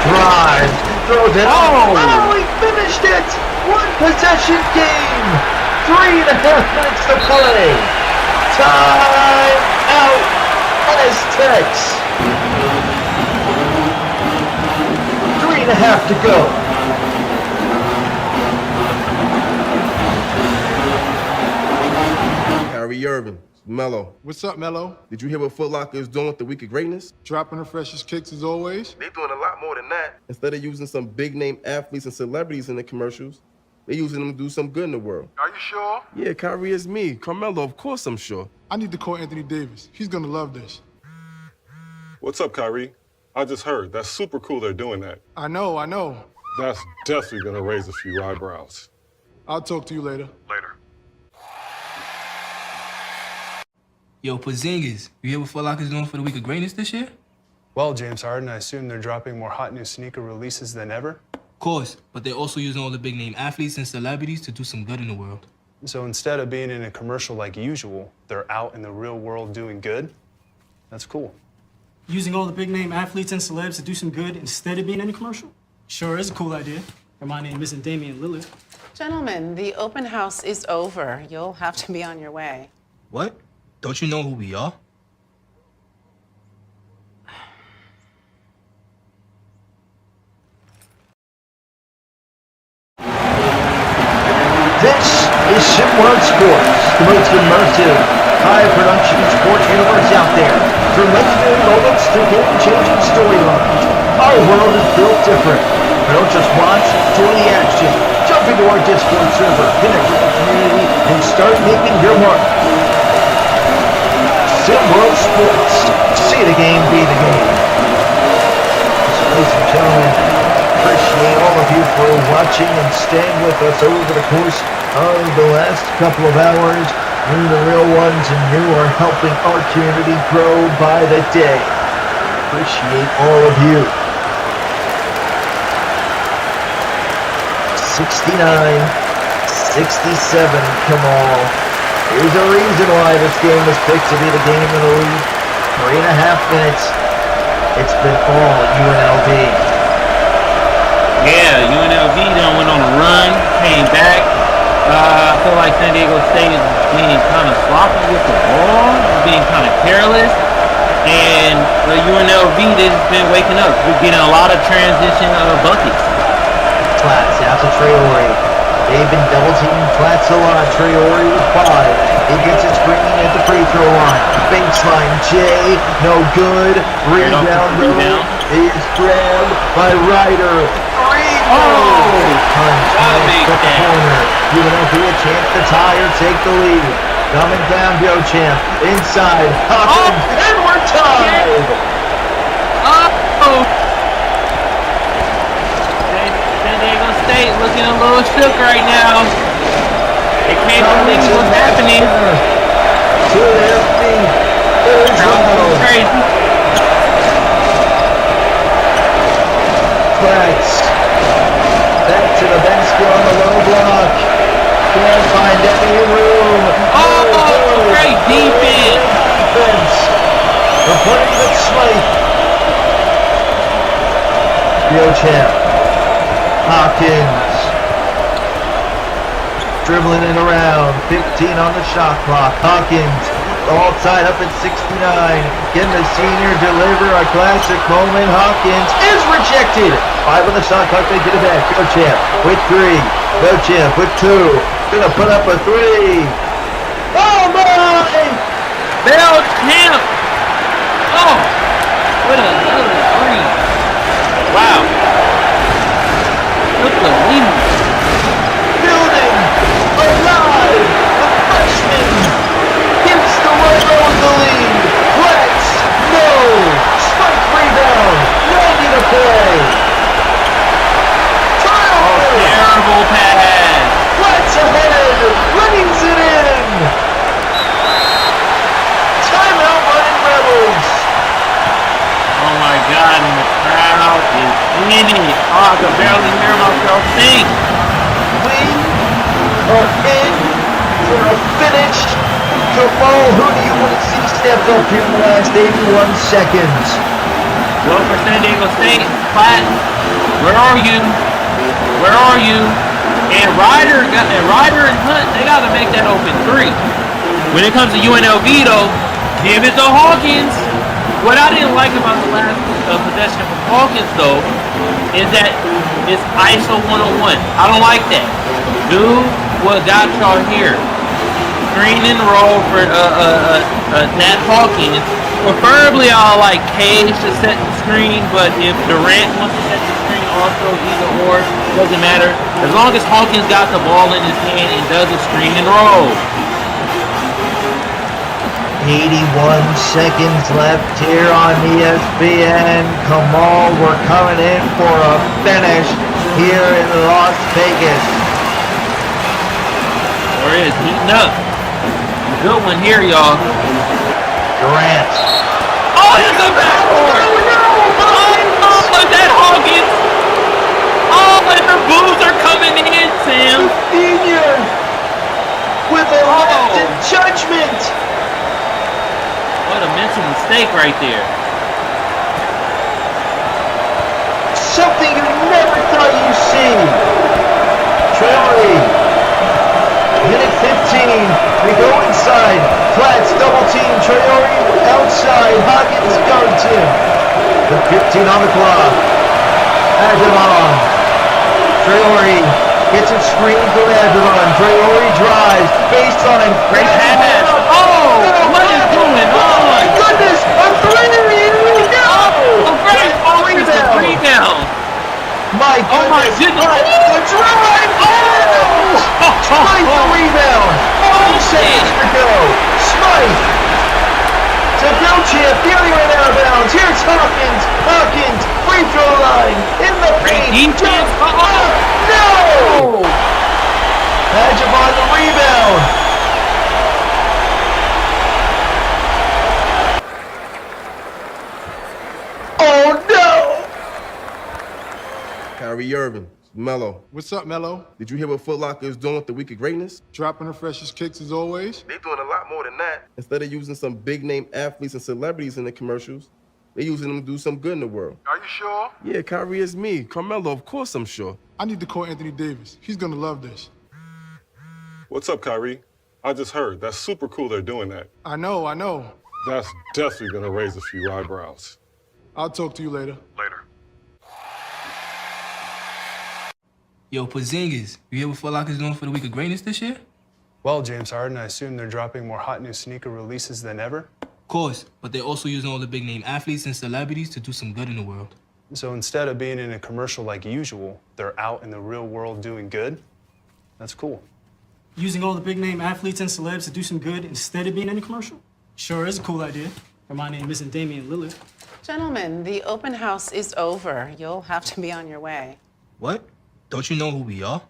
drives. Throws it. Oh, he finished it. 1-possession game. 3.5 minutes to play. Time out. Aztecs. 3.5 to go. Kyrie Irving, Melo. What's up, Melo? Did you hear what Foot Locker is doing with the Week of Greatness? Dropping the freshest kicks as always. They're doing a lot more than that. Instead of using some big-name athletes and celebrities in the commercials, they're using them to do some good in the world. Are you sure? Yeah, Kyrie is me. Carmelo, of course I'm sure. I need to call Anthony Davis. He's gonna love this. What's up, Kyrie? I just heard. That's super cool they're doing that. I know. That's definitely gonna raise a few eyebrows. I'll talk to you later. Yo, Porzingis, you hear what Foot Locker's doing for the Week of Greatness this year? Well, James Harden, I assume they're dropping more hot new sneaker releases than ever? Of course, but they're also using all the big name athletes and celebrities to do some good in the world. So instead of being in a commercial like usual, they're out in the real world doing good? That's cool. Using all the big name athletes and celebs to do some good instead of being in a commercial? Sure is a cool idea. Hermione and missing Damian Lillard. Gentlemen, the open house is over. You'll have to be on your way. What? Don't you know who we are? This is SimWorld Sports, the most immersive, high-production sports universe out there. From legendary moments to game-changing storylines, our world is built different. But don't just watch, join the action. Jump into our Discord server, connect with the community, and start making your mark. SimWorld Sports. See the game, be the game. So, ladies and gentlemen, appreciate all of you for watching and staying with us over the course of the last couple of hours. You, the real ones, and you are helping our community grow by the day. Appreciate all of you. 69, 67, come on. There's a reason why this game was picked to be the game of the week. 3.5 minutes. It's been all UNLV. Yeah, UNLV done went on a run, came back. I feel like San Diego State is being kind of sloppy with the ball, being kind of careless. And UNLV, they've been waking up. We're getting a lot of transition buckets. Flats out to Traore. They've been double teaming Flats a lot. Traore with 5. He gets a screen at the free throw line. Baseline Jay, no good. Rebound is grabbed by Ryder. Punch the corner. UNLV a chance to tie or take the lead. Coming down, Beauchamp. Inside. Hawkins. And we're tied. San Diego State looking a little shook right now. They can't believe what's happening. To their feet. There's crazy. Flats. Back to the basket on the low block. Can't find any room. Great defense. The playing with Smite. Beauchamp. Hawkins. Dribbling it around. 15 on the shot clock. Hawkins. All tied up at 69. Can the senior deliver a classic moment? Hawkins is rejected. 5 on the shot clock. They get it back. Beauchamp with 3. Beauchamp with 2. Gonna put up a 3. Oh my! Beauchamp. Oh, what another 3. Wow. Look at the lead. Building alive. The freshman gives the Royals the lead. Let's go. Spike rebound. 90 to play. Terrible pass. Let's ahead. Runnings it in. Timeout running Rebels. Oh my God, and the crowd is in it. Oh, I can barely hear myself think. We are in for a finish. Jamal, who do you want to see step up here in the last 81 seconds? Well, for San Diego State, Platt, where are you? Where are you? And Ryder and Hunt, they got to make that open 3. When it comes to UNLV, though, give it to Hawkins. What I didn't like about the last possession from Hawkins, though, is that it's ISO 101. I don't like that. Do what got y'all here. Screen and roll for Nat Hawkins. Preferably, I'll like Cage to set the screen, but if Durant wants to set the screen, also either or, doesn't matter. As long as Hawkins got the ball in his hand and does a screen and roll. 81 seconds left here on ESPN. Kamal, we're coming in for a finish. here in Las Vegas. Or is heating up. Good one here, y'all. Durant. Oh, it's a backboard! Oh, is that Hawkins? Oh, and the Bulls are coming in, Sam. Senior with a left in judgment. What a mental mistake right there. Something you never thought you'd see. Traore. Minute 15. We go inside. Flats double team. Traore outside. Hawkins guards him. The 15 on the clock. Adamon. Traore gets a screen from Adamon. Traore drives. Baseline. Great pass. Oh, what is going on? My goodness. A three. Here we go. Oh, great. Oh, it's a rebound. My goodness. Oh, my goodness. The drive. Oh! Smite the rebound. 5 seconds to go. Smite. To Belchip. Nearly ran out of bounds. Here's Hawkins. Hawkins. Free throw line. In the paint. Defense. No! Magic on the rebound. Oh no! Kyrie Irving, Melo. What's up, Melo? Did you hear what Foot Locker is doing with the Week of Greatness? Dropping the freshest kicks as always. They're doing a lot more than that. Instead of using some big name athletes and celebrities in the commercials, they're using them to do some good in the world. Are you sure? Yeah, Kyrie is me. Carmelo, of course I'm sure. I need to call Anthony Davis. He's gonna love this. What's up, Kyrie? I just heard. That's super cool they're doing that. I know. That's definitely gonna raise a few eyebrows. I'll talk to you later. Later. Yo, Porzingis, you hear what Foot Locker's doing for the Week of Greatness this year? Well, James Harden, I assume they're dropping more hot new sneaker releases than ever? Of course, but they're also using all the big name athletes and celebrities to do some good in the world. So instead of being in a commercial like usual, they're out in the real world doing good? That's cool. Using all the big name athletes and celebs to do some good instead of being in a commercial? Sure is a cool idea. Reminding me of missing Damian Lillard. Gentlemen, the open house is over. You'll have to be on your way. What? Don't you know who we are?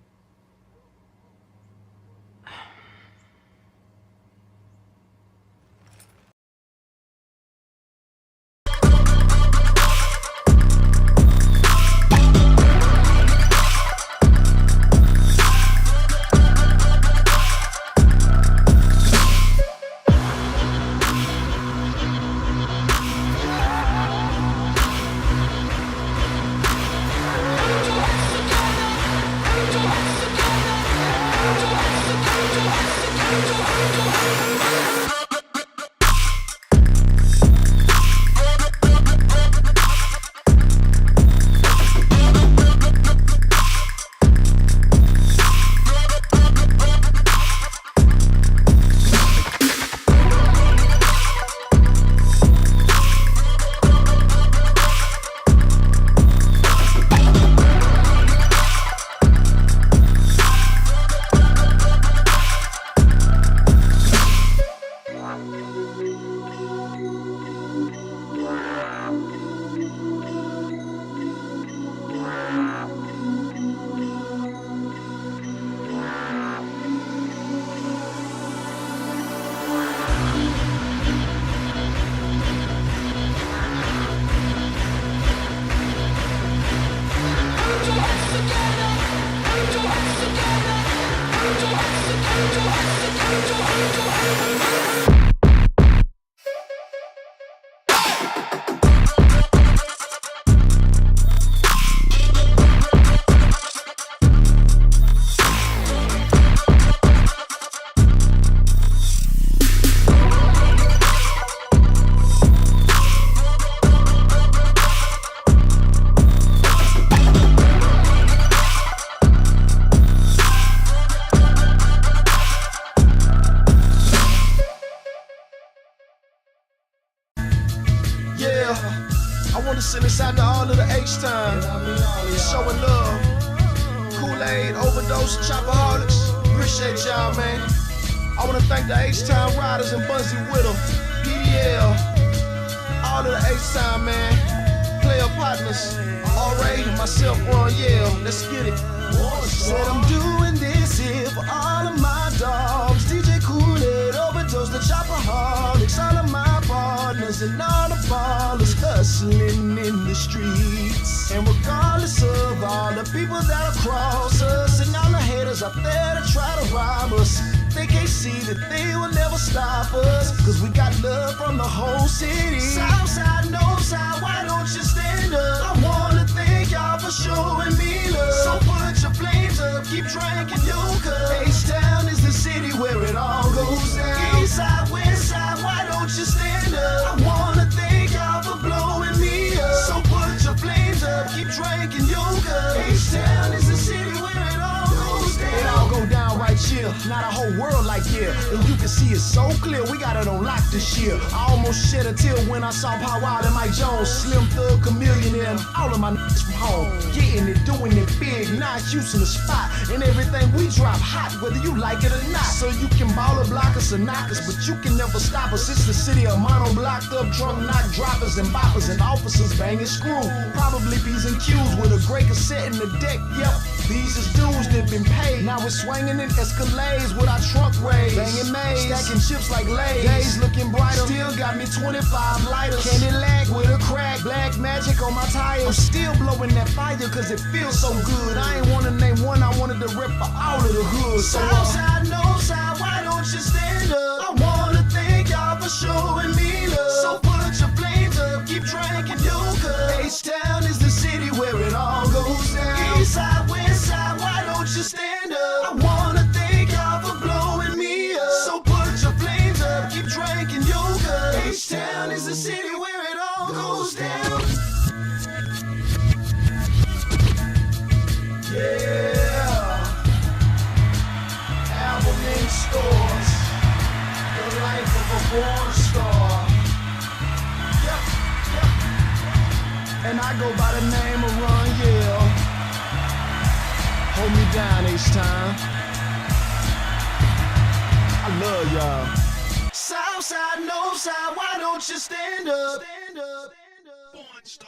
Send this out to all of the H-Time. Showing love. Kool-Aid, overdose, chopaholics. Appreciate y'all, man. I want to thank the H-Time riders and Bunsy Whittle, PDL, all of the H-Time, man. Player partners. Alright, myself, Ron Yale. Let's get it. Said I'm doing this here for all of my dogs. DJ Kool-Aid, Overdose, the Chopaholics. All of my partners and all the ballers hustling in the streets. And regardless of all the people that cross us and all the haters out there that try to rob us, they can't see that they will never stop us, cause we got love from the whole city. Southside, Northside, why don't you stand up? I wanna thank y'all for showing me love. So put your flames up, keep drinking your cup. H-Town is the city where it all goes down. Eastside, Westside, why don't you stand up? I wanna thank y'all for blowing me up. So put your flames up, keep drinking your cup. H-Town is the city where it all goes down. It all go down right here, not a whole world like here. And you can see it so clear, we got it on lock this year. I almost shed a tear when I saw Pow Wow and Mike Jones, Slim Thug, Chameleon, and all of my niggas from home. Getting it, doing it big, not using the spot. And everything we drop hot, whether you like it or not. So you can ball or block us or knock us, but you can never stop us. It's the city of mono, blocked up, drunk, knock droppers and boppers and officers banging screw. Probably P's and Q's with a great cassette in the deck, yep. These is dudes that been paid. Now we're swinging in Escalades with our trunk raised. Banging maize, stacking chips like Lay's. Days looking brighter, still got me 25 lighters. Candy lag with a crack, black magic on my tires. I'm still blowing that fire cause it feels so good. I ain't wanna name one, I wanted to rip for all of the hood. Southside, Northside, why don't you stand up? I wanna thank y'all for showing me love. So put your flames up, keep drinking your cup. H-Town is the city where it all goes down. Eastside, Westside, why don't you stand up? I wanna thank y'all for blowing me up. So put your flames up, keep drinking your cup. H-Town is the city where it all goes down. Yeah. Album in stores. The life of a porn star. Yep, yep. And I go by the name of Ron Yale. Hold me down H-Time. I love y'all. Southside, Northside, why don't you stand up? Stand up. Porn star.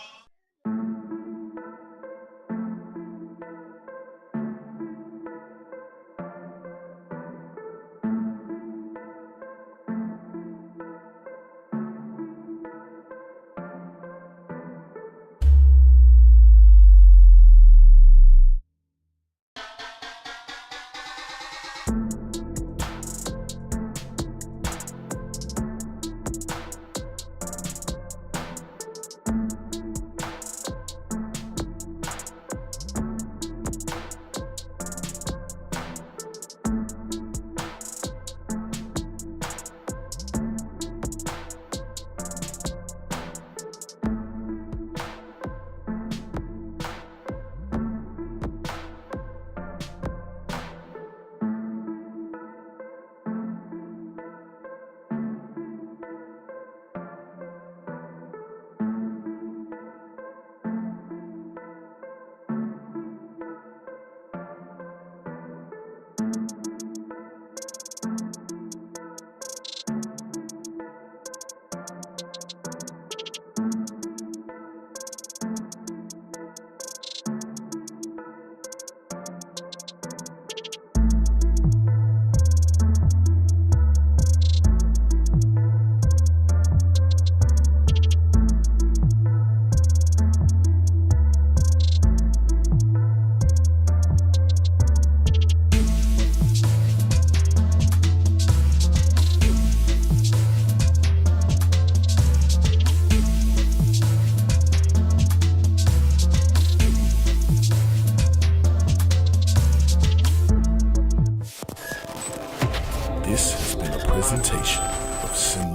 This has been a presentation of SimWorld.